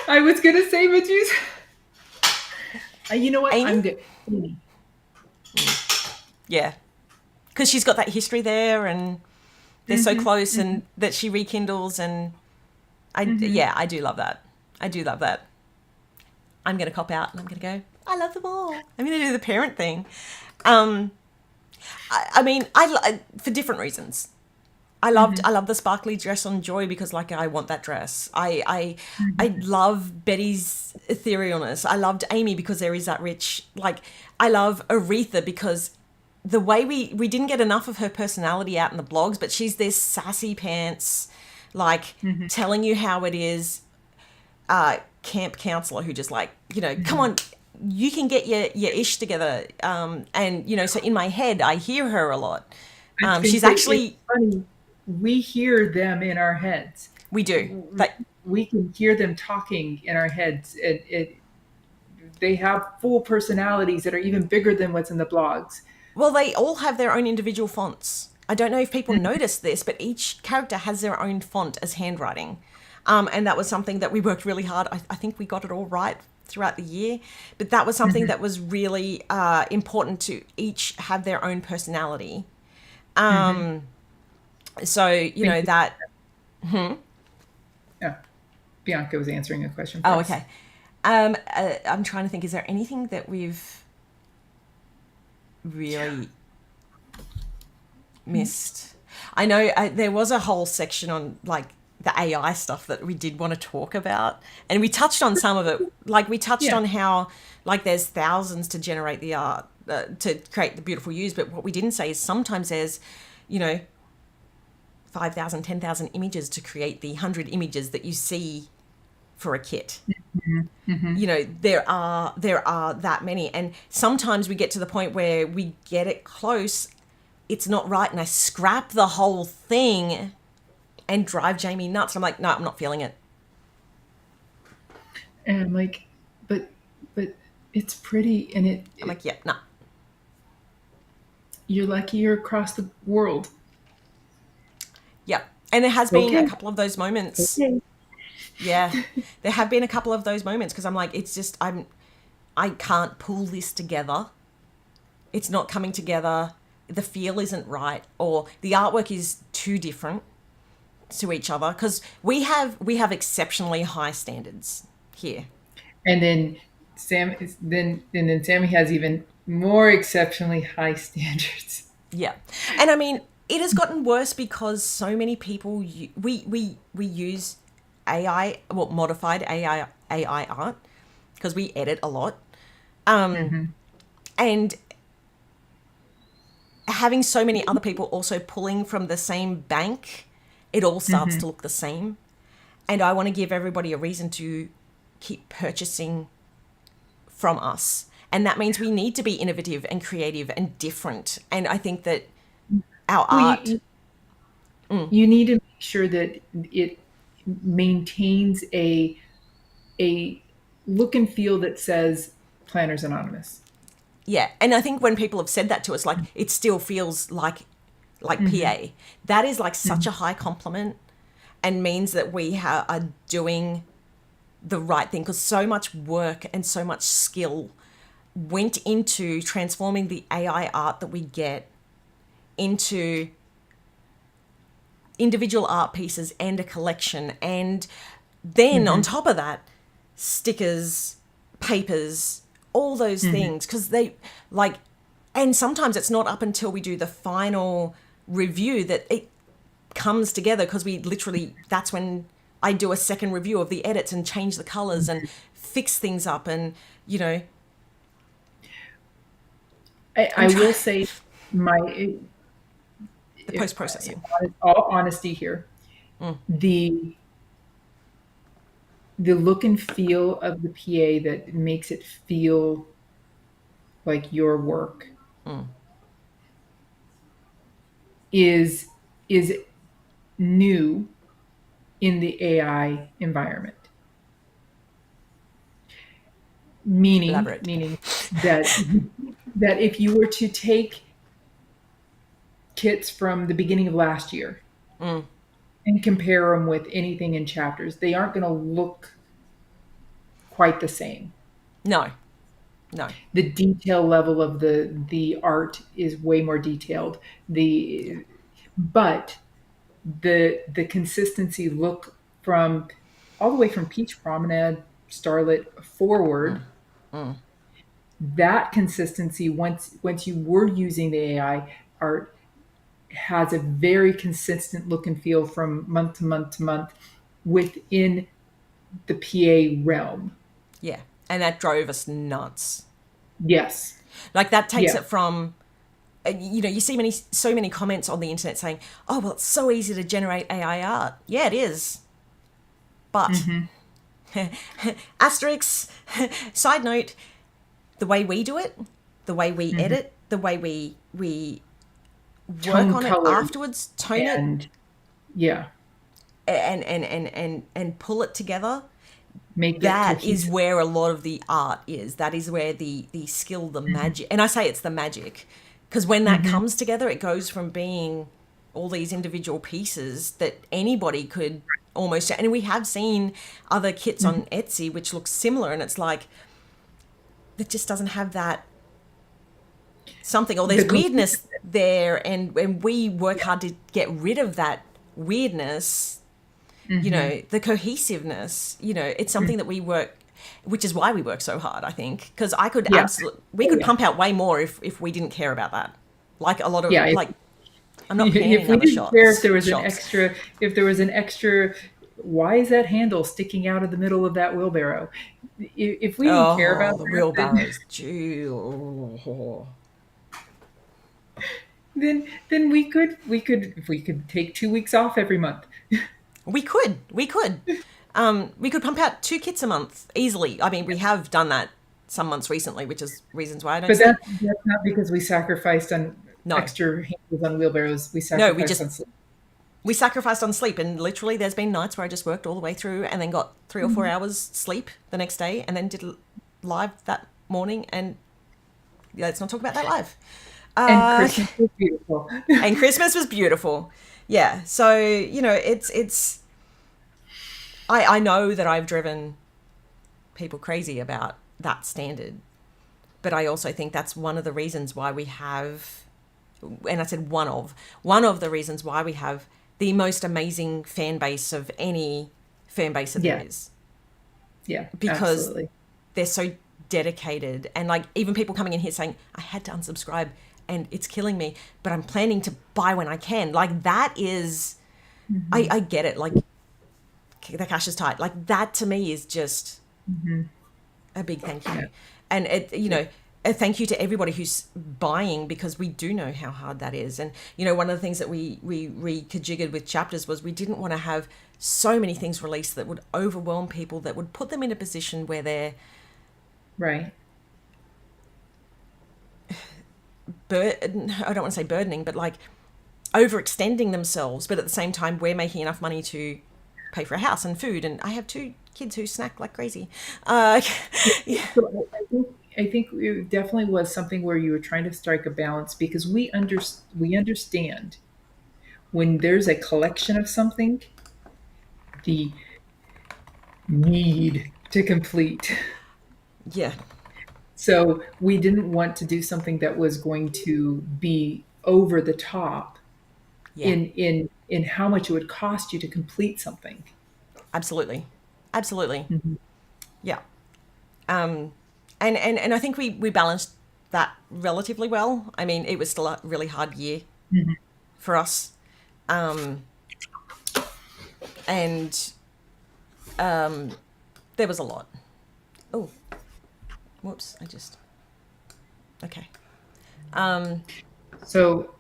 Speaker 3: I was going to say, but you know what?
Speaker 2: Amy?
Speaker 3: I'm good.
Speaker 2: Yeah. Because she's got that history there, and they're so close, and that she rekindles, and I do love that. I do love that. I'm going to cop out, and I'm going to go, I love them all. I'm going to do the parent thing. I mean, for different reasons. I love the sparkly dress on Joy because, like, I want that dress. I love Betty's etherealness. I loved Amy because there is that rich, like, I love Aretha because the way we didn't get enough of her personality out in the blogs, but she's this sassy pants, like, telling you how it is. camp counselor who just like, come on, you can get your ish together. And, so in my head, I hear her a lot. She's actually...
Speaker 3: It's funny. We hear them in our heads.
Speaker 2: We do. Like,
Speaker 3: we can hear them talking in our heads. They have full personalities that are even bigger than what's in the blogs.
Speaker 2: Well, they all have their own individual fonts. I don't know if people notice this, but each character has their own font as handwriting. And that was something that we worked really hard. I think we got it all right throughout the year. But that was something that was really important to each have their own personality. So, that...
Speaker 3: Yeah. Bianca was answering a question.
Speaker 2: Oh, okay. I'm trying to think, is there anything that we've really missed? I know there was a whole section on like the AI stuff that we did want to talk about, and we touched on some of it. Like we touched on how like there's thousands to generate the art, to create the beautiful views, but what we didn't say is sometimes there's 5,000, 10,000 images to create the 100 images that you see for a kit. There are that many, and sometimes we get to the point where we get it close, it's not right, and I scrap the whole thing and drive Jamie nuts. I'm like, no, I'm not feeling it.
Speaker 3: And I'm like, but it's pretty, and
Speaker 2: I'm like, yeah, no.
Speaker 3: You're lucky you're across the world.
Speaker 2: Yeah, and there has been a couple of those moments.
Speaker 3: Okay.
Speaker 2: Yeah, there have been a couple of those moments because I'm like, it's just, I can't pull this together. It's not coming together. The feel isn't right, or the artwork is too different to each other, because we have exceptionally high standards here.
Speaker 3: And then Sammy has even more exceptionally high standards.
Speaker 2: Yeah, and I mean, it has gotten worse because so many people we use AI, well, modified AI art, because we edit a lot, and having so many other people also pulling from the same bank, it all starts to look the same. And I want to give everybody a reason to keep purchasing from us, and that means we need to be innovative and creative and different. And I think that our art,
Speaker 3: you need to make sure that it maintains a look and feel that says Planners Anonymous.
Speaker 2: Yeah, and I think when people have said that to us, like, it still feels like PA. That is like such a high compliment, and means that we are doing the right thing, because so much work and so much skill went into transforming the AI art that we get into individual art pieces and a collection. And then on top of that, stickers, papers, all those things, because they like, and sometimes it's not up until we do the final review that it comes together, because we literally, that's when I do a second review of the edits and change the colors and fix things up. And
Speaker 3: I will say the
Speaker 2: post-processing,
Speaker 3: all honesty here, the look and feel of the PA that makes it feel like your work is new in the AI environment. Meaning that if you were to take kits from the beginning of last year and compare them with anything in chapters, they aren't going to look quite the same. No. The detail level of the art is way more detailed. But the consistency look from all the way from Peach Promenade, Starlit forward, that consistency, once you were using the AI art, has a very consistent look and feel from month to month to month within the PA realm.
Speaker 2: Yeah, and that drove us nuts.
Speaker 3: Yes.
Speaker 2: Like, that takes it from, you see so many comments on the internet saying, oh, well, it's so easy to generate AI art. Yeah, it is. But Asterisk. Side note, the way we do it, the way we edit, the way we work
Speaker 3: Tone,
Speaker 2: on it
Speaker 3: color,
Speaker 2: afterwards, tone it,
Speaker 3: and yeah,
Speaker 2: and pull it together.
Speaker 3: make it
Speaker 2: That is
Speaker 3: cohesive.
Speaker 2: where a lot of the art is. That is where the skill, the magic, and I say it's the magic, because when that comes together, it goes from being all these individual pieces that anybody could almost, and we have seen other kits on Etsy which look similar, and it's like, it just doesn't have that something, or there's weirdness there, and we work hard to get rid of that weirdness. You know, the cohesiveness, you know, it's something that we work, which is why we work so hard, I think, because I could we could pump out way more if we didn't care about that. Like a lot of, like, I'm not panning
Speaker 3: If we
Speaker 2: other
Speaker 3: didn't
Speaker 2: shots.
Speaker 3: care if there was
Speaker 2: shots.
Speaker 3: if there was an extra, why is that handle sticking out of the middle of that wheelbarrow? If we didn't care about
Speaker 2: the
Speaker 3: that,
Speaker 2: wheelbarrows. Gee, oh.
Speaker 3: then we could if we could take 2 weeks off every month.
Speaker 2: We could. We could pump out 2 kits a month easily. I mean, we have done that some months recently, which is reasons why I don't
Speaker 3: But
Speaker 2: sleep.
Speaker 3: that's not because we sacrificed on extra handles on wheelbarrows. We sacrificed on sleep.
Speaker 2: We sacrificed on sleep, and literally there's been nights where I just worked all the way through and then got 3 or 4 hours sleep the next day, and then did live that morning, and let's not talk about that live.
Speaker 3: And Christmas was beautiful.
Speaker 2: And Christmas was beautiful. Yeah. So, you know, it's I know that I've driven people crazy about that standard, but I also think that's one of the reasons why we have, and I said one of the reasons why we have the most amazing fan base of any fan base that there is.
Speaker 3: Yeah,
Speaker 2: because
Speaker 3: absolutely.
Speaker 2: They're so dedicated, and like even people coming in here saying, I had to unsubscribe and it's killing me, but I'm planning to buy when I can. Like that is, I get it. Like the cash is tight. Like that to me is just a big thank you. And it, you know, a thank you to everybody who's buying, because we do know how hard that is. And, you know, one of the things that we reconfigured with chapters was we didn't want to have so many things released that would overwhelm people, that would put them in a position where they're I don't want to say burdening, but like overextending themselves. But at the same time, we're making enough money to pay for a house and food. And I have 2 kids who snack like crazy.
Speaker 3: So I think it definitely was something where you were trying to strike a balance, because we understand when there's a collection of something, the need to complete.
Speaker 2: Yeah.
Speaker 3: So we didn't want to do something that was going to be over the top in how much it would cost you to complete something.
Speaker 2: Absolutely. Yeah. And I think we balanced that relatively well. I mean, it was still a really hard year for us. And there was a lot. Oh, whoops, okay.
Speaker 3: So,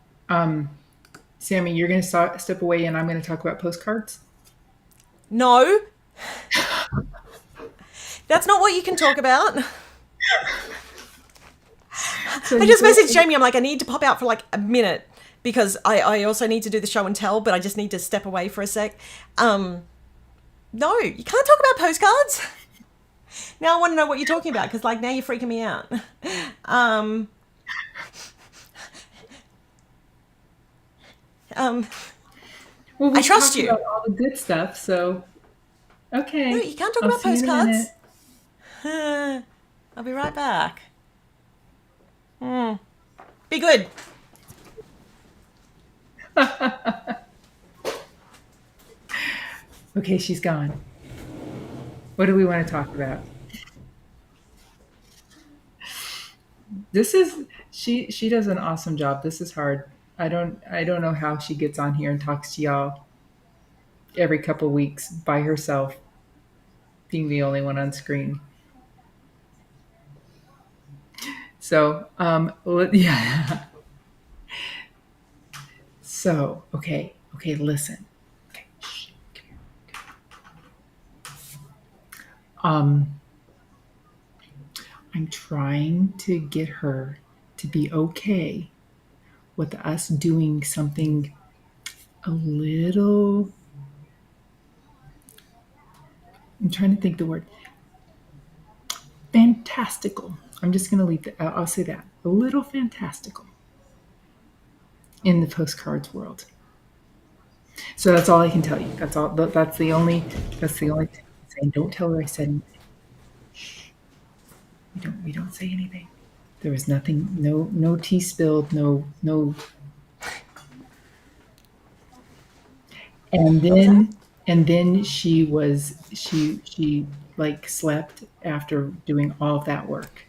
Speaker 3: Sammy, you're going to step away and I'm going to talk about postcards?
Speaker 2: No. That's not what you can talk about.
Speaker 3: So
Speaker 2: I just messaged Jamie. I'm like, I need to pop out for like a minute, because I also need to do the show and tell, but I just need to step away for a sec. No, you can't talk about postcards. Now I want to know what you're talking about, because like now you're freaking me out.
Speaker 3: Well,
Speaker 2: I trust you.
Speaker 3: About all the good stuff, so okay.
Speaker 2: No, you can't talk
Speaker 3: I'll
Speaker 2: about
Speaker 3: see you in a
Speaker 2: postcards.
Speaker 3: minute.
Speaker 2: I'll be right back. Be good.
Speaker 3: Okay, she's gone. What do we want to talk about? This is she does an awesome job. This is hard. I don't know how she gets on here and talks to y'all every couple weeks by herself, being the only one on screen. So, yeah. So, okay, listen. Okay. Um, I'm trying to get her to be okay with us doing something a little, I'm trying to think the word, fantastical. I'm just going to leave that. I'll say that. A little fantastical in the postcards world. So that's all I can tell you. That's all. That's the only thing I'm saying. Don't tell her I said anything. Shh. We don't say anything. There was nothing, no tea spilled, no. And then she like slept after doing all of that work.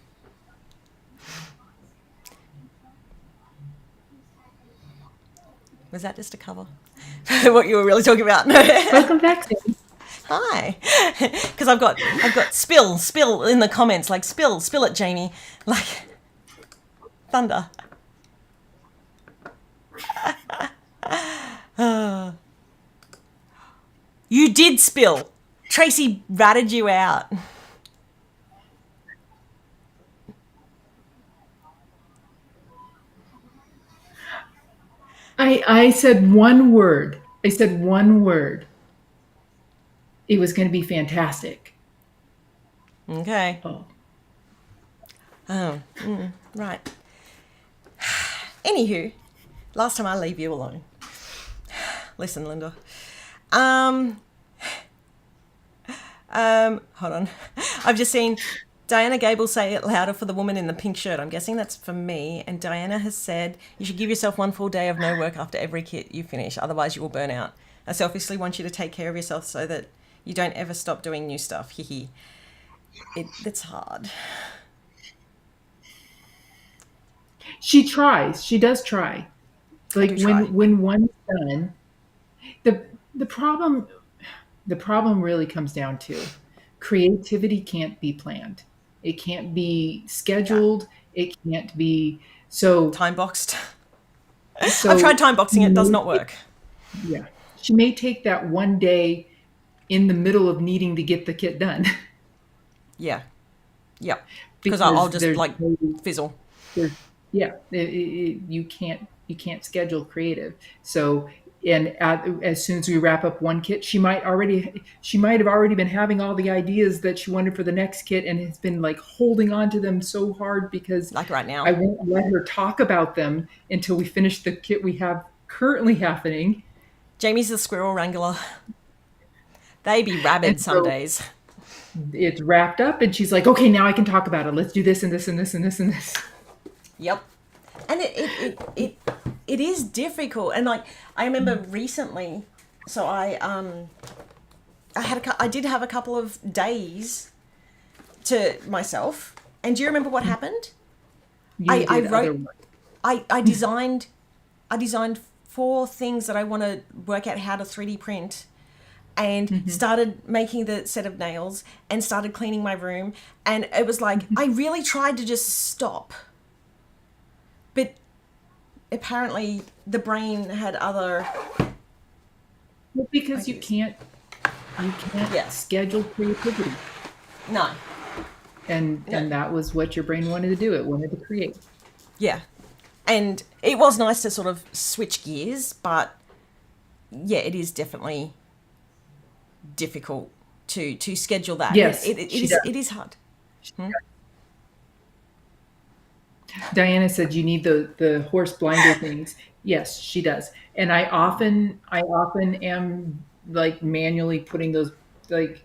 Speaker 2: Was that just a cover? What you were really talking about?
Speaker 3: Welcome back, Sam.
Speaker 2: Hi. Because I've got spill in the comments, like spill it, Jamie. Like thunder. You did spill. Tracy ratted you out.
Speaker 3: I said one word. I said one word. It was going to be fantastic.
Speaker 2: Okay.
Speaker 3: Oh.
Speaker 2: Right. Anywho, last time I leave you alone. Listen, Linda. Hold on. I've just seen Diana Gable say it louder for the woman in the pink shirt. I'm guessing that's for me. And Diana has said you should give yourself one full day of no work after every kit you finish. Otherwise you will burn out. I selfishly want you to take care of yourself so that you don't ever stop doing new stuff. Hee. It's hard.
Speaker 3: She tries. She does try. Like when one's done, the problem really comes down to creativity can't be planned. It can't be scheduled. Yeah. It can't be
Speaker 2: time boxed. I've tried time boxing. It does not work.
Speaker 3: Yeah. She may take that one day in the middle of needing to get the kit done.
Speaker 2: Yeah. Yep. Because I'll just like fizzle.
Speaker 3: Yeah. You can't schedule creative. So, and as soon as we wrap up one kit, she might have already been having all the ideas that she wanted for the next kit and has been like holding on to them so hard because
Speaker 2: like right now,
Speaker 3: I won't let her talk about them until we finish the kit we have currently happening.
Speaker 2: Jamie's the squirrel wrangler. They be rabid some days.
Speaker 3: It's wrapped up and she's like, okay, now I can talk about it. Let's do this and this and this and this and this.
Speaker 2: Yep. And it is difficult. And like, I remember recently, so I did have a couple of days to myself. And do you remember what happened? I designed 4 things that I want to work out how to 3D print and started making the set of nails and started cleaning my room. And it was like, I really tried to just stop. But apparently the brain had other...
Speaker 3: Well, because you can't schedule creativity.
Speaker 2: No.
Speaker 3: And that was what your brain wanted to do. It wanted to create.
Speaker 2: Yeah. And it was nice to sort of switch gears, but yeah, it is definitely difficult to schedule that.
Speaker 3: Yes,
Speaker 2: it is hard.
Speaker 3: Diana said you need the horse blinder things. Yes, she does. And I often am like manually putting those like,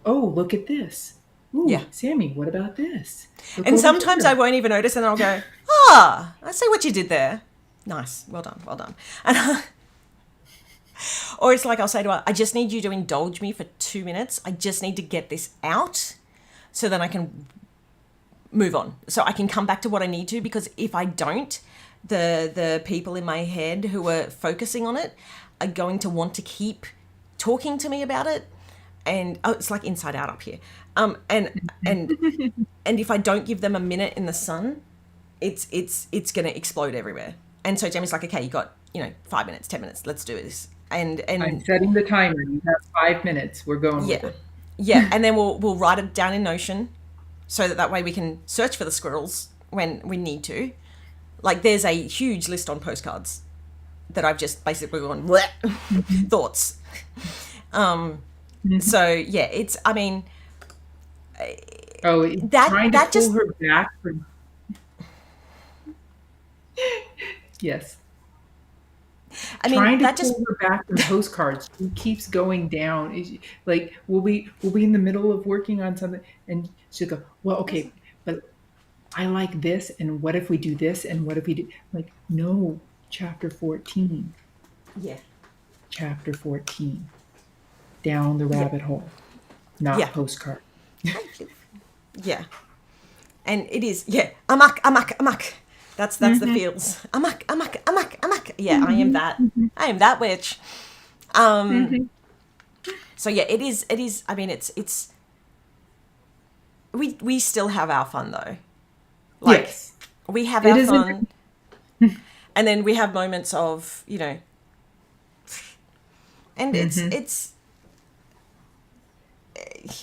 Speaker 3: oh, look at this. Ooh, yeah. Sammy, what about this?
Speaker 2: And sometimes I won't even notice and I'll go, I see what you did there. Nice. Well done. And or it's like I'll say to her, I just need you to indulge me for 2 minutes. I just need to get this out so then I can move on. So I can come back to what I need to, because if I don't, the people in my head who are focusing on it are going to want to keep talking to me about it. And it's like Inside Out up here. And if I don't give them a minute in the sun, it's going to explode everywhere. And so Jamie's like, okay, you got 5 minutes, 10 minutes, let's do this. And
Speaker 3: I'm setting the timer. You have 5 minutes. We're going with it.
Speaker 2: Yeah, and then we'll write it down in Notion so that way we can search for the squirrels when we need to. Like, there's a huge list on postcards that I've just basically gone, thoughts. So, yeah, it's, I mean...
Speaker 3: trying to pull her back from... Yes.
Speaker 2: I mean,
Speaker 3: trying to
Speaker 2: that
Speaker 3: pull
Speaker 2: just...
Speaker 3: her back from postcards. She keeps going down. Like, we'll be in the middle of working on something, and she'll go, well, okay, but I like this, and what if we do this, and what if we do... Like, no, chapter 14.
Speaker 2: Yeah.
Speaker 3: Chapter 14. Down the rabbit hole. Not postcard.
Speaker 2: Yeah. And it is, amok. That's the feels. Amok. Yeah, I am that. I am that witch. So yeah, it is, I mean, it's, we still have our fun though. Like,
Speaker 3: yes.
Speaker 2: We have our fun. And then we have moments of, you know, and it's,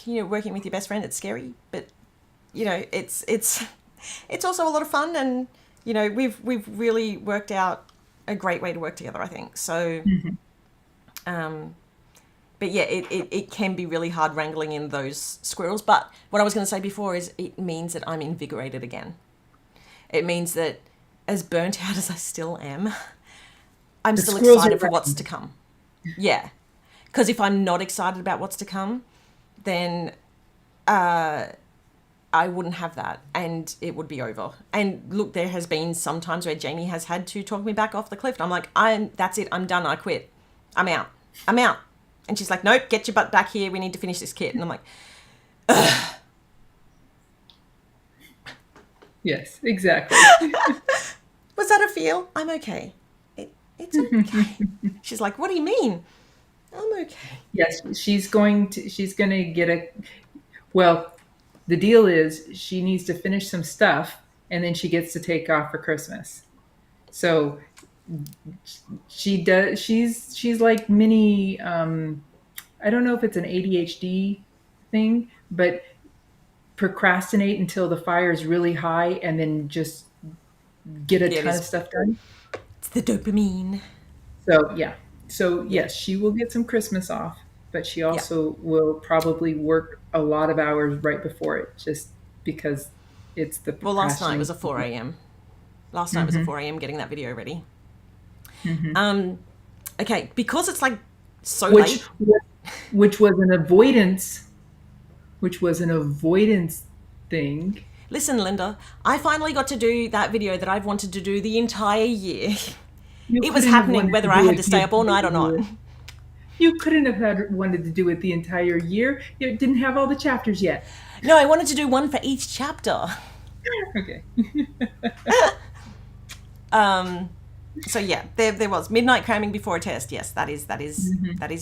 Speaker 2: you know, working with your best friend, it's scary, but you know, it's also a lot of fun, and you know, we've really worked out a great way to work together, I think. So, but yeah, it can be really hard wrangling in those squirrels. But what I was going to say before is it means that I'm invigorated again. It means that as burnt out as I still am, I'm still excited for what's to come. Yeah. Because if I'm not excited about what's to come, then I wouldn't have that, and it would be over. And look, there has been some times where Jamie has had to talk me back off the cliff. And I'm like, that's it. I'm done. I quit. I'm out. And she's like, nope, get your butt back here. We need to finish this kit. And I'm like, ugh.
Speaker 3: Yes, exactly.
Speaker 2: Was that a feel? I'm okay. It's okay. She's like, what do you mean? I'm okay.
Speaker 3: Yes, she's going to get well, the deal is she needs to finish some stuff, and then she gets to take off for Christmas. So she does, she's like mini, I don't know if it's an ADHD thing, but procrastinate until the fire is really high and then just get a ton of stuff done.
Speaker 2: It's the dopamine.
Speaker 3: So, yeah. So, yes, she will get some Christmas off, but she also will probably work a lot of hours right before it, just because it's the...
Speaker 2: Well, last night was a 4 a.m. Last night was a 4 a.m. getting that video ready. Okay, because it's like so late.
Speaker 3: Which was an avoidance thing.
Speaker 2: Listen, Linda, I finally got to do that video that I've wanted to do the entire year. It was happening whether I had to stay up all night or not.
Speaker 3: You couldn't have wanted to do it the entire year. You didn't have all the chapters yet.
Speaker 2: No, I wanted to do one for each chapter.
Speaker 3: Okay.
Speaker 2: So yeah, there was midnight cramming before a test. Yes, that is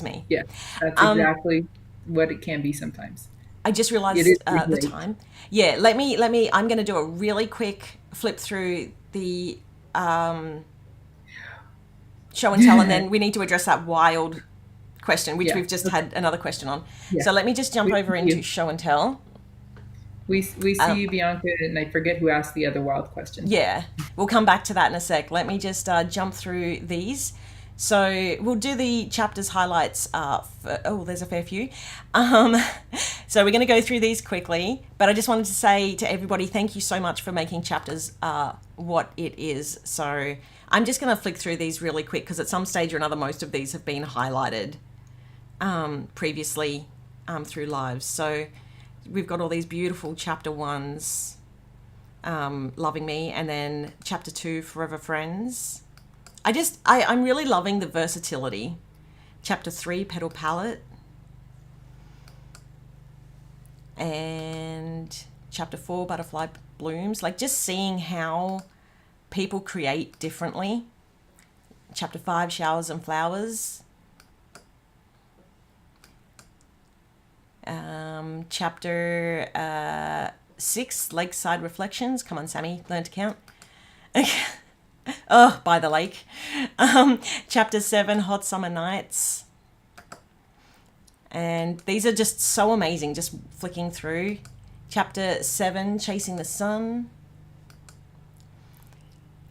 Speaker 2: me.
Speaker 3: Yeah, that's exactly what it can be sometimes.
Speaker 2: I just realized the time. Yeah, let me. I'm going to do a really quick flip through the show and tell, and then we need to address that wild question, which we've just had another question on. Yeah. So let me just jump over into show and tell.
Speaker 3: We see you, Bianca, and I forget who asked the other wild question. Yeah,
Speaker 2: we'll come back to that in a sec. Let me just jump through these. So we'll do the chapters highlights. There's a fair few. So we're going to go through these quickly. But I just wanted to say to everybody, thank you so much for making chapters what it is. So I'm just going to flick through these really quick because at some stage or another, most of these have been highlighted previously through lives. So we've got all these beautiful chapter 1s, Loving Me, and then chapter 2, Forever Friends. I'm really loving the versatility. Chapter 3, Petal Palette. And chapter 4, Butterfly Blooms. Like just seeing how people create differently. Chapter 5, Showers and Flowers. Chapter 6, Lakeside Reflections. Come on, Sammy, learn to count. Oh, by the lake. Chapter 7, Hot Summer Nights. And these are just so amazing, just flicking through. Chapter 7, Chasing the Sun.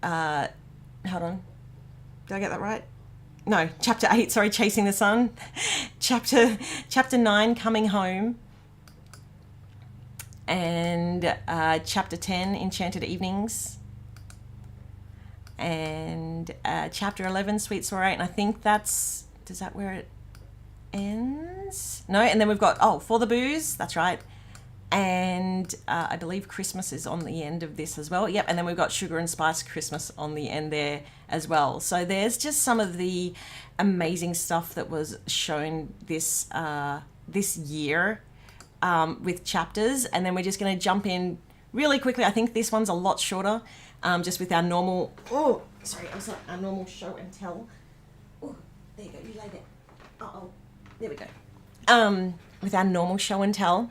Speaker 2: Hold on. Did I get that right? No, chapter 8, sorry, Chasing the Sun. chapter 9, Coming Home. And chapter 10, Enchanted Evenings. And chapter 11, Sweet Soiree. And I think that's, is that where it ends? No, and then we've got, For the Booze, that's right. And I believe Christmas is on the end of this as well. Yep, and then we've got Sugar and Spice Christmas on the end there as well. So there's just some of the amazing stuff that was shown this this year with chapters. And then we're just going to jump in really quickly. I think this one's a lot shorter, just with our normal... Oh, sorry, I was like our normal show and tell. Oh, there you go, you laid it. Uh-oh, there we go. With our normal show and tell.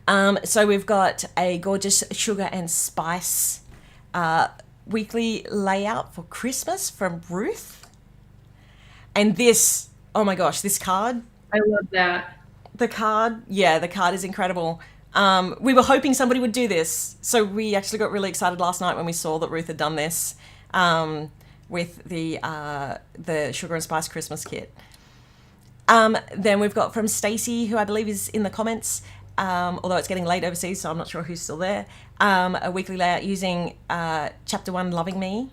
Speaker 2: So we've got a gorgeous Sugar and Spice weekly layout for Christmas from Ruth. And this, oh my gosh, this card.
Speaker 3: I love that.
Speaker 2: The card is incredible. We were hoping somebody would do this. So we actually got really excited last night when we saw that Ruth had done this with the Sugar and Spice Christmas kit. Then we've got from Stacey, who I believe is in the comments, although it's getting late overseas, so I'm not sure who's still there, a weekly layout using Chapter 1, Loving Me.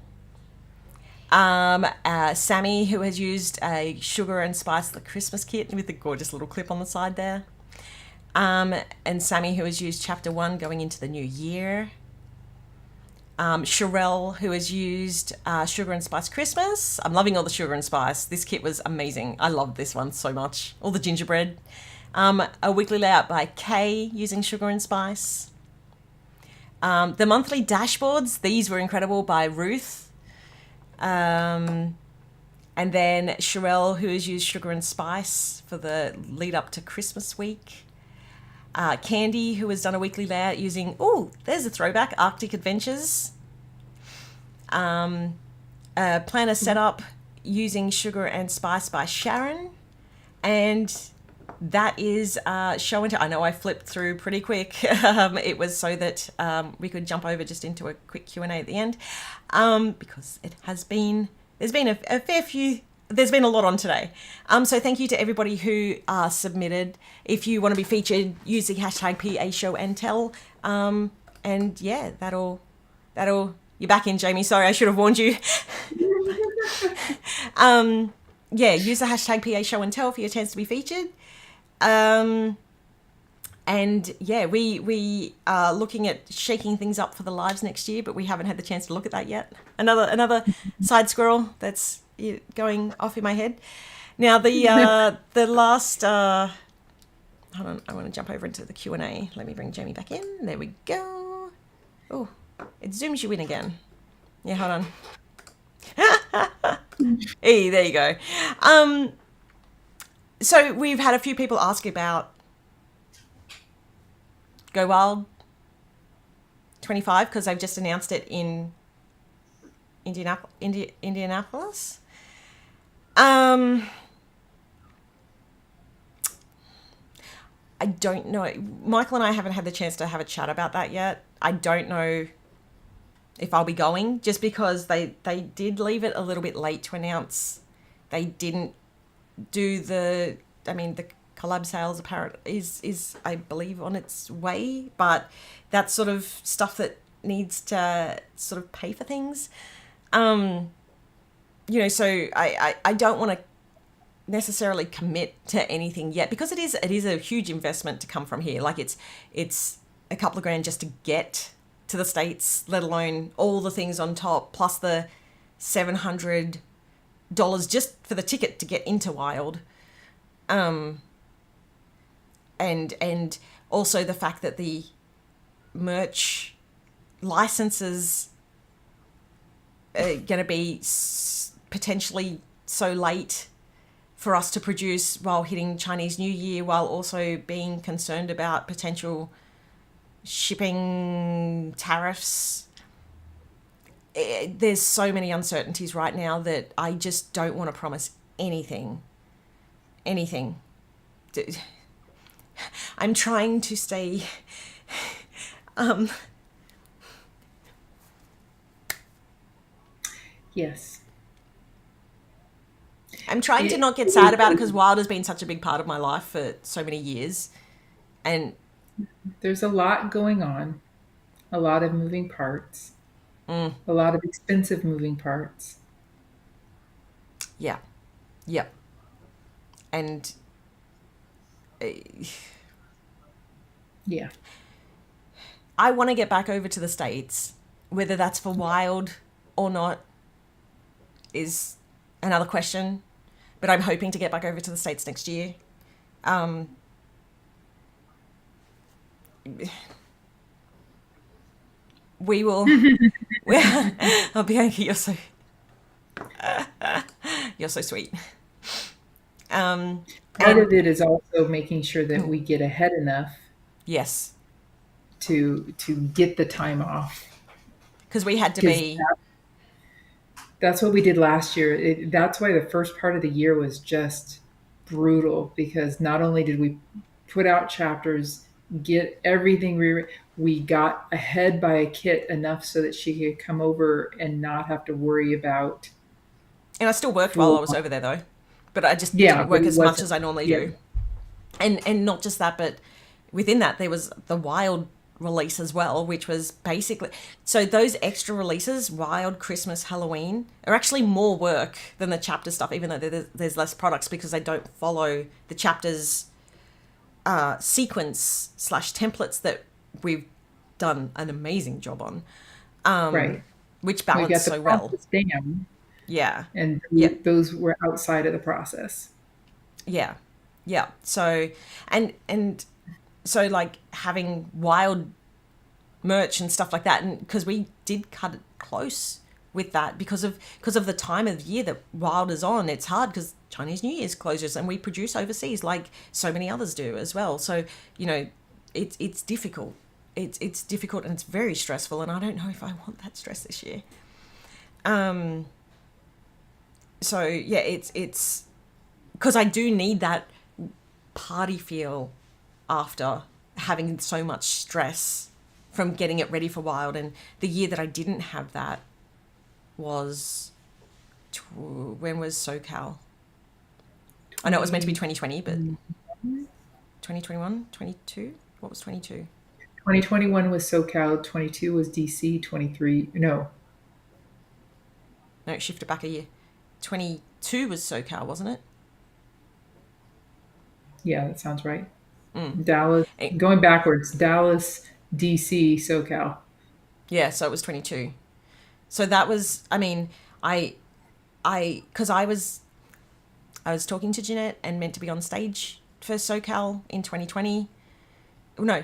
Speaker 2: Sammy, who has used a Sugar and Spice the Christmas kit with the gorgeous little clip on the side there. And Sammy, who has used Chapter 1, Going into the New Year. Sherelle, who has used Sugar and Spice Christmas. I'm loving all the Sugar and Spice. This kit was amazing. I loved this one so much. All the gingerbread. A weekly layout by Kay using Sugar and Spice. The monthly dashboards, these were incredible, by Ruth. And then Sherelle, who has used Sugar and Spice for the lead up to Christmas week. Candy, who has done a weekly layout using, there's a throwback, Arctic Adventures. Planner Setup using Sugar and Spice by Sharon. And that is show and tell. I know I flipped through pretty quick. It was so that we could jump over just into a quick Q&A at the end, because it has been, there's been a fair few, there's been a lot on today. So thank you to everybody who submitted. If you want to be featured, use the hashtag PA Show and Tell. And yeah, that'll you're back in, Jamie. Sorry, I should have warned you. Yeah, use the hashtag PA Show and Tell for your chance to be featured. And yeah, we are looking at shaking things up for the lives next year, but we haven't had the chance to look at that yet. Another side squirrel that's going off in my head. Now the last hold on, I want to jump over into the Q&A. Let me bring Jamie back in. There we go. Oh, it zooms you in again. Yeah, hold on. Hey, there you go. So we've had a few people ask about Go Wild 25, because they've just announced it in Indianapolis. I don't know. Michael and I haven't had the chance to have a chat about that yet. I don't know if I'll be going, just because they did leave it a little bit late to announce. They didn't do the collab sales apparent is I believe on its way, but that's sort of stuff that needs to sort of pay for things. So I don't want to necessarily commit to anything yet, because it is a huge investment to come from here. Like it's a couple of grand just to get to the States, let alone all the things on top, plus the $700 just for the ticket to get into Wild. And also the fact that the merch licenses are going to be potentially so late for us to produce while hitting Chinese New Year, while also being concerned about potential shipping tariffs. There's so many uncertainties right now that I just don't want to promise anything. I'm trying to stay
Speaker 3: Yes.
Speaker 2: I'm trying to not get sad about it because Wild has been such a big part of my life for so many years. And
Speaker 3: There's a lot going on, a lot of moving parts, a lot of expensive moving parts.
Speaker 2: yeah. Yeah. And
Speaker 3: Yeah.
Speaker 2: I want to get back over to the States. Whether that's for Wild or not is another question. But I'm hoping to get back over to the States next year. We will. Oh, Bianca, you're so sweet.
Speaker 3: Part of it is also making sure that we get ahead enough
Speaker 2: Yes,
Speaker 3: to get the time off.
Speaker 2: because we had to
Speaker 3: 'Cause
Speaker 2: be.
Speaker 3: That's what we did last year. That's why the first part of the year was just brutal, because not only did we put out chapters, get everything we got ahead by a kit enough so that she could come over and not have to worry about.
Speaker 2: And I still worked while I was over there, though. But I just
Speaker 3: Yeah,
Speaker 2: didn't
Speaker 3: but
Speaker 2: work
Speaker 3: it
Speaker 2: as much
Speaker 3: wasn't-
Speaker 2: as I normally
Speaker 3: yeah.
Speaker 2: do. And not just that, but within that, there was the Wild release as well, which was basically... So those extra releases, Wild, Christmas, Halloween, are actually more work than the chapter stuff, even though there's less products, because they don't follow the chapters sequence / templates that we've done an amazing job on.
Speaker 3: Right.
Speaker 2: Which
Speaker 3: We got
Speaker 2: balance
Speaker 3: the
Speaker 2: so well.
Speaker 3: process down,
Speaker 2: Yeah.
Speaker 3: and
Speaker 2: Yeah.
Speaker 3: those were outside of the process.
Speaker 2: Yeah. Yeah. So, and so like having Wild merch and stuff like that, and because we did cut it close with that because of the time of the year that Wild is on, it's hard because Chinese New Year's closes and we produce overseas like so many others do as well. So, you know, it's difficult. It's difficult and it's very stressful, and I don't know if I want that stress this year. So yeah, it's because I do need that party feel after having so much stress from getting it ready for Wild. And the year that I didn't have that was when was SoCal? I know it was meant to be 2020, but 2021, 22? What was 22?
Speaker 3: 2021 was SoCal, 22 was DC, 23 no.
Speaker 2: No, it shifted back a year. 22 was SoCal, wasn't it?
Speaker 3: Yeah, that sounds right. Dallas, going backwards, Dallas, DC, SoCal.
Speaker 2: Yeah, so it was 22. So that was, I mean, because I was talking to Jeanette and meant to be on stage for SoCal in 2020. No,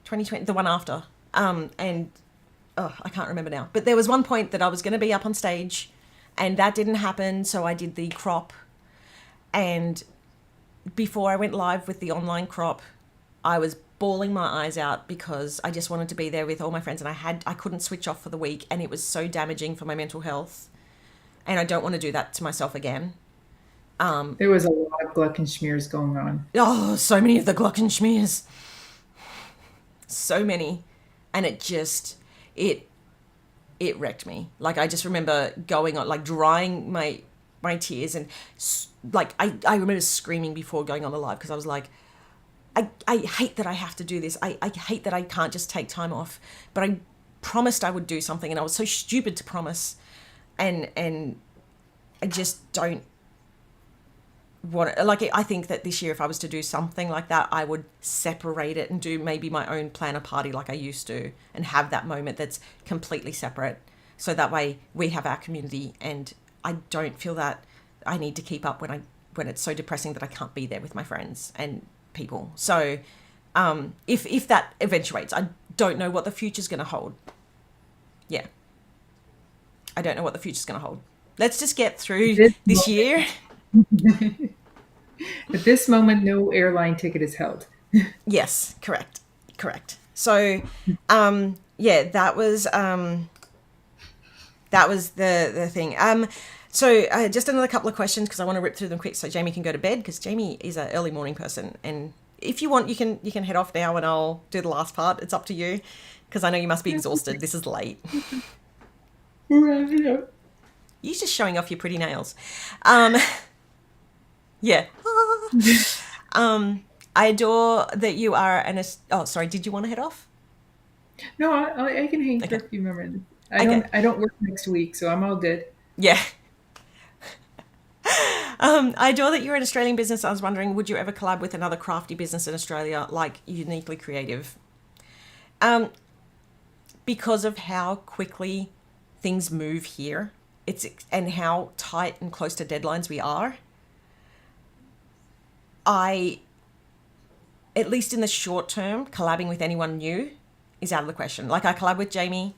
Speaker 2: 2020, the one after. And I can't remember now. But there was one point that I was going to be up on stage, and that didn't happen. So I did the crop, and before I went live with the online crop, I was bawling my eyes out because I just wanted to be there with all my friends, and I couldn't switch off for the week, and it was so damaging for my mental health, and I don't want to do that to myself again.
Speaker 3: There was a lot of Glockenschmiers going on.
Speaker 2: Oh, so many of the Glockenschmiers. So many. And it just, it wrecked me. Like, I just remember going on, like, drying my tears, and like I remember screaming before going on the live because I was like, I hate that I have to do this. I hate that I can't just take time off. But I promised I would do something, and I was so stupid to promise, and I just don't want, like, I think that this year if I was to do something like that, I would separate it and do maybe my own planner party like I used to, and have that moment that's completely separate, so that way we have our community and I don't feel that I need to keep up when it's so depressing that I can't be there with my friends and people. So if that eventuates, I don't know what the future's going to hold. Yeah. I don't know what the future's going to hold. Let's just get through this year.
Speaker 3: At this moment, no airline ticket is held.
Speaker 2: Yes, correct. So, yeah, that was the thing. So just another couple of questions because I want to rip through them quick so Jaime can go to bed because Jaime is an early morning person. And if you want, you can head off now and I'll do the last part. It's up to you because I know you must be exhausted. This is late. You're just showing off your pretty nails. Yeah. I adore that you are oh, sorry. Did you want to head off?
Speaker 3: No, I can hang for a few more minutes. I don't work next week, so I'm all good.
Speaker 2: Yeah. I adore that you're an Australian business. I was wondering, would you ever collab with another crafty business in Australia, like Uniquely Creative? Because of how quickly things move here, and how tight and close to deadlines we are, at least in the short term, collabing with anyone new is out of the question. Like I collab with Jaime,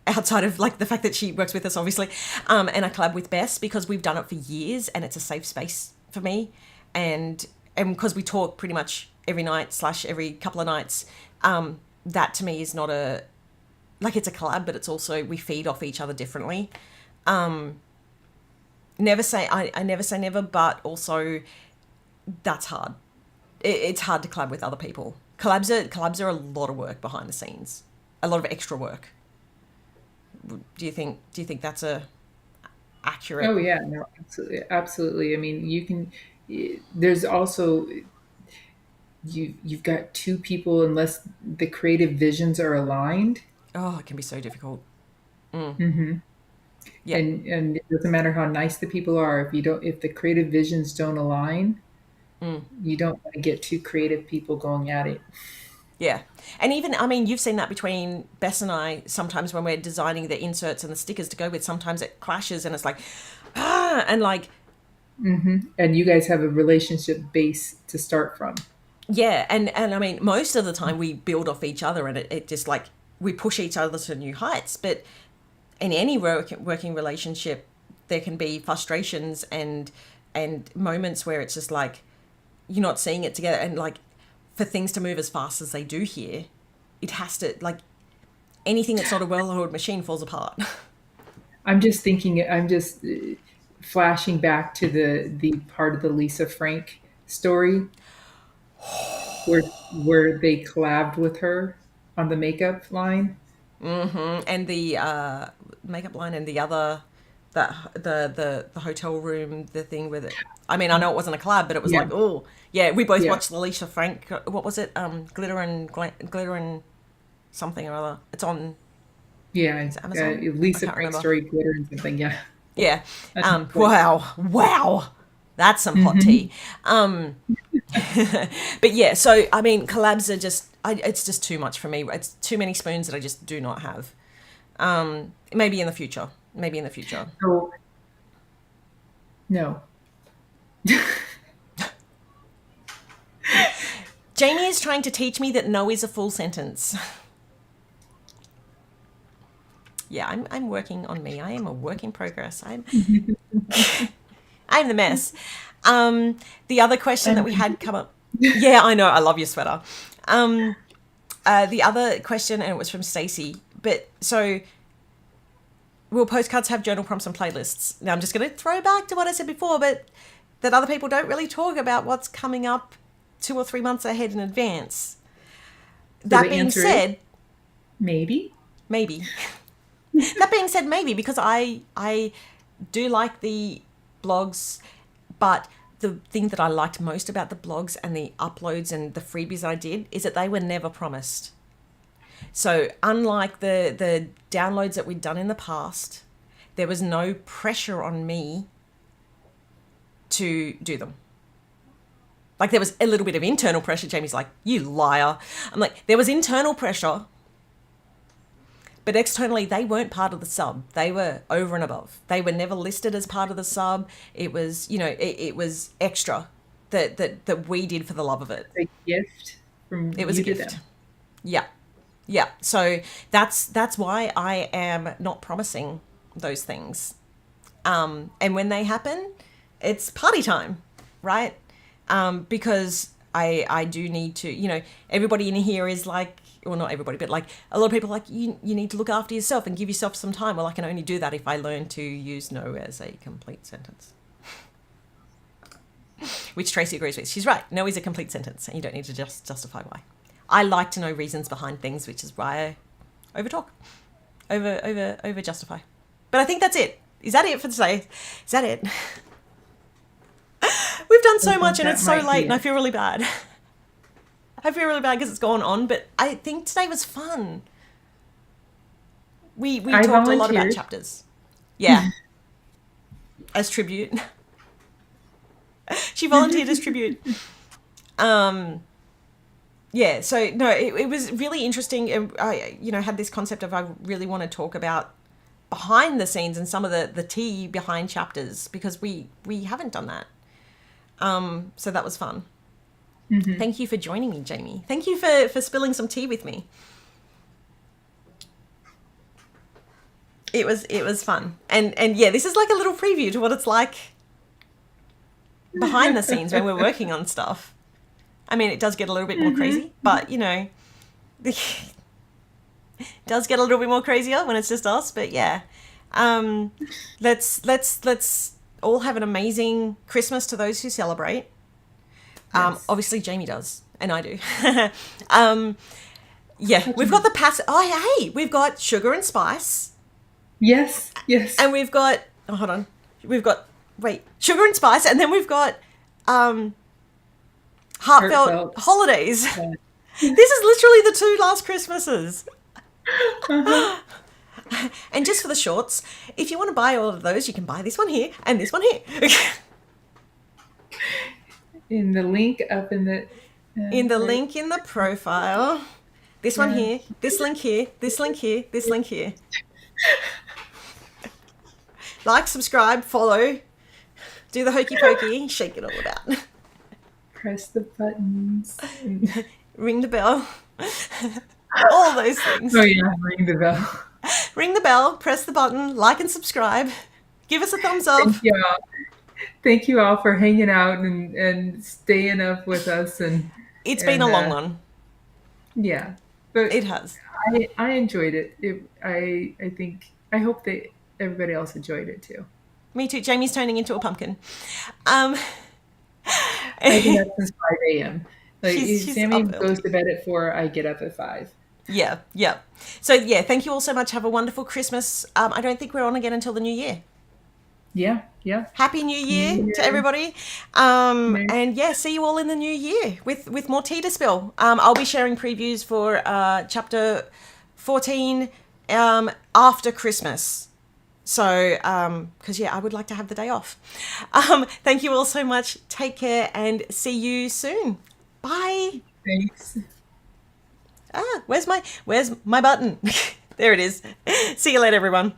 Speaker 2: outside of like the fact that she works with us, obviously, and I collab with Bess because we've done it for years and it's a safe space for me, and because we talk pretty much every night / every couple of nights, that to me is not it's a collab, but it's also we feed off each other differently. I never say never, but also that's hard. It's hard to collab with other people. Collabs are a lot of work behind the scenes, a lot of extra work. Do you think that's accurate?
Speaker 3: Oh yeah, no, absolutely. I mean, there's also you've got two people, unless the creative visions are aligned.
Speaker 2: Oh, it can be so difficult.
Speaker 3: Mm-hmm.
Speaker 2: Yeah.
Speaker 3: And it doesn't matter how nice the people are, if the creative visions don't align, you don't want to get two creative people going at it.
Speaker 2: Yeah. And even, I mean, you've seen that between Bess and I, sometimes when we're designing the inserts and the stickers to go with, sometimes it clashes and it's like, and like.
Speaker 3: Mm-hmm. And you guys have a relationship base to start from.
Speaker 2: Yeah. And I mean, most of the time we build off each other and it just like, we push each other to new heights. But in any working relationship, there can be frustrations and moments where it's just like, you're not seeing it together. And like, for things to move as fast as they do here, it has to, like, anything that's not a well-oiled machine falls apart.
Speaker 3: I'm just flashing back to the part of the Lisa Frank story where they collabed with her on the makeup line.
Speaker 2: Mm-hmm. And the makeup line and the other, the hotel room, the thing with it. I mean, I know it wasn't a collab, but it was like, oh, yeah, we both watched the Lisa Frank, what was it? Glitter and something or other. It's on Amazon.
Speaker 3: Lisa Frank story, Glitter and something, yeah.
Speaker 2: Yeah. Wow. That's some hot tea. But yeah, so, I mean, collabs are just, it's just too much for me. It's too many spoons that I just do not have. Maybe in the future.
Speaker 3: Oh, no.
Speaker 2: Jaime is trying to teach me that no is a full sentence. Yeah, I'm working on me. I am a work in progress. I'm the mess. The other question that we had come up. Yeah, I know. I love your sweater. The other question, and it was from Stacey. But so, will postcards have journal prompts and playlists? Now, I'm just going to throw back to what I said before, but that other people don't really talk about what's coming up 2 or 3 months ahead in advance. That being said,
Speaker 3: maybe.
Speaker 2: That being said, maybe, because I do like the blogs, but the thing that I liked most about the blogs and the uploads and the freebies I did is that they were never promised. So unlike the downloads that we'd done in the past, there was no pressure on me to do them. Like, there was a little bit of internal pressure. Jamie's like, you liar. I'm like, there was internal pressure, but externally they weren't part of the sub. They were over and above. They were never listed as part of the sub. It was, it was extra that we did for the love of it.
Speaker 3: A gift from
Speaker 2: it was
Speaker 3: you
Speaker 2: a gift.
Speaker 3: To them.
Speaker 2: Yeah. So that's why I am not promising those things. And when they happen, it's party time, right? Because I do need to, everybody in here is like well, not everybody, but like a lot of people are like, you need to look after yourself and give yourself some time. Well, I can only do that if I learn to use no as a complete sentence. Which Tracy agrees with. She's right. No is a complete sentence, and you don't need to just justify why. I like to know reasons behind things, which is why I over-talk, over justify. But I think that's it. Is that it for today? Is that it? We've done so much, and it's so late, and I feel really bad. I feel really bad because it's gone on, but I think today was fun. We talked a lot about chapters. Yeah. As tribute. She volunteered as tribute. Yeah, so no, it was really interesting. I, had this concept of I really want to talk about behind the scenes and some of the tea behind chapters, because we haven't done that. So that was fun. Mm-hmm. Thank you for joining me, Jamie. Thank you for spilling some tea with me. It was fun. And yeah, this is like a little preview to what it's like behind the scenes when we're working on stuff. I mean, it does get a little bit more crazy, but it does get a little bit more crazier when it's just us. But yeah, let's all have an amazing Christmas to those who celebrate. Yes. Obviously Jamie does, and I do. Yeah, we've got the we've got sugar and spice.
Speaker 3: Yes.
Speaker 2: And we've got sugar and spice, and then we've got heartfelt holidays. Yeah. This is literally the 2 last Christmases. Uh-huh. And just for the shorts, if you want to buy all of those, you can buy this one here and this one here.
Speaker 3: In the link up in the...
Speaker 2: link in the profile. This one here, this link here, this link here, this link here. Like, subscribe, follow, do the hokey pokey, shake it all about.
Speaker 3: Press the buttons.
Speaker 2: Ring the bell. All those things.
Speaker 3: Oh yeah, ring the bell.
Speaker 2: Ring the bell, press the button, like and subscribe. Give us a thumbs up.
Speaker 3: Thank you all for hanging out and staying up with us. And
Speaker 2: it's been a long one.
Speaker 3: Yeah, but
Speaker 2: it has.
Speaker 3: I enjoyed it. I hope that everybody else enjoyed it too.
Speaker 2: Me too. Jamie's turning into a pumpkin.
Speaker 3: I've been up since 5 a.m. Like Sammy goes to bed at 4, I get up at 5.
Speaker 2: Yeah. So yeah, thank you all so much. Have a wonderful Christmas. I don't think we're on again until the new year.
Speaker 3: Yeah.
Speaker 2: Happy New Year to everybody. And yeah, see you all in the new year with more tea to spill. I'll be sharing previews for chapter 14 after Christmas. So, because I would like to have the day off. Thank you all so much. Take care and see you soon. Bye.
Speaker 3: Thanks.
Speaker 2: Where's my button? There it is. See you later, everyone.